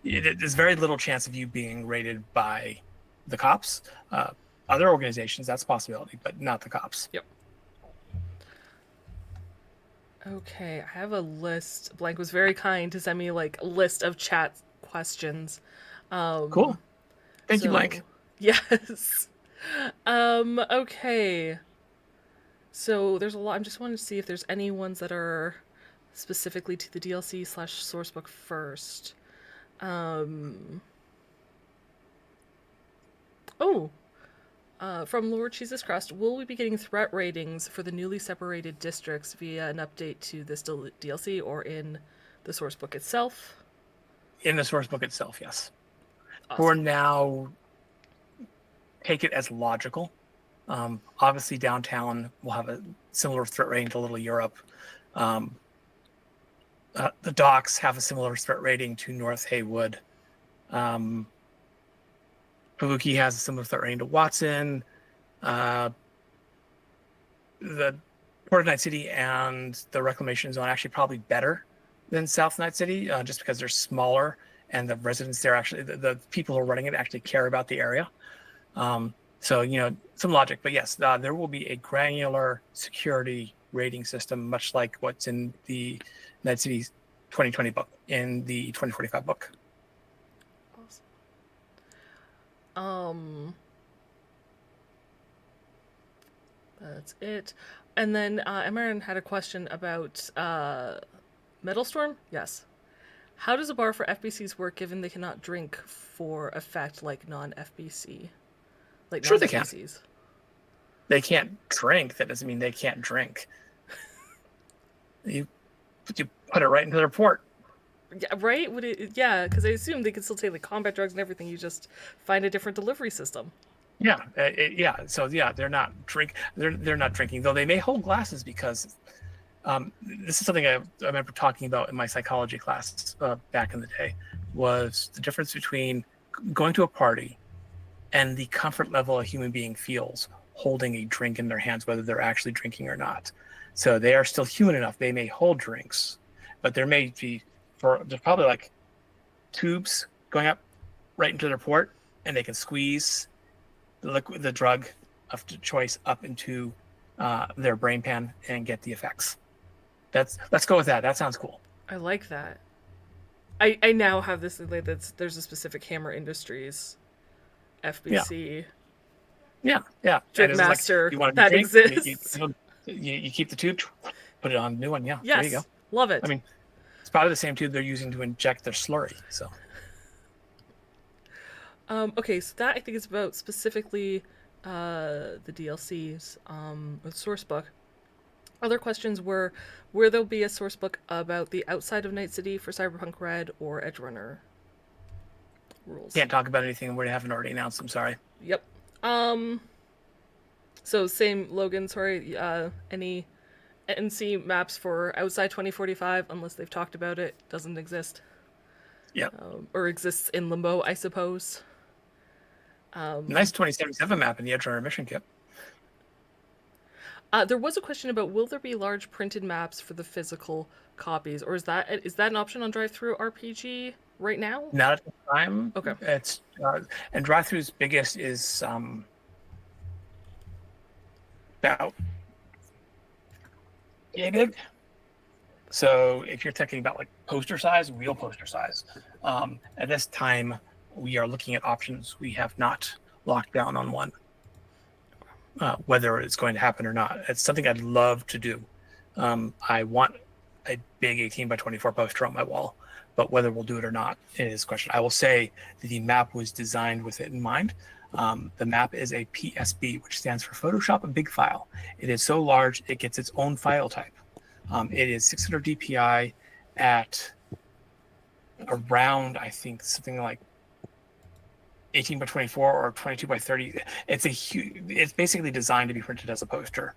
there's very little chance of you being raided by the cops. Other organizations, that's a possibility, but not the cops. Yep. Okay, I have a list. Blank was very kind to send me a list of chat questions. Cool. Thank you, Blank. Yes. Okay. So there's a lot. I just wanted to see if there's any ones that are specifically to the DLC / sourcebook first. From Lord Jesus Crust, will we be getting threat ratings for the newly separated districts via an update to this DLC or in the sourcebook itself? In the sourcebook itself, yes. Awesome. For now, take it as logical. Obviously, downtown will have a similar threat rating to Little Europe. The docks have a similar threat rating to North Haywood. Kabuki has a similar threat rating to Watson. The Port of Night City and the Reclamation Zone are actually probably better than South Night City, just because they're smaller and the residents there actually, the people who are running it actually care about the area. So, some logic, but yes, there will be a granular security rating system, much like what's in the Night City 2020 book, in the 2045 book. Awesome. That's it. And then Amaran had a question about Metal Storm. Yes. How does a bar for FBCs work given they cannot drink for effect like non-FBC? Like Sure they can. non-FBCs? They can't drink. That doesn't mean they can't drink. You put it right into the report. Yeah, right? Yeah, because I assume they could still take like combat drugs and everything. You just find a different delivery system. Yeah, yeah. So yeah, they're not drinking, though they may hold glasses because this is something I remember talking about in my psychology class back in the day, was the difference between going to a party and the comfort level a human being feels holding a drink in their hands, whether they're actually drinking or not. So they are still human enough. They may hold drinks, but there may be, there's probably like tubes going up right into their port, and they can squeeze the drug of choice up into their brain pan and get the effects. Let's go with that. That sounds cool. I like that. I now have this like there's a specific Hammer Industries FBC. Yeah. Drink Master like, that drink, exists. You keep the tube, put it on a new one. Yeah, yes, there you go. Love it. I mean, it's probably the same tube they're using to inject their slurry. So. Okay, so that I think is about specifically the DLCs with source book. Other questions were, will there be a source book about the outside of Night City for Cyberpunk Red or Edgerunner rules? Can't talk about anything we haven't already announced. I'm sorry. Yep. So same Logan. Sorry. Any NC maps for outside 2045, unless they've talked about it, doesn't exist. Yeah. Or exists in limbo, I suppose. Nice 2077 map in the Edgerunner mission kit. There was a question about, will there be large printed maps for the physical copies, or is that an option on Drive-Thru RPG right now? Not at the time. Okay. It's and Drive-Thru's biggest is about big. So if you're talking about like poster size, real poster size, at this time we are looking at options. We have not locked down on one. Whether it's going to happen or not. It's something I'd love to do. I want a big 18 by 24 poster on my wall, but whether we'll do it or not is a question. I will say that the map was designed with it in mind. The map is a PSB, which stands for Photoshop a Big File. It is so large, it gets its own file type. It is 600 DPI at around, I think, something like 18 by 24 or 22 by 30. It's basically designed to be printed as a poster.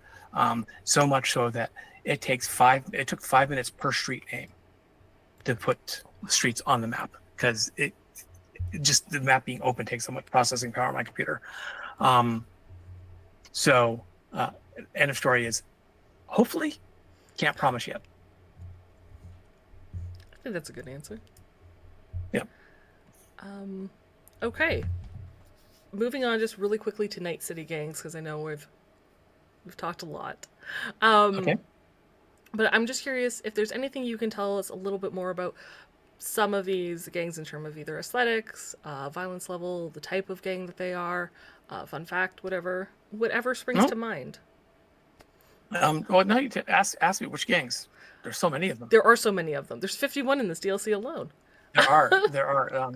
So much so that it took 5 minutes per street name to put the streets on the map, because just the map being open takes so much processing power on my computer. So end of story is, hopefully, can't promise yet. I think that's a good answer. Yeah. Okay. Moving on just really quickly to Night City gangs, because I know we've talked a lot. Okay. But I'm just curious if there's anything you can tell us a little bit more about some of these gangs in terms of either aesthetics, violence level, the type of gang that they are, fun fact, whatever springs to mind. Well, now you ask me which gangs. There's so many of them. There are so many of them. There's 51 in this DLC alone. There are.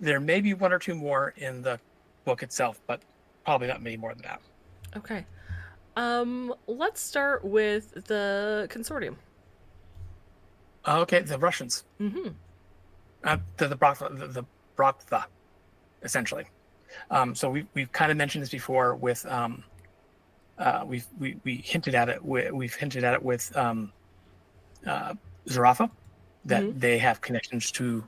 There may be one or two more in the book itself, but probably not many more than that. Okay. Let's start with the consortium. Okay, the Russians. Mm-hmm. The Braktha, essentially. So we've kind of mentioned this before with we hinted at it. We've hinted at it with Zarafa, that they have connections to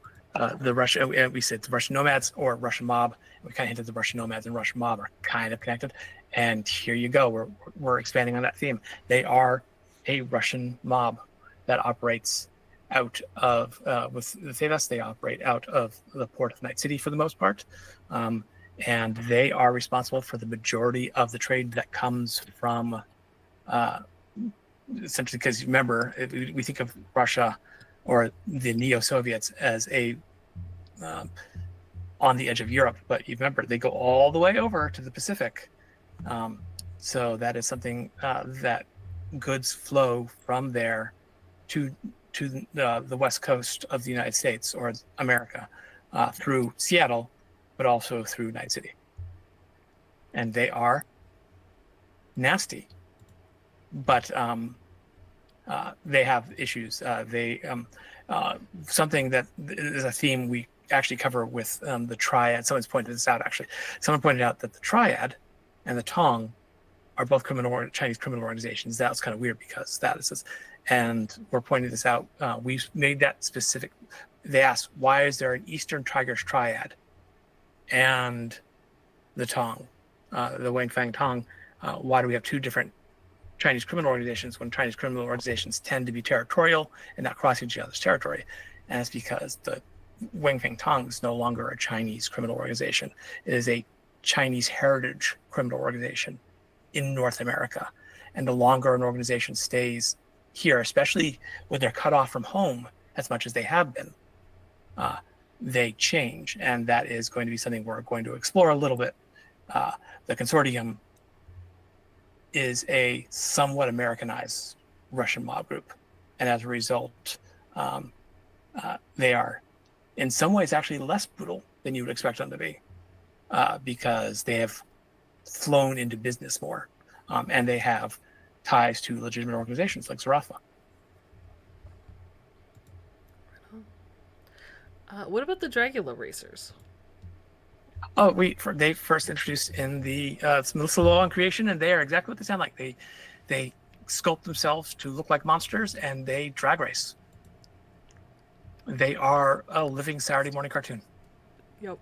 the Russian. We said the Russian nomads or Russian mob. We kind of hinted the Russian nomads and Russian mob are kind of connected. And here you go. We're expanding on that theme. They are a Russian mob that operates out of with the Thedas. They operate out of the port of Night City for the most part. and they are responsible for the majority of the trade that comes from essentially, because remember, we think of Russia or the neo-Soviets as a on the edge of Europe, but you remember they go all the way over to the Pacific. So that is something that goods flow from there to the west coast of the United States or America through Seattle, but also through Night City. And they are nasty, but they have issues. Something that is a theme we actually cover with the triad. Someone's pointed this out, actually. Someone pointed out that the triad and the Tong are both Chinese criminal organizations. That was kind of weird because that is this. And we're pointing this out. We made that specific. They asked, why is there an Eastern Tigers triad and the Tong, the Wang Fang Tong? Why do we have two different Chinese criminal organizations when Chinese criminal organizations tend to be territorial and not crossing each other's territory? And it's because the Wang Fang Tong is no longer a Chinese criminal organization. It is a Chinese heritage criminal organization in North America. And the longer an organization stays here, especially when they're cut off from home as much as they have been, they change. And that is going to be something we're going to explore a little bit. The consortium is a somewhat Americanized Russian mob group. And as a result, they are in some ways actually less brutal than you would expect them to be, because they have flown into business more, and they have ties to legitimate organizations like Zarafa. What about the Dragula racers? Oh, they first introduced in the Melissa Law and Creation, and they are exactly what they sound like. They sculpt themselves to look like monsters, and they drag race. They are a living Saturday morning cartoon. Yep.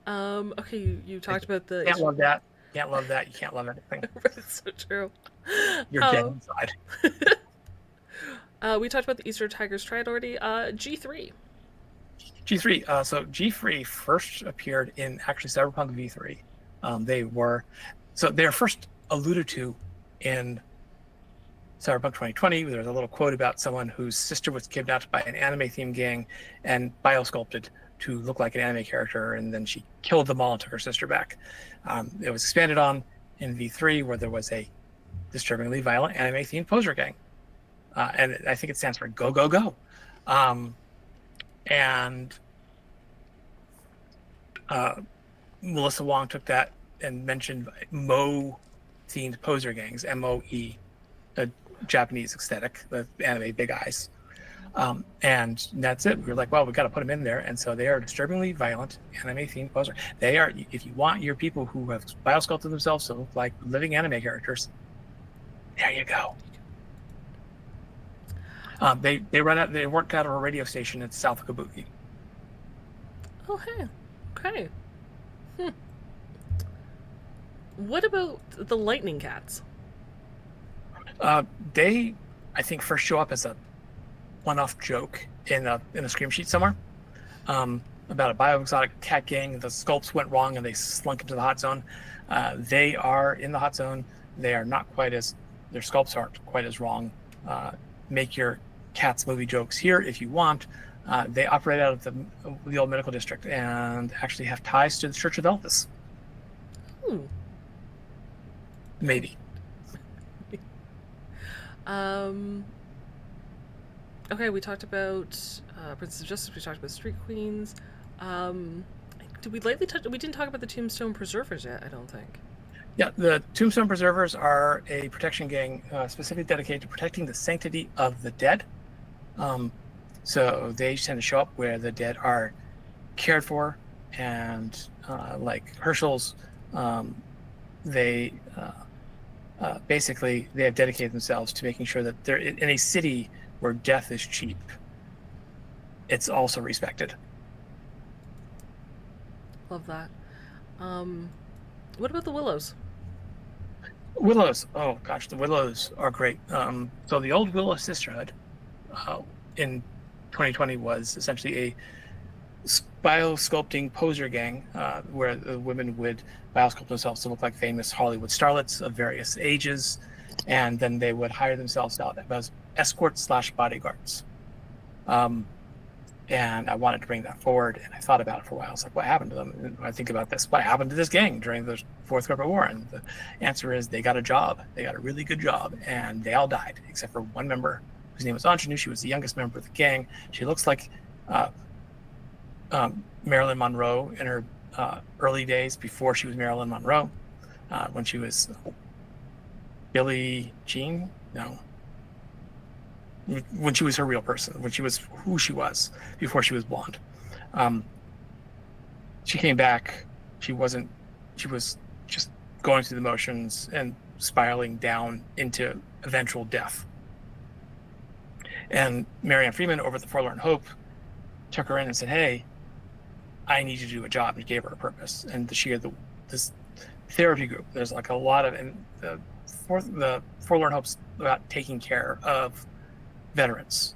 Okay, you talked about the. Can't love that. Can't love that. You can't love anything. It's so true. You're dead inside. We talked about the Eastern Tigers triad already. G3. G3. So G3 first appeared in actually Cyberpunk V3. They were first alluded to in Cyberpunk 2020. There was a little quote about someone whose sister was kidnapped by an anime-themed gang and biosculpted to look like an anime character, and then she killed them all and took her sister back. It was expanded on in V3, where there was a disturbingly violent anime-themed poser gang. And I think it stands for Go, Go, Go. And Melissa Wong took that and mentioned Mo-themed poser gangs, M-O-E, a Japanese aesthetic, the anime big eyes. And that's it. We were like, well, we got to put them in there. And so they are disturbingly violent anime-themed poser. They are, if you want your people who have biosculpted themselves to look like living anime characters, there you go. They work out of a radio station in south of Kabuki. Oh, hey. Okay. What about the Lightning Cats? They, I think, first show up as a one-off joke in a scream sheet somewhere about a bioexotic cat gang. The sculpts went wrong and they slunk into the hot zone. They are in the hot zone. They are not quite as, their sculpts aren't quite as wrong. Make your Cats movie jokes here if you want. They operate out of the old medical district and actually have ties to the Church of Elvis. Maybe. Okay, we talked about Princess of Justice. We talked about Street Queens. Did we lightly touch? We didn't talk about the Tombstone Preservers yet, I don't think. Yeah, the Tombstone Preservers are a protection gang specifically dedicated to protecting the sanctity of the dead. So they tend to show up where the dead are cared for, and like Herschel's, they basically they have dedicated themselves to making sure that they're in a city where death is cheap. It's also respected. Love that. What about the Willows? Willows. Oh gosh, the Willows are great. So the old Willow Sisterhood in 2020 was essentially biosculpting poser gang, where the women would biosculpt themselves to look like famous Hollywood starlets of various ages, and then they would hire themselves out as escorts slash bodyguards. And I wanted to bring that forward, and I thought about it for a while. I was like, what happened to them? And I think about this, what happened to this gang during the Fourth Corporate War? And the answer is they got a job. They got a really good job, and they all died, except for one member whose name was Ingenue. She was the youngest member of the gang. She looks like Marilyn Monroe in her early days before she was Marilyn Monroe, when she was Billie Jean? No. When she was her real person, when she was who she was before she was blonde. She came back. She was just going through the motions and spiraling down into eventual death. And Marianne Freeman over at the Forlorn Hope took her in and said, hey, I need you to do a job, and gave her a purpose. And she had this therapy group. There's like a lot of, and the Forlorn Hope's about taking care of veterans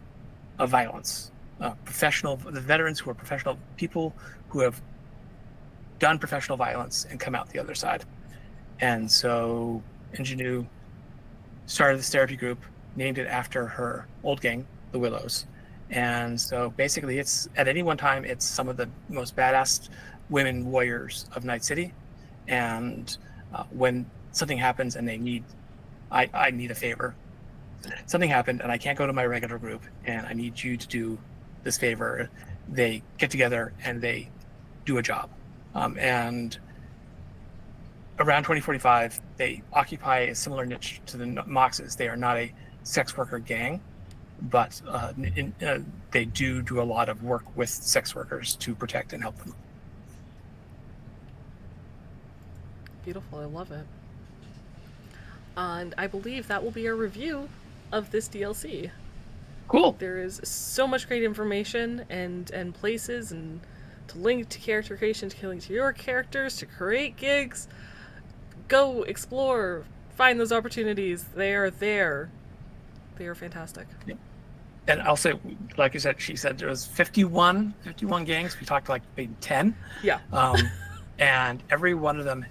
of violence, the veterans who are professional people who have done professional violence and come out the other side. And so Ingenue started this therapy group, named it after her old gang, the Willows. And so basically it's, at any one time, it's some of the most badass women warriors of Night City. And when something happens and they need, I need a favor, something happened and I can't go to my regular group and I need you to do this favor, they get together and they do a job. And around 2045, they occupy a similar niche to the Moxes. They are not a sex worker gang, but they do a lot of work with sex workers to protect and help them. Beautiful, I love it. And I believe that will be our review of this DLC. Cool. There is so much great information and places and to link to character creation, to link to your characters, to create gigs. Go explore, find those opportunities. They are there. They are fantastic. Yeah. And I'll say, like you said, she said there was 51 gangs. We talked like maybe 10. Yeah. And every one of them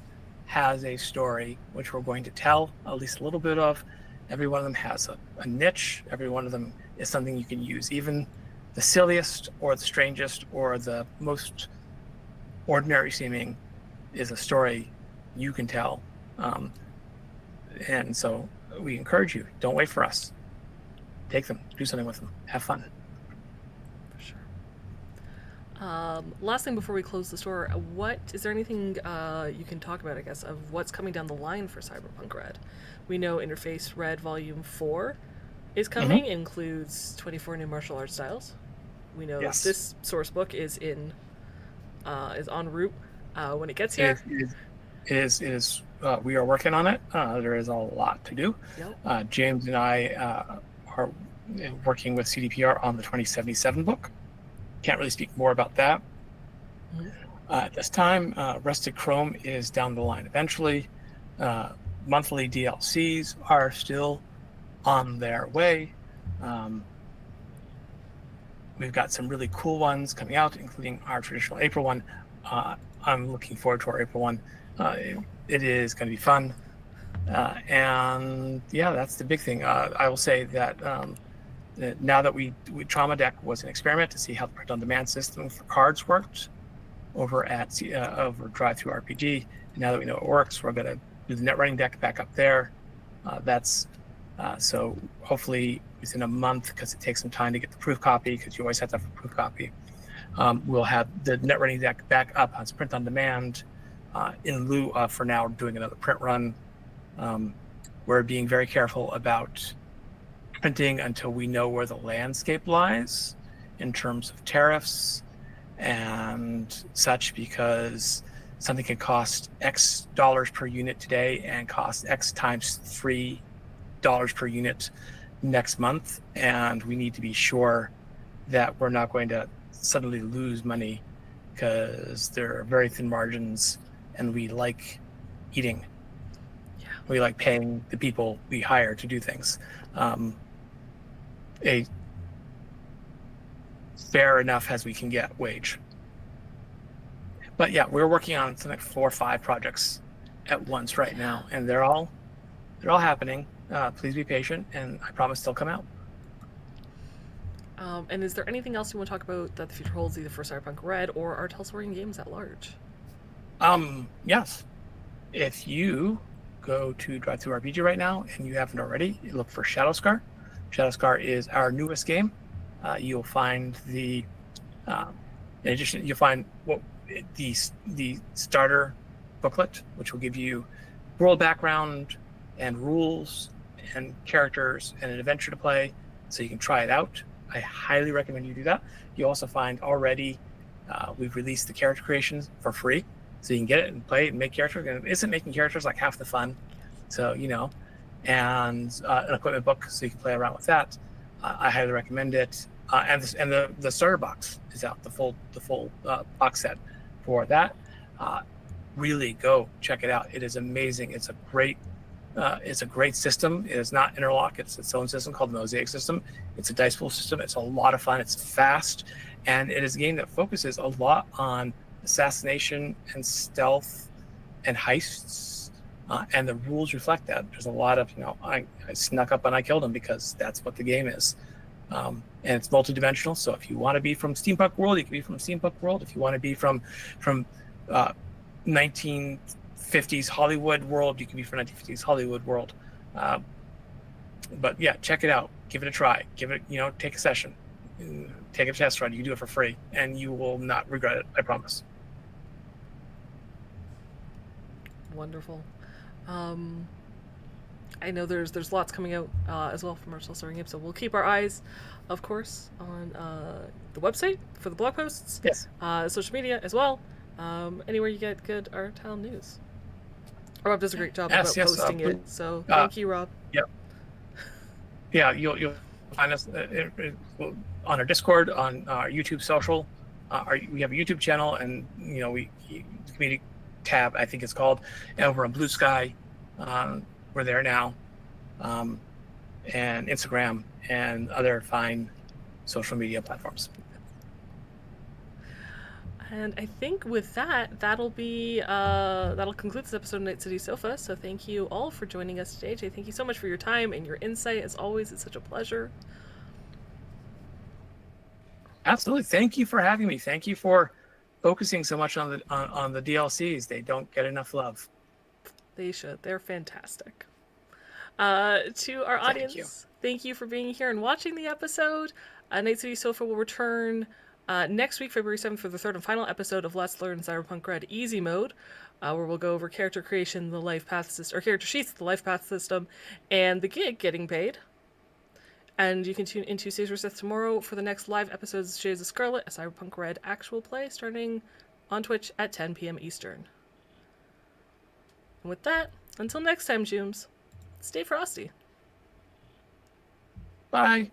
has a story, which we're going to tell at least a little bit of. Every one of them has a niche. Every one of them is something you can use. Even the silliest or the strangest or the most ordinary seeming is a story you can tell. And so we encourage you, don't wait for us. Take them, do something with them, have fun. For sure. Last thing before we close the store, is there anything you can talk about, I guess, of what's coming down the line for Cyberpunk Red? We know Interface Red Volume 4 is coming. It includes 24 new martial arts styles. We know this source book is en route when it gets here. It is. We are working on it. There is a lot to do. Yep. James and I are working with CDPR on the 2077 book. Can't really speak more about that. At this time, Rusted Chrome is down the line eventually. Monthly DLCs are still on their way. We've got some really cool ones coming out, including our traditional April one. I'm looking forward to our April one. It is going to be fun. And yeah, that's the big thing. I will say that now that Trauma Deck was an experiment to see how the print-on-demand system for cards worked over at over Drive-Thru RPG. And now that we know it works, we're going to do the net writing deck back up there. So hopefully within a month, because it takes some time to get the proof copy, because you always have to have a proof copy, we'll have the net writing deck back up on print on demand in lieu of, for now, doing another print run. We're being very careful about printing until we know where the landscape lies in terms of tariffs and such, because something can cost X dollars per unit today and cost X times $3 per unit next month. And we need to be sure that we're not going to suddenly lose money, because there are very thin margins and we like eating. Yeah. We like paying the people we hire to do things. A fair enough as we can get wage. But yeah, we're working on something like 4 or 5 projects at once right now, and they're all happening. Please be patient, and I promise they'll come out. And is there anything else you want to talk about that the future holds, either for Cyberpunk Red or our Telsorian games at large? Yes. If you go to DriveThruRPG right now and you haven't already, look for Shadowscar. Shadowscar is our newest game. You'll find in addition, you'll find the starter booklet, which will give you world background and rules and characters and an adventure to play, so you can try it out. I highly recommend you do that. You also find already we've released the character creations for free, so you can get it and play it and make characters. And isn't making characters like half the fun? So and an equipment book so you can play around with that. I highly recommend it. And the starter box is out, the full box set for that. Really go check it out. It is amazing. It's a great system. It is not interlock. It's its own system called the Mosaic system. It's a dice pool system. It's a lot of fun. It's fast, and it is a game that focuses a lot on assassination and stealth and heists, and the rules reflect that. There's a lot of I snuck up and I killed him, because that's what the game is. And it's multidimensional. So if you want to be from steampunk world, you can be from steampunk world. If you want to be from 1950s Hollywood world, you can be from 1950s Hollywood world. But yeah, check it out. Give it a try. Give it, take a session, take a test run. You can do it for free, and you will not regret it. I promise. Wonderful. I know there's lots coming out as well from our Telsorian games, so we'll keep our eyes, of course, on the website for the blog posts. Yes. Social media as well. Anywhere you get good Artel news. Rob does a great job about posting it, so thank you, Rob. Yep. Yeah, you'll find us on our Discord, on our YouTube social. We have a YouTube channel, and the community tab, I think it's called, and over on Blue Sky. We're there now, and Instagram and other fine social media platforms. And I think with that, that'll conclude this episode of Night City Sofa. So thank you all for joining us today. Jay, thank you so much for your time and your insight. As always, it's such a pleasure. Absolutely. Thank you for having me. Thank you for focusing so much on the DLCs. They don't get enough love. They should. They're fantastic. To our audience, thank you for being here and watching the episode. Night City Sofa will return next week, February 7th, for the third and final episode of Let's Learn Cyberpunk Red Easy Mode, where we'll go over character creation, the life path system, or character sheets, the life path system, and the gig getting paid. And you can tune into Stage Resets tomorrow for the next live episodes of Shades of Scarlet, a Cyberpunk Red actual play, starting on Twitch at 10 p.m. Eastern. And with that, until next time, Jooms, stay frosty. Bye.